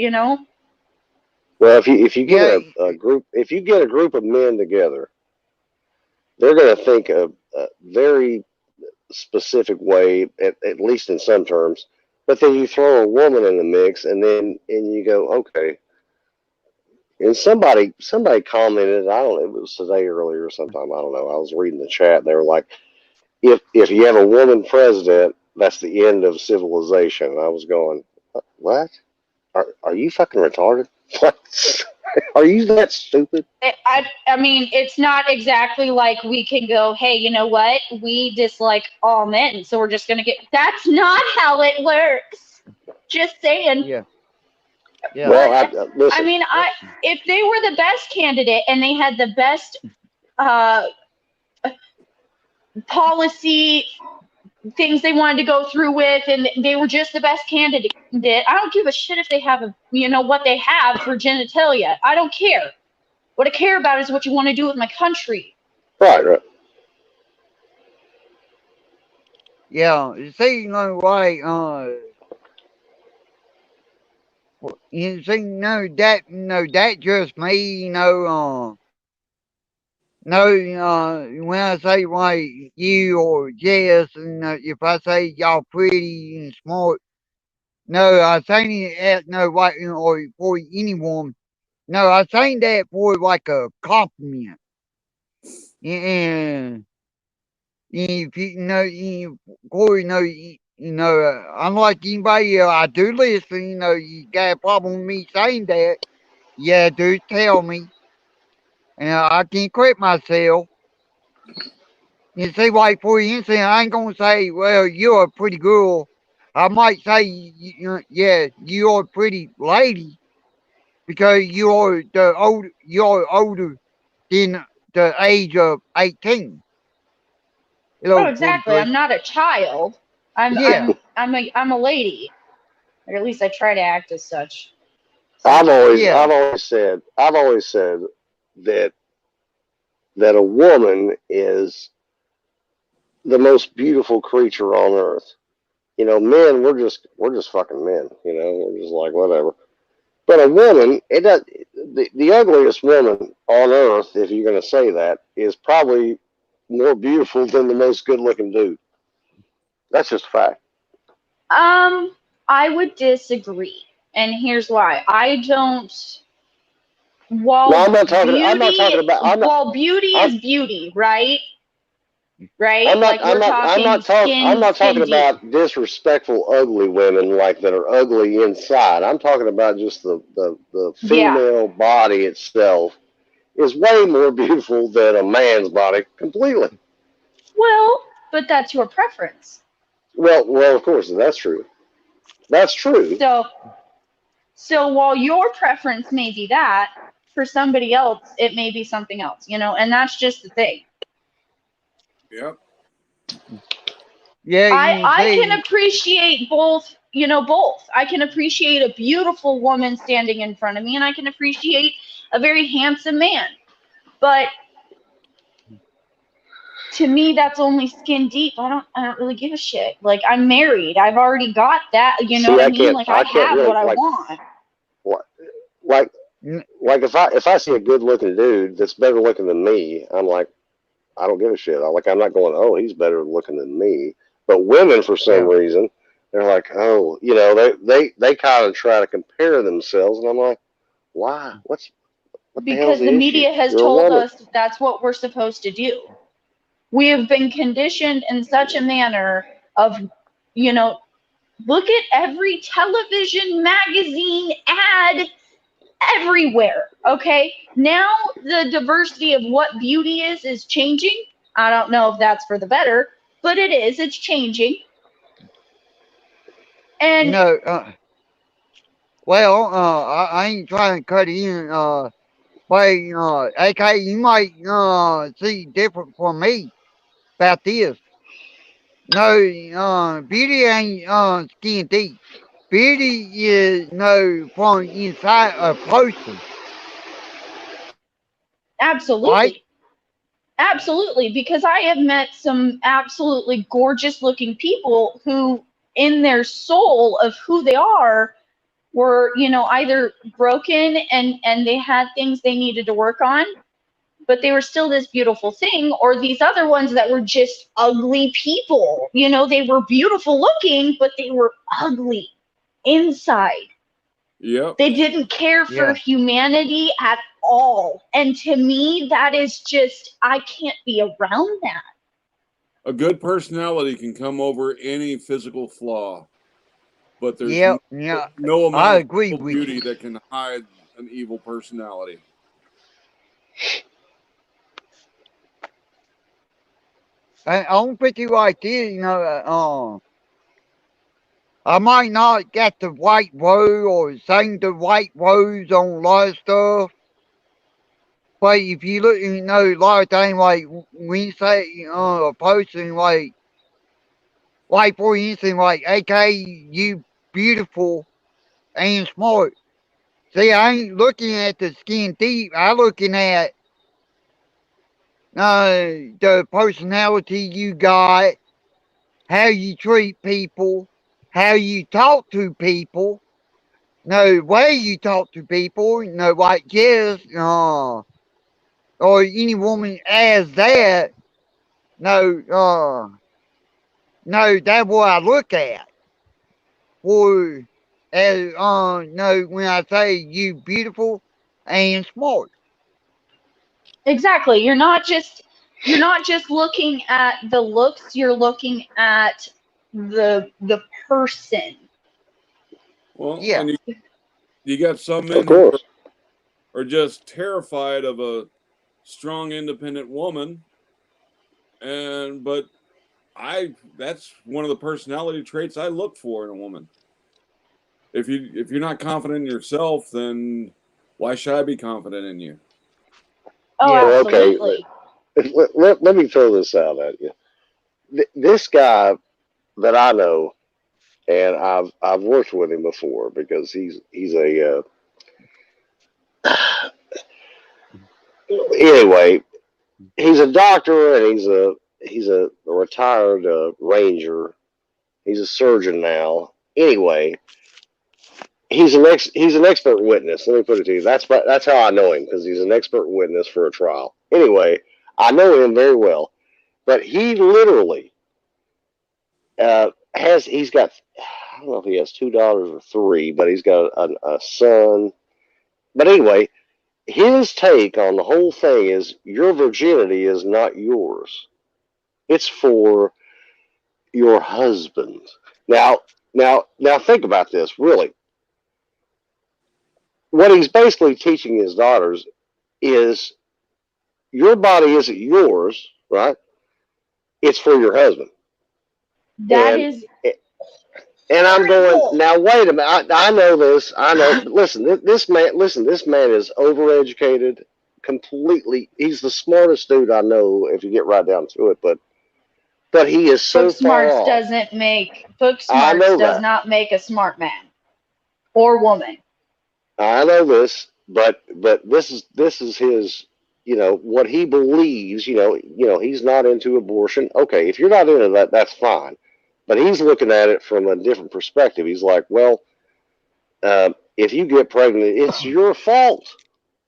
Well, if you get yeah, a group of men together, they're going to think a very specific way, at least in some terms. But then you throw a woman in the mix, and you go, okay. And somebody commented, I don't know, it was today earlier or sometime, I don't know. I was reading the chat, and they were like, if you have a woman president, that's the end of civilization. And I was going, what? Are you fucking retarded? What? Are you that stupid? I mean, it's not exactly like we can go, hey, you know what? We dislike all men, so we're just gonna get. That's not how it works. Just saying. yeah, yeah, Well, But I listen. mean, if they were the best candidate and they had the best uh, policy things they wanted to go through with, and they were just the best candidate, I don't give a shit if they have what they have for genitalia. I don't care. What I care about is what you want to do with my country. Right. yeah. See, like, you see, that just me, when I say like you or Jess, and if I say y'all pretty and smart, no, I saying it at no like or for anyone. No, I saying that for like a compliment. And if Corey, unlike anybody else, I do listen. You got a problem with me saying that? Yeah, do tell me, and I can correct myself. You see, like for instance, I ain't gonna say, "Well, you're a pretty girl." I might say, "Yeah, you're a pretty lady," because you're older than the age of 18. Oh, Hello, exactly. 43. I'm not a child. I'm Yeah, I'm I'm a lady, or at least I try to act as such. I've So always yeah, I've always said I've always said that a woman is the most beautiful creature on earth. Men, we're just fucking men. We're just like whatever. But a woman, it does the ugliest woman on earth, if you're going to say that, is probably more beautiful than the most good-looking dude. That's just a fact. I would disagree, and here's why. I don't. No, I'm While not talking. I'm not beauty, talking about. while beauty I'm, is beauty, right? Right? I'm not. Like I'm we're not. I'm talking not talking. I'm not skin talking deep. about disrespectful, ugly women like that are ugly inside. I'm talking about just the Yeah. female body itself is way more beautiful than a man's body completely. Well, but that's your preference. Well, of course, that's true. That's true. So, so while your preference may be that, for somebody else, it may be something else, and that's just the thing. Yep. yeah, you I can see, appreciate both, both. I can appreciate a beautiful woman standing in front of me, and I can appreciate a very handsome man. But to me, that's only skin deep. I don't really give a shit. Like, I'm married. I've already got that. You know See, what I I mean? can't. Like, I I can't have really what I like. want. Like n- like if I see a good looking dude that's better looking than me, I'm like, I don't give a shit. I'm not going, oh, he's better looking than me. But women, for some yeah, reason, they're like, oh, they kind of try to compare themselves, and I'm like, why? What the hell's Because the the issue? media has You're a told woman. us that's what we're supposed to do. We have been conditioned in such a manner of, you know, look at every television, magazine, ad, everywhere. Okay. Now the diversity of what beauty is changing. I don't know if that's for the better, but it is. It's changing. And no, well, I ain't trying to cut in, but, AK, you might, see different from me about this. No, beauty ain't skin deep. Beauty is no from inside a person, right? Absolutely. Absolutely. Because I have met some absolutely gorgeous looking people who, in their soul of who they are, were, either broken and they had things they needed to work on, but they were still this beautiful thing, or these other ones that were just ugly people. They were beautiful looking, but they were ugly inside. Yep. They didn't care for Yeah. humanity at all. And to me, that is just, I can't be around that. A good personality can come over any physical flaw, but there's Yep. Yeah. no I amount agree of with beauty you. that can hide an evil personality. I'll put you like this, I might not get the white rose or sing the white rose on a lot of stuff, but if you look, a lot of things like when you say, a person like for instance, like, AK, you beautiful and smart. See, I ain't looking at the skin deep. I looking at the personality you got, how you treat people, how you talk to people, no way you talk to people, like Jess, or any woman as that. No, no, that's what I look at. For as no, when I say you beautiful and smart. Exactly. You're not just looking at the looks, you're looking at the person. Well, Yeah, and you got some Of men who course. are just terrified of a strong, independent woman, but that's one of the personality traits I look for in a woman. If you're not confident in yourself, then why should I be confident in you? Oh, yeah, Well, okay. absolutely. Let me throw this out at you. This guy that I know, and I've worked with him before because he's a anyway. He's a doctor and he's a retired ranger. He's a surgeon now. Anyway, he's an expert witness. Let me put it to you. That's how I know him because he's an expert witness for a trial. Anyway, I know him very well, but he literally he's got, I don't know if he has $2 or three, but he's got a son. But anyway, his take on the whole thing is your virginity is not yours. It's for your husband. Now, now think about this. Really, what he's basically teaching his daughters is your body isn't yours, right? It's for your husband. That And is and I'm going, horrible. now wait a minute. I know this. I know. But listen, this man is overeducated. Completely, he's the smartest dude I know if you get right down to it. But he is so far off. Book I smarts know does that. not make a smart man or woman. I know this, but this is his, what he believes. He's not into abortion. Okay, if you're not into that, that's fine. But he's looking at it from a different perspective. He's like, well, if you get pregnant, it's your fault.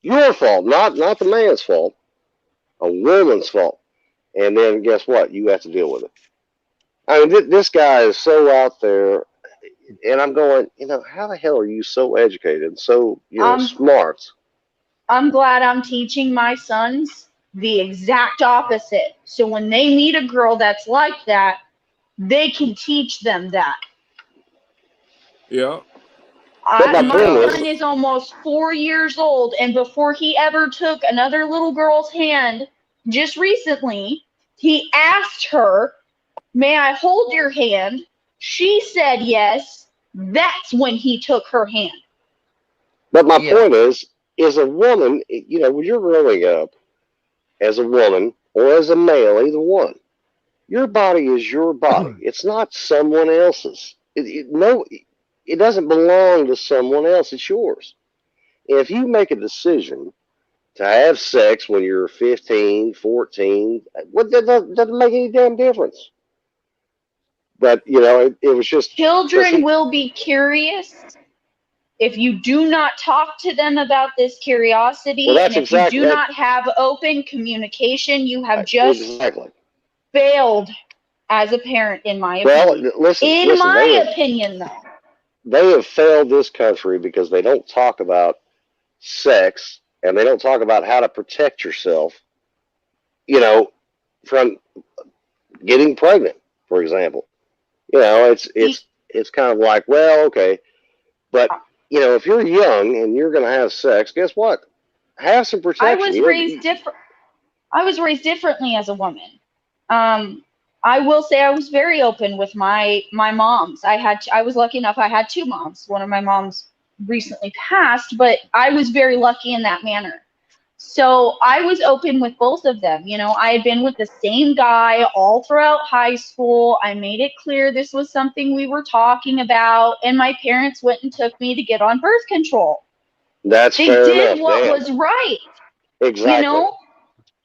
Your fault, not the man's fault. A woman's fault. And then guess what? You have to deal with it. I mean, this guy is so out there, and I'm going, how the hell are you so educated, so I'm smart? I'm glad I'm teaching my sons the exact opposite. So when they meet a girl that's like that, they can teach them that. Yeah. But my My point Yeah. is, son is almost 4 years old, and before he ever took another little girl's hand, just recently, he asked her, "May I hold your hand?" She said yes. That's when he took her hand. but my yeah, point is a woman, when you're growing up as a woman or as a male, either one, Your body is your body. It's not someone else's. No, it doesn't belong to someone else. It's yours. If you make a decision to have sex when you're 15, 14, that doesn't make any damn difference. But, it was just, Children will be curious if you do not talk to them about this curiosity, Well, and that's if you exactly do that. not have open communication, you have just Exactly. failed as a parent, in my Well, opinion. listen, In my they opinion, though. have failed this country because they don't talk about sex and they don't talk about how to protect yourself, from getting pregnant, for example. It's kind of like, well, okay, but if you're young and you're going to have sex, guess what? Have some protection. I was raised differently as a woman. I will say I was very open with my moms. I was lucky enough. I had two moms. One of my moms recently passed, but I was very lucky in that manner. So I was open with both of them. I had been with the same guy all throughout high school. I made it clear this was something we were talking about, and my parents went and took me to get on birth control. That's they fair did enough. what Damn. was right. Exactly.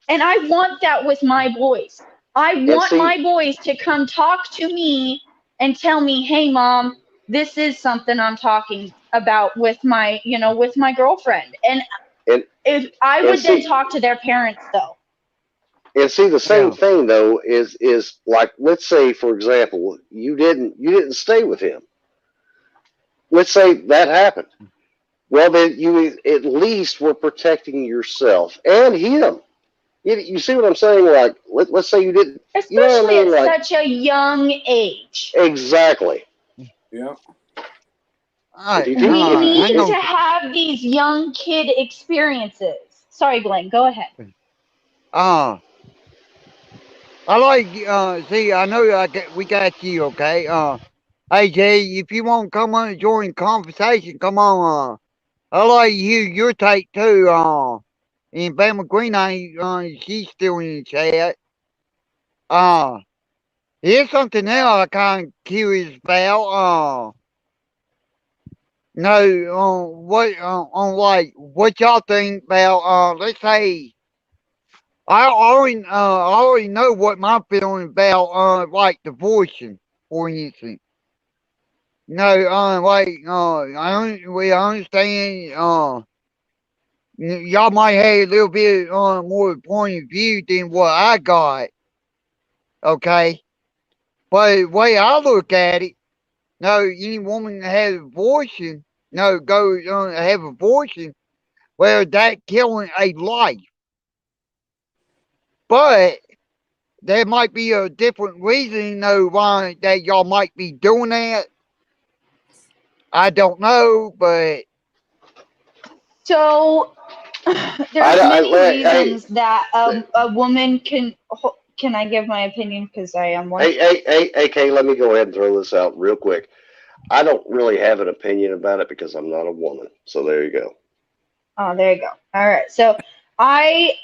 And I want that with my boys. I want my boys to come talk to me and tell me, hey, Mom, this is something I'm talking about with my girlfriend. And if I would then talk to their parents, though. And see, the same thing though is like, let's say, for example, you didn't stay with him. Let's say that happened. Well, then you at least were protecting yourself and him. You see what I'm saying? Like, let's say you didn't. Especially at such a young age. Exactly. Yeah. We need to have these young kid experiences. Sorry, Glenn, go ahead. I like, see, I know we got you, okay? Hey, Jay, if you want to come on and join the conversation, come on. I like to hear your take, too. And Bama Green, she's still in the chat. Here's something else I kind of curious about. What y'all think about, let's say, I already know what my feeling about, like divorcing, for instance. We understand, y'all might have a little bit, more point of view than what I got, okay? But the way I look at it, any woman that has abortion, go have abortion, well, that killing a life. But there might be a different reason, why that y'all might be doing that. I don't know, but so there's many reasons that a woman can. Can I give my opinion? Because I am one. Hey, Kay, let me go ahead and throw this out real quick. I don't really have an opinion about it because I'm not a woman. So there you go. Oh, there you go. All right. So I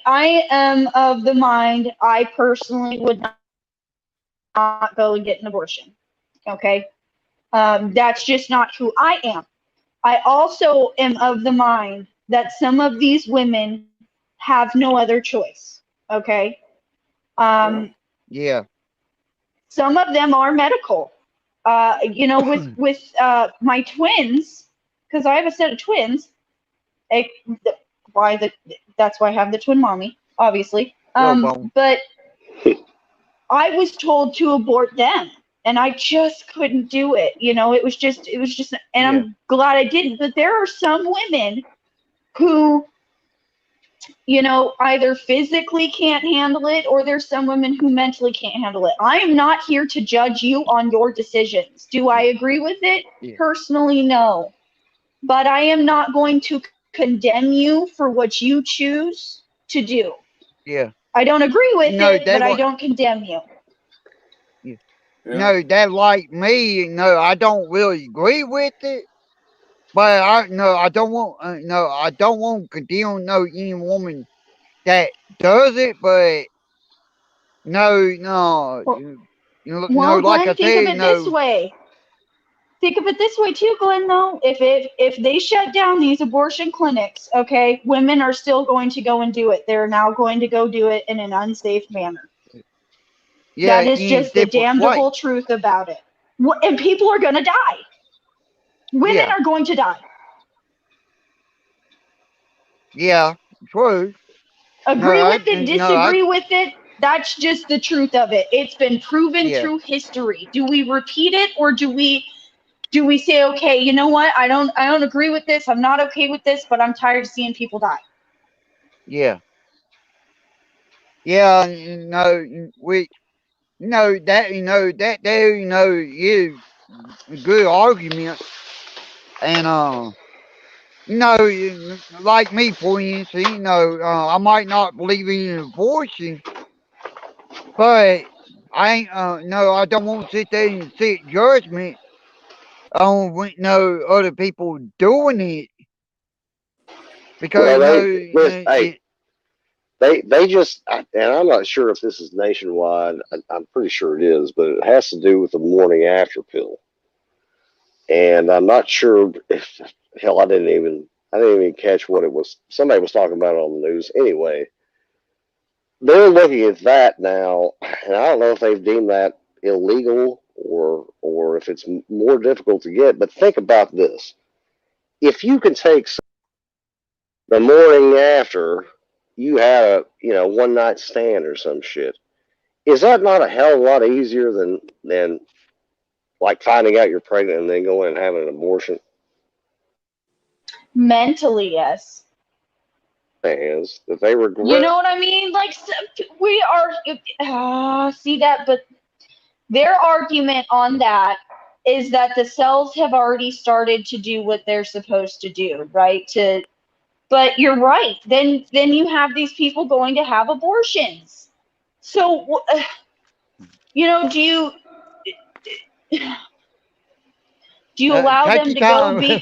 am of the mind I personally would not go and get an abortion. Okay. That's just not who I am. I also am of the mind that some of these women have no other choice. Okay. Yeah. Some of them are medical. With my twins, because I have a set of twins. That's why I have the twin mommy, obviously. But I was told to abort them, and I just couldn't do it. It was just, and I'm glad I didn't. But there are some women who, either physically can't handle it, or there's some women who mentally can't handle it. I am not here to judge you on your decisions. Do I agree with it? Yeah. Personally, no. But I am not going to condemn you for what you choose to do. Yeah. I don't agree with it, but I don't condemn you. Yeah. No, that like me, I don't really agree with it. But I don't want to condemn any woman that does it, but no, Well, no, like Glenn, I think of said, it this no, way. Think of it this way too, Glenn, though. If they shut down these abortion clinics, okay, women are still going to go and do it. They're now going to go do it in an unsafe manner. yeah, That is in just the different ways. damnable truth about it. And people are going to die. Women Yeah, are going to die. yeah, true. Agree with it, No, disagree with it. That's just the truth of it. It's been proven yeah, through history. Do we repeat it, or do we say, okay, you know what? I don't agree with this. I'm not okay with this, but I'm tired of seeing people die. yeah, yeah. No, that there, is a good argument, and like me, for instance, I might not believe in abortion, but I ain't, no, I don't want to sit there and sit judgment on other people doing it because Well, no, hey, they just, and I'm not sure if this is nationwide. I'm pretty sure it is, but it has to do with the morning after pill. And I'm not sure if, hell, I didn't even catch what it was. Somebody was talking about it on the news. Anyway, they're looking at that now, and I don't know if they've deemed that illegal or if it's more difficult to get. But think about this: if you can take the morning after you had a one night stand or some shit, is that not a hell of a lot easier than like finding out you're pregnant and then going and having an abortion? Mentally, yes. Is that they You regret. know what I mean? Like, we are, see that, but their argument on that is that the cells have already started to do what they're supposed to do, right? But you're right. Then you have these people going to have abortions. So, do you allow take them your to go time. be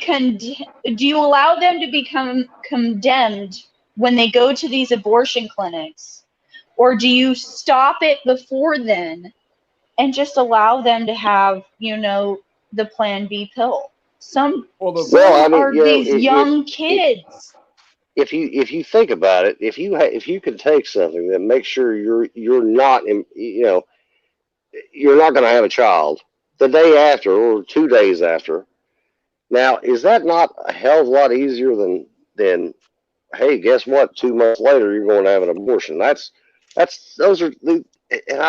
do you allow them to become condemned when they go to these abortion clinics, or do you stop it before then and just allow them to have the plan B pill? some Well, the Well, I some mean, are these young kids. if you think about it, if you can take something that makes sure you're not you're not going to have a child the day after or 2 days after. Now, is that not a hell of a lot easier than hey, guess what? 2 months later, you're going to have an abortion. Those are the and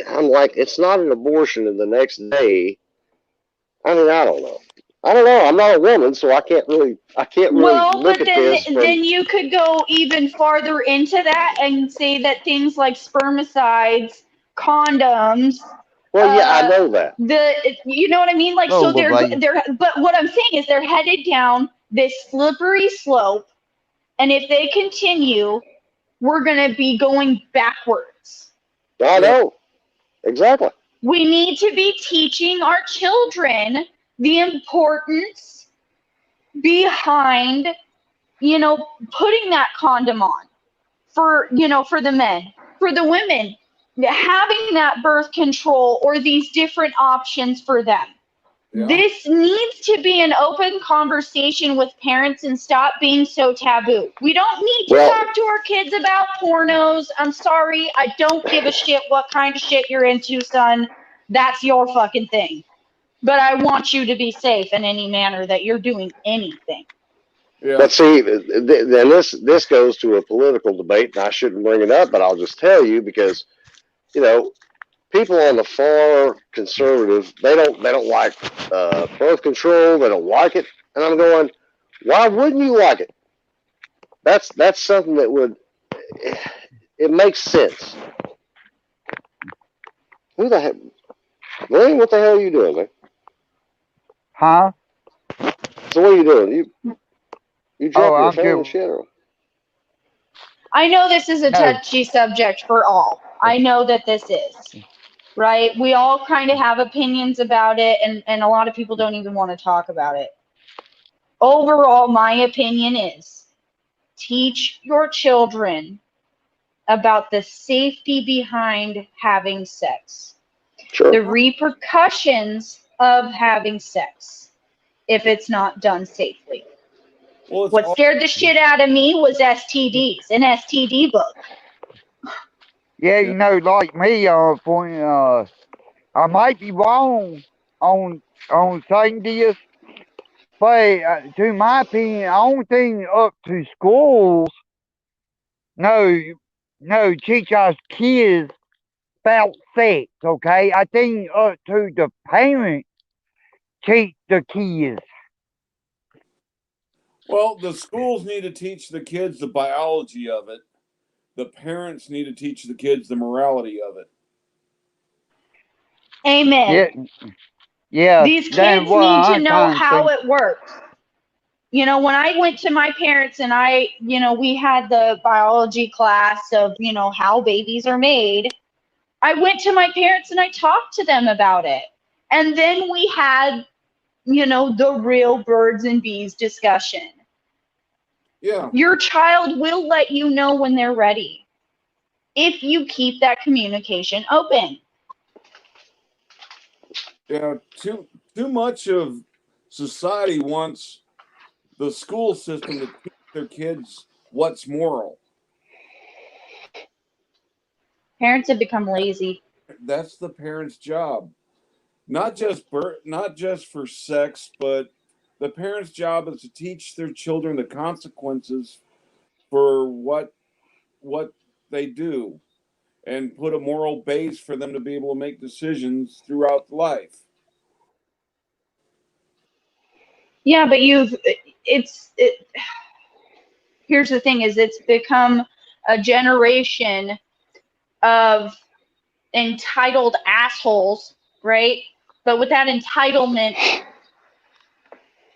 I'm like, it's not an abortion, and the next day. I mean, I don't know. I don't know. I'm not a woman, so I can't really Well, look but at then this from. then you could go even farther into that and say that things like spermicides, condoms, Well, yeah, I know that. you know what I mean? Like, Oh, so little baby. but what I'm saying is they're headed down this slippery slope, and if they continue, we're gonna be going backwards. I yeah, know exactly. We need to be teaching our children the importance behind, putting that condom on for the men, for the women, having that birth control or these different options for them. yeah. This needs to be an open conversation with parents and stop being so taboo. We don't need to Well, talk to our kids about pornos. I'm sorry. I don't give a shit what kind of shit you're into, son. That's your fucking thing. But I want you to be safe in any manner that you're doing anything. Yeah. but see, then this goes to a political debate, and I shouldn't bring it up, but I'll just tell you because you know people on the far conservative they don't like birth control. They don't like it, and I'm going, why wouldn't you like it? That's something that would it makes sense. Who the heck, William? What the hell are you doing, man? Huh? So what are you doing? You Oh, dropping your I'm phone just and shit, or I know this is a no. touchy subject for all. I know that this is, right? We all kind of have opinions about it, and a lot of people don't even want to talk about it. Overall, my opinion is teach your children about the safety behind having sex, Sure. the repercussions of having sex if it's not done safely. Well, it's What all, scared the shit out of me was STDs, an STD book. Yeah, you know, like me, I might be wrong on saying this, but to my opinion, I don't think up to schools no teach our kids about sex. Okay, I think up to the parents teach the kids. well, the schools need to teach the kids the biology of it. The parents need to teach the kids the morality of it. Amen. Yeah, These that's kids what need to I'm know trying to how think. it works. You know, when I went to my parents and we had the biology class of, how babies are made, I went to my parents and I talked to them about it. And then we had, the real birds and bees discussion. Yeah. Your child will let you know when they're ready if you keep that communication open. Yeah. Too much of society wants the school system to teach their kids what's moral. Parents have become lazy. That's the parents' job. Not just for sex, but the parents' job is to teach their children the consequences for what they do and put a moral base for them to be able to make decisions throughout life. Yeah, but here's the thing is it's become a generation of entitled assholes, right? But with that entitlement,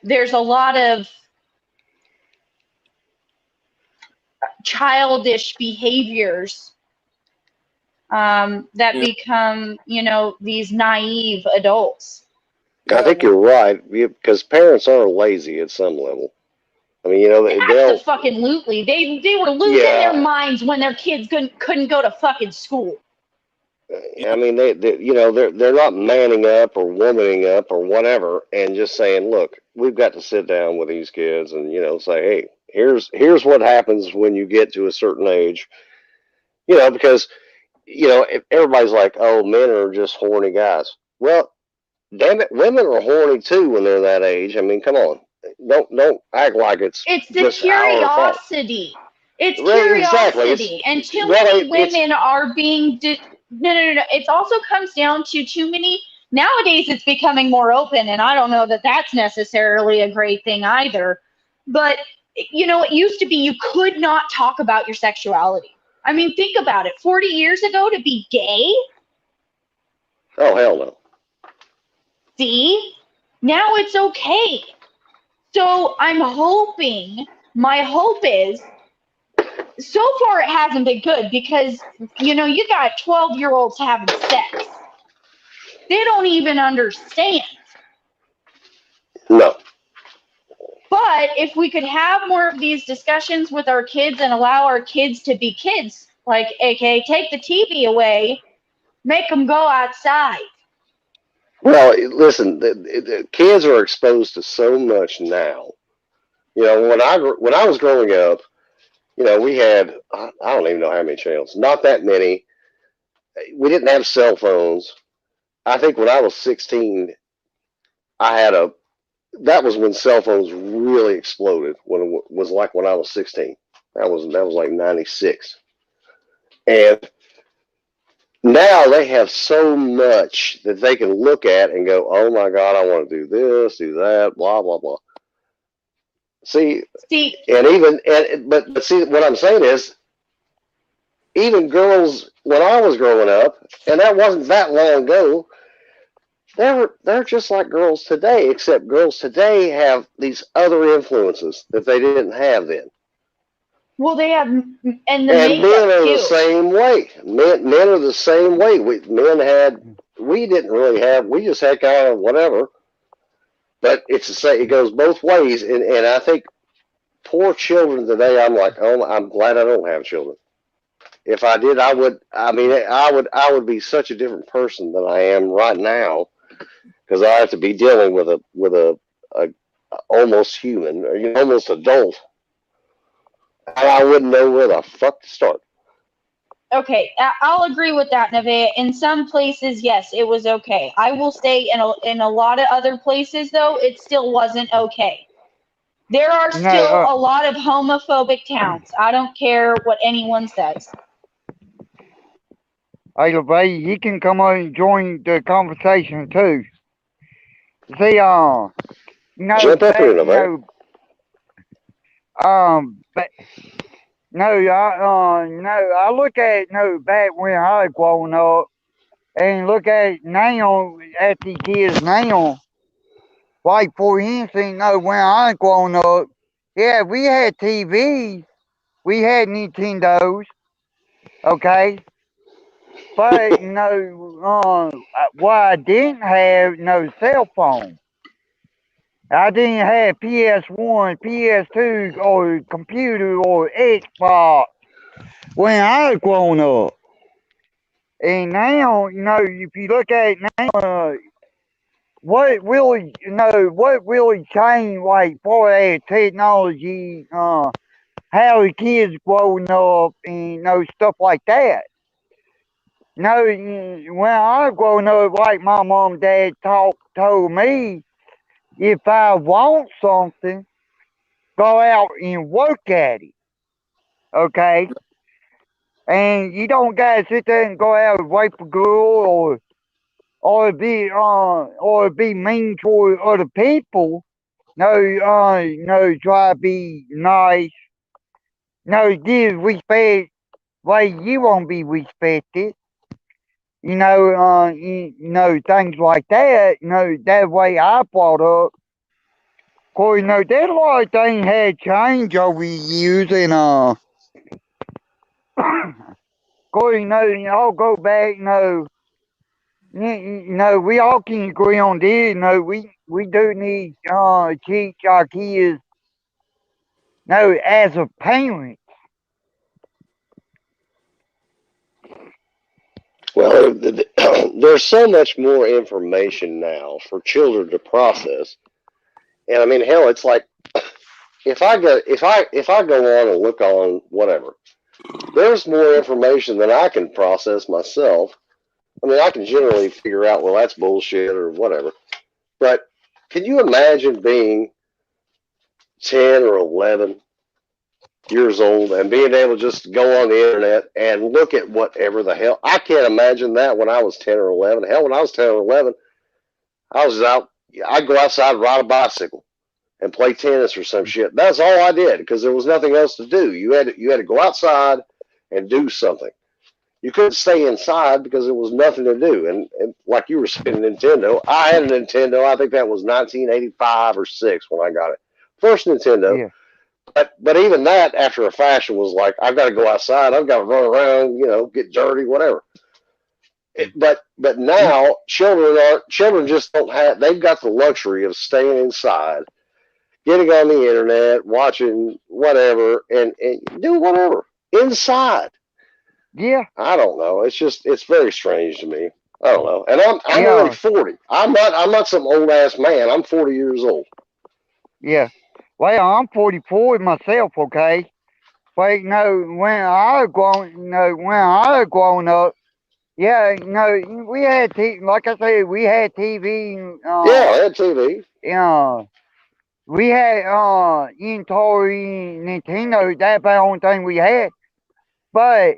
there's a lot of childish behaviors that become, these naive adults. I think you're right because parents are lazy at some level. I mean, they'll Absolutely. They were losing their minds when their kids couldn't go to fucking school. I mean, they're not manning up or womaning up or whatever, and just saying, look, we've got to sit down with these kids and say, hey, here's what happens when you get to a certain age, because if everybody's like, oh, men are just horny guys. Well, damn it, women are horny too when they're that age. I mean, come on, don't act like it's the just curiosity. It's right, curiosity, exactly. and too many women are being. No. It also comes down to too many. Nowadays, it's becoming more open, and I don't know that that's necessarily a great thing either. But it used to be you could not talk about your sexuality. I mean, think about it. 40 years ago, to be gay. Oh hell no. See, now it's okay. So I'm hoping. My hope is. So far, it hasn't been good because, you got 12-year-olds having sex. They don't even understand. No. But if we could have more of these discussions with our kids and allow our kids to be kids, like, AKA, take the TV away, make them go outside. Well, listen, the kids are exposed to so much now. When I was growing up, we had I don't even know how many channels, not that many. We didn't have cell phones. I think when I was 16, I had that was when cell phones really exploded. When it was like when I was 16, that was like 96, and now they have so much that they can look at and go, oh my God, I want to do this, do that, blah blah blah. See, but see, what I'm saying is, even girls when I was growing up, and that wasn't that long ago, they're just like girls today, except girls today have these other influences that they didn't have then. Well, they have, and the men makeup are too. the same way. Men are the same way. We didn't really have. We just had kind of whatever. But it's the same. It goes both ways, and I think poor children today. I'm like, oh, I'm glad I don't have children. if I did, I would. I mean, I would be such a different person than I am right now because I have to be dealing with a almost human, or almost adult, and I wouldn't know where the fuck to start. Okay, I'll agree with that, Nevaeh. In some places, yes, it was okay. I will say in a lot of other places, though, it still wasn't okay. There are No, still a lot of homophobic towns. I don't care what anyone says. hey, LeVay, you can come on and join the conversation too. See, Jump up here, Nevaeh. But I look at back when I was growing up, and look at now at the kids now. Like for instance, when I was growing up, yeah, we had TVs, we had Nintendos, okay, but what I didn't have no cell phone. I didn't have PS1, PS2, or computer or Xbox when I was growing up. And now, if you look at it now, what really changed, like, for that technology, how the kids growing up, and, stuff like that. When I was growing up, like my mom and dad told me, if I want something, go out and work at it, okay? And you don't gotta sit there and go out and rape a girl or be mean toward other people. No, try to be nice. No, give respect way you won't be respected. Things like that. That way I brought up. Cause that a lot of things had changed over the years, and cause I'll go back. We all can agree on this. We do need teach our kids. As a parent. Well, there's so much more information now for children to process, and I mean, hell, it's like if I go on and look on whatever, there's more information than I can process myself. I mean, I can generally figure out, well, that's bullshit or whatever. But can you imagine being 10 or 11 years old and being able to just go on the internet and look at whatever the hell? I can't imagine that when I was 10 or 11. Hell, when I was 10 or 11, I was out. I'd go outside and ride a bicycle and play tennis or some shit. That's all I did because there was nothing else to do. You had to go outside and do something. You couldn't stay inside because there was nothing to do. And like you were saying, Nintendo, I had a Nintendo. I think that was 1985 or 6 when I got it. First Nintendo. Yeah. But even that, after a fashion, was like, I've got to go outside. I've got to run around, get dirty, whatever. But now children just don't have. They've got the luxury of staying inside, getting on the internet, watching whatever, and do whatever inside. Yeah. I don't know. It's very strange to me. I don't know. And I'm only 40. I'm not some old ass man. I'm 40 years old. Yeah. Well, I'm 44 myself, okay? But when I was growing up, yeah, we had like I said, we had TV. Yeah, I had TV. We had Atari, Nintendo. That's the only thing we had. But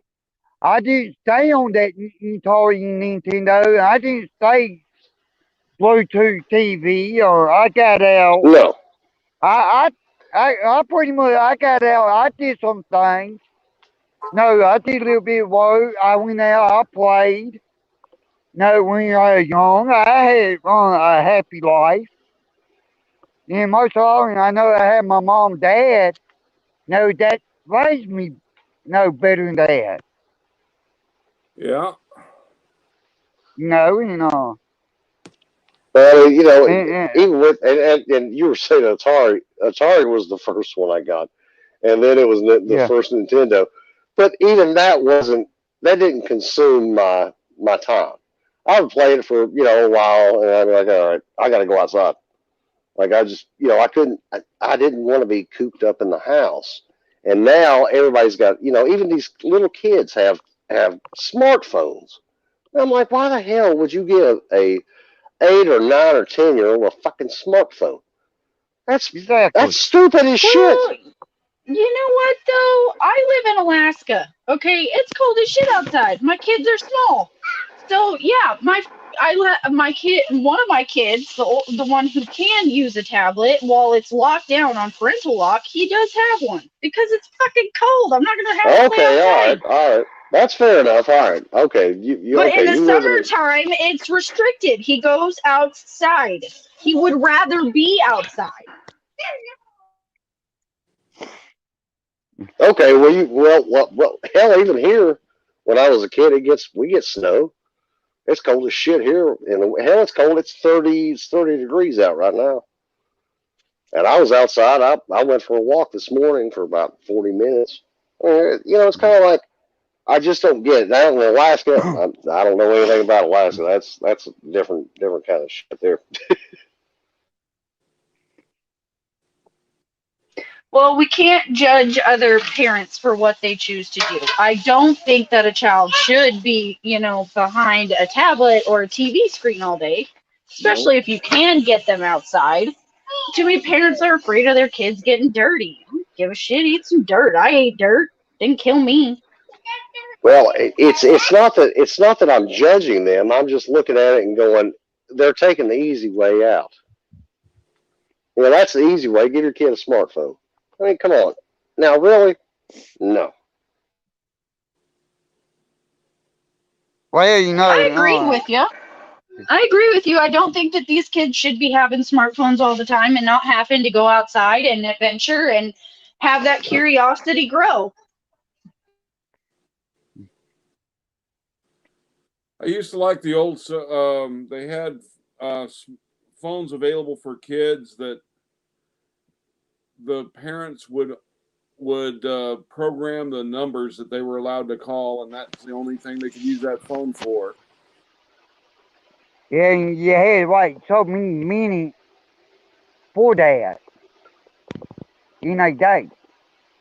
I didn't stay on that Atari Nintendo. I didn't stay Bluetooth TV, or I got out. No. I pretty much I got out. I did some things. I did a little bit of work. I went out. I played. When I was young, I had a happy life. And most of all, I know I had my mom and dad. That raised me better than that. Yeah. Well, even with and you were saying Atari was the first one I got, and then it was the first Nintendo. but even that didn't consume my time. I would play it for a while, and I'd be like, all right, I got to go outside. Like I just I didn't want to be cooped up in the house, and now everybody's got even these little kids have smartphones. And I'm like, why the hell would you give a 8 or 9 or 10 year old a fucking smartphone? That's Exactly. stupid as shit. Well, you know what though? I live in Alaska. Okay, it's cold as shit outside. My kids are small, so yeah, I let my kid, one of my kids, the one who can use a tablet while it's locked down on parental lock, he does have one because it's fucking cold. I'm not gonna have him play Okay, outside. all right. That's fair enough. All right. Okay, But in the you live in a summertime, it's restricted. He goes outside. He would rather be outside. Okay, well, hell, even here, when I was a kid, we get snow. It's cold as shit here, and hell, it's cold. It's 30 degrees out right now. And I was outside. I went for a walk this morning for about 40 minutes. It's kind of like I just don't get it. Now in Alaska, I don't know anything about Alaska. That's a different kind of shit there. Well, we can't judge other parents for what they choose to do. I don't think that a child should be, behind a tablet or a TV screen all day, especially if you can get them outside. Too many parents are afraid of their kids getting dirty. I don't give a shit. Eat some dirt. I ate dirt. Didn't kill me. Well, it's not that I'm judging them. I'm just looking at it and going, they're taking the easy way out. That's the easy way. Give your kid a smartphone. I mean, come on. Now, really? No. Well, I agree with you. I agree with you. I don't think that these kids should be having smartphones all the time and not having to go outside and adventure and have that curiosity grow. I used to like the old. They had phones available for kids that the parents would program the numbers that they were allowed to call, and that's the only thing they could use that phone for. Yeah, and you had like so many minutes for that in a day.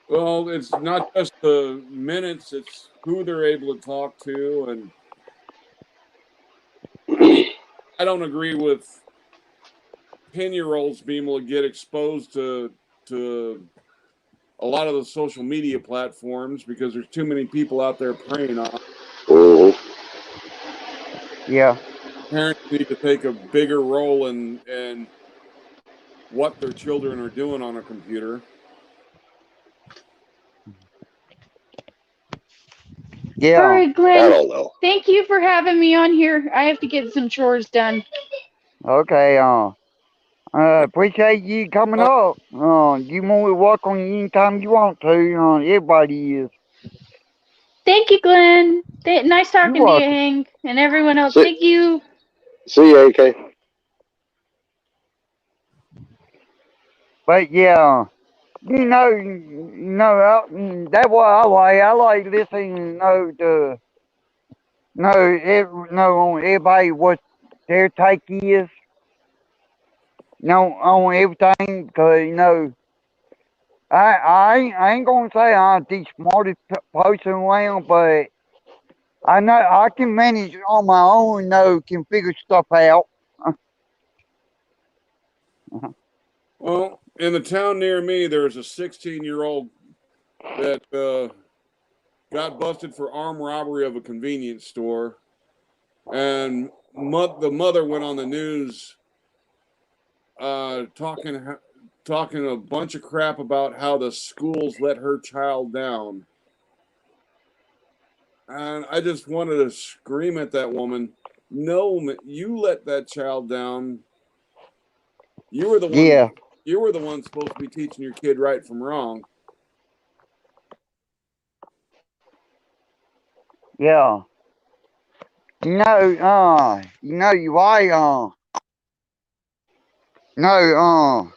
Well, it's not just the minutes; it's who they're able to talk to, and I mean, I don't agree with 10-year-olds being able to get exposed to a lot of the social media platforms because there's too many people out there preying on. Mm-hmm. Yeah. Parents need to take a bigger role in what their children are doing on a computer. Yeah. All right, I Glenn. don't know. Thank you for having me on here. I have to get some chores done. Okay. Appreciate you coming up. You more welcome anytime you want to. Everybody is. Thank you, Glenn. Nice You're talking to you, welcome. Hank, and everyone else. See, Thank you. see you, AK. But yeah, that's what I like. I like listening, on everybody what their take is, on everything. Because I ain't gonna say I'm the smartest person around, but I know I can manage on my own. Can figure stuff out. Well, in the town near me, there's a 16-year-old that got busted for armed robbery of a convenience store, and the mother went on the news talking a bunch of crap about how the schools let her child down. And I just wanted to scream at that woman, no, you let that child down. You were the one. Yeah, You were the one supposed to be teaching your kid right from wrong. yeah. You right. No.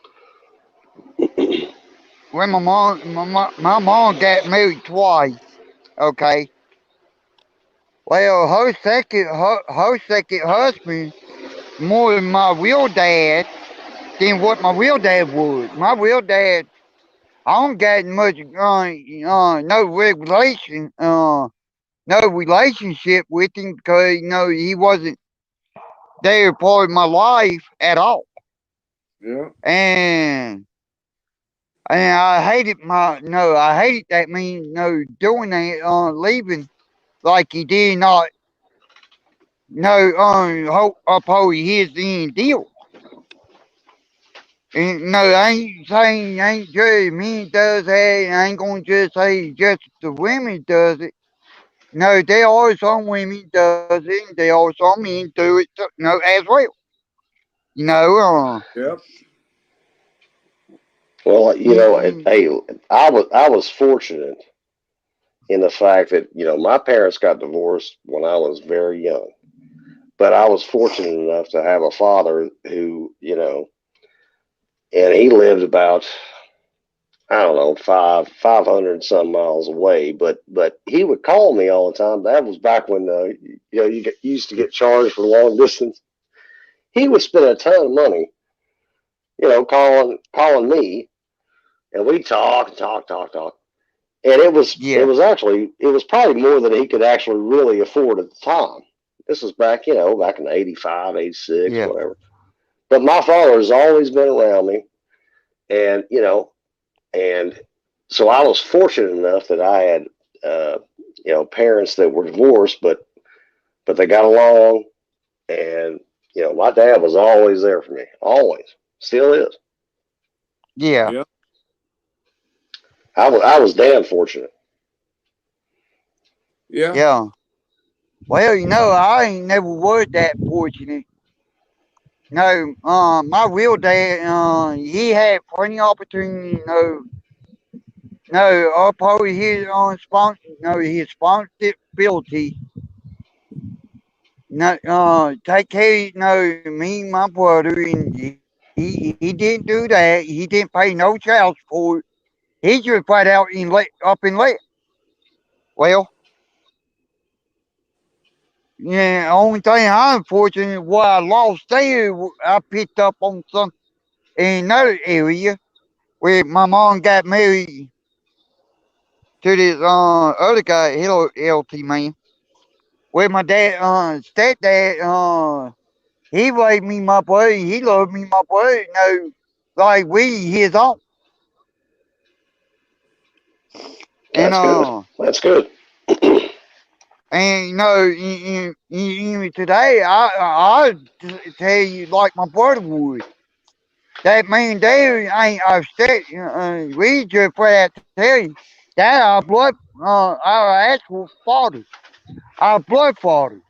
When my mom got married twice. Okay. Well, her second husband more than my real dad than what my real dad would. My real dad, I don't got much no no relationship with him because he wasn't there part of my life at all. Yeah. And I hated I hated that man doing that leaving like he did not uphold his end deal. And no, I ain't saying ain't just men does that. I ain't gonna just say just the women does it. No, there are some women does it, and there are some men do it as well. You know, Yep. Well, you, hey, I was fortunate in the fact that my parents got divorced when I was very young, but I was fortunate enough to have a father who and he lived about, I don't know, 500 some miles away, but he would call me all the time. That was back when you used to get charged for long distance. He would spend a ton of money, calling me, and we talk, and yeah, it was probably more than he could actually really afford at the time. This was back back in 85, 86, yeah, whatever. But my father has always been around me, and and so I was fortunate enough that I had parents that were divorced, but they got along, and my dad was always there for me, always, still is. yeah, Yep. I was damn fortunate. Yeah. yeah. Well, I ain't never was that fortunate. No, my real dad, he had plenty of opportunity, uphold his his responsibility. No, take care, me and my brother, and he didn't do that. He didn't pay no child support. He just put out up and left. Well, yeah, only thing I'm fortunate what I lost there, I picked up on some in another area where my mom got married to this other guy, hello LT man. Where my stepdad he raised me my brother, he loved me my brother, like we his own. And That's good. That's good. and even today tell you like my brother would. That man there ain't upset. We just put out to tell you that our actual fathers, our blood fathers.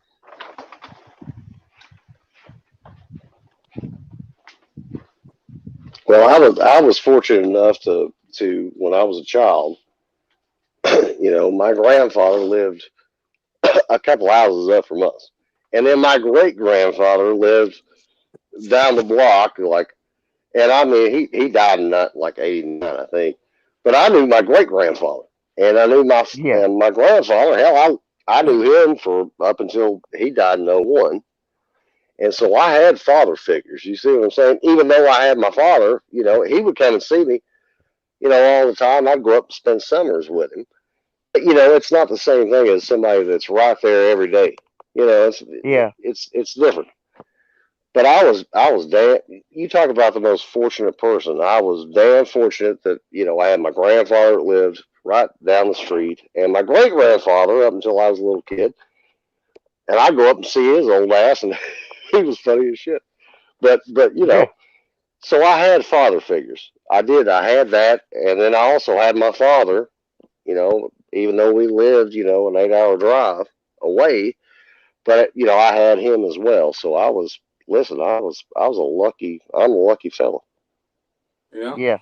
Well, I was fortunate enough to when I was a child, my grandfather lived a couple houses up from us, and then my great grandfather lived down the block, and I mean he died in like 89, I think, but I knew my great grandfather, and I knew Yeah, my grandfather. Hell, I knew him for up until he died in '01. And so I had father figures. You see what I'm saying? Even though I had my father, he would come and see me, all the time. I'd go up and spend summers with him. But, it's not the same thing as somebody that's right there every day. It's yeah, it's different. But I was damn. You talk about the most fortunate person. I was damn fortunate that I had my grandfather that lived right down the street, and my great grandfather up until I was a little kid. And I'd go up and see his old ass, and he was funny as shit. But yeah, so I had father figures. I did. I had that, and then I also had my father. Even though we lived, an 8-hour drive away, but I had him as well. So I was. Listen, I was a lucky. I'm a lucky fellow. Yeah. yeah,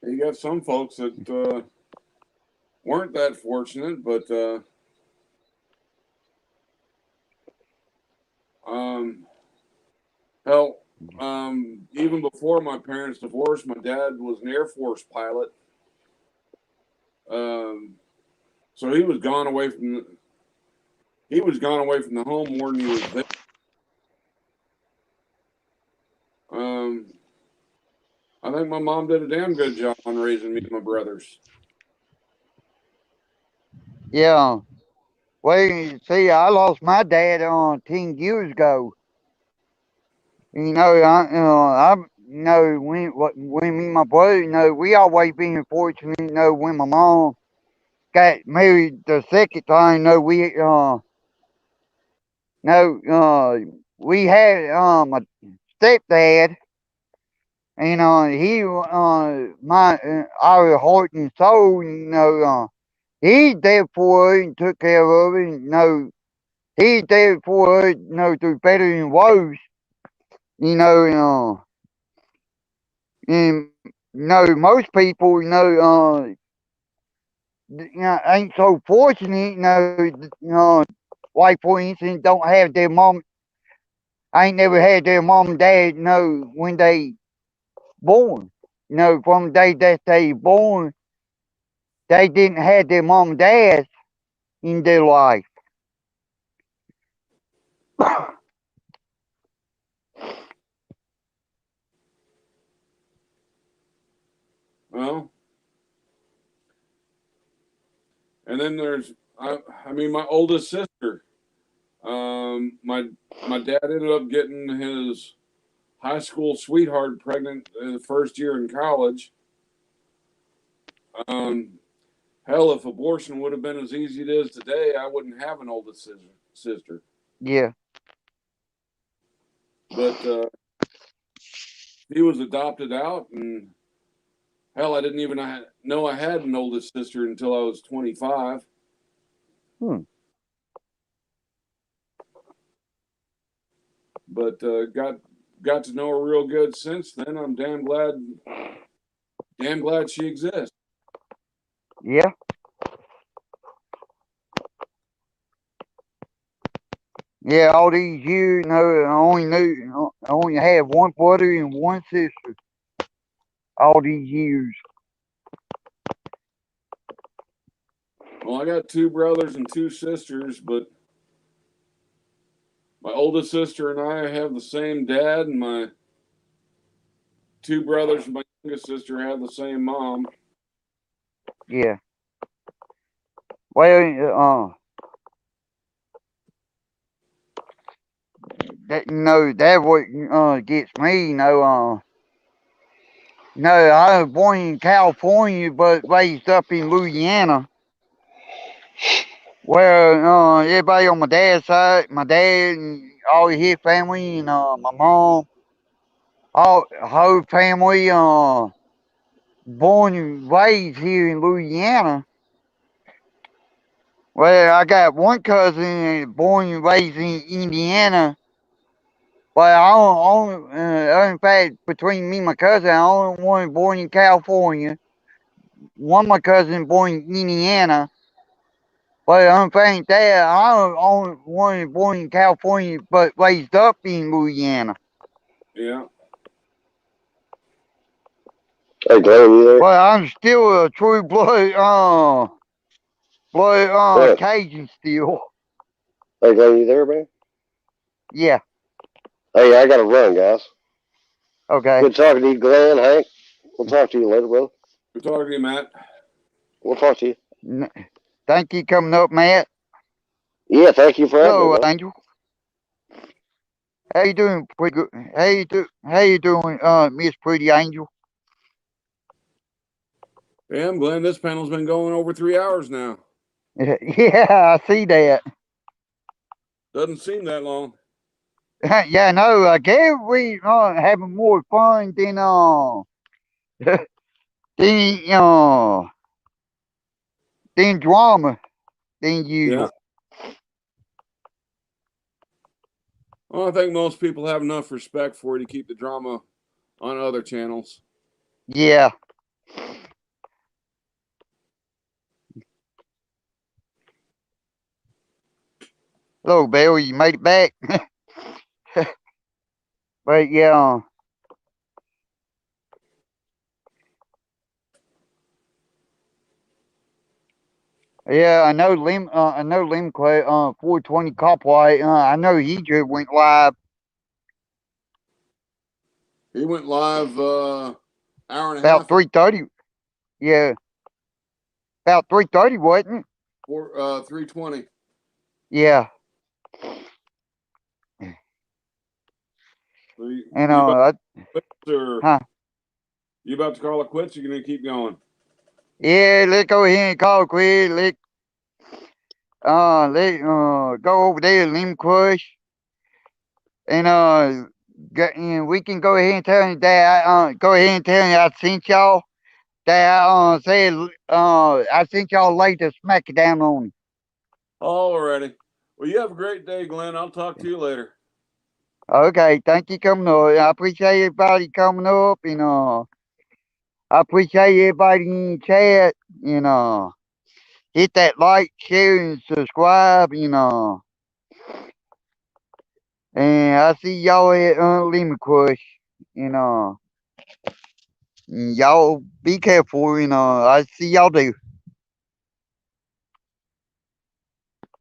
You got some folks that weren't that fortunate, but um, hell, Even before my parents divorced, my dad was an Air Force pilot. So he was gone away from the home more than he was there. I think my mom did a damn good job on raising me and my brothers. Yeah. Well, see, I lost my dad 10 years ago. When me and my brother, we always been fortunate, when my mom got married the second time, we had a stepdad, and he my our heart and soul, he there for her and took care of her, and he there for her, through better and worse, you know, and most people, ain't so fortunate, like for instance, don't have their mom, ain't never had their mom and dad, when they born. From the day that they born, they didn't have their mom and dad in their life. Well, and then there's, my oldest sister. My dad ended up getting his high school sweetheart pregnant in the first year in college. Um, Hell, if abortion would have been as easy as it is today, I wouldn't have an oldest sister. Yeah, But he was adopted out, and hell, I didn't even know I had an oldest sister until I was 25. hmm. But got to know her real good since then. I'm damn glad she exists. Yeah, yeah. All these years, I only had one brother and one sister. All these years. Well, I got two brothers and two sisters, but my oldest sister and I have the same dad, and my two brothers and my youngest sister have the same mom. Yeah. Well, that what gets me. I was born in California, but raised up in Louisiana, where everybody on my dad's side, my dad and all his family, and my mom, all whole family, born and raised here in Louisiana. Well, I got one cousin born and raised in Indiana. Well, in fact, between me and my cousin, I only one born in California. One of my cousins born in Indiana. But I'm think that I only one born in California, but raised up in Louisiana. Yeah. Hey, Glenn, you there? But I'm still a true Glenn. Cajun still. Hey, Glenn, you there, man? Yeah. Hey, I gotta run, guys. Okay. Good talking to you, Glenn, Hank. We'll talk to you later, brother. Good talking to you, Matt. We'll talk to you. Thank you coming up, Matt. Yeah, thank you for having me, Hello, man. Angel. How you doing? Pretty good. How you doing, Miss Pretty Angel? Damn, Glenn, this panel's been going over 3 hours now. Yeah, I see that. Doesn't seem that long. Yeah, no, I guess we having more fun than than than drama than Yeah. usual. Well, I think most people have enough respect for you to keep the drama on other channels. Yeah. Hello, Bill. You made it back. But yeah. Yeah, I know Limquay, 420 Copwhite, I know he just went live. He went live hour and a About half 3:30. Yeah. About 3:30, wasn't it? for 320. Yeah. So you, And you about to quit, or huh. you about to call it quits? You're gonna keep going. Yeah, let's go ahead and call it quit. Let go over there, Limquay. And and we can go ahead and tell you that go ahead and tell you I sent y'all that said I sent y'all late to smack it down on him. Alrighty. Well, you have a great day, Glenn. I'll talk to you later. Okay, thank you coming up. I appreciate everybody coming up, and I appreciate everybody in the chat, and hit that like, share, and subscribe, and I see y'all at Unlimited Crush, and y'all be careful, I see y'all do.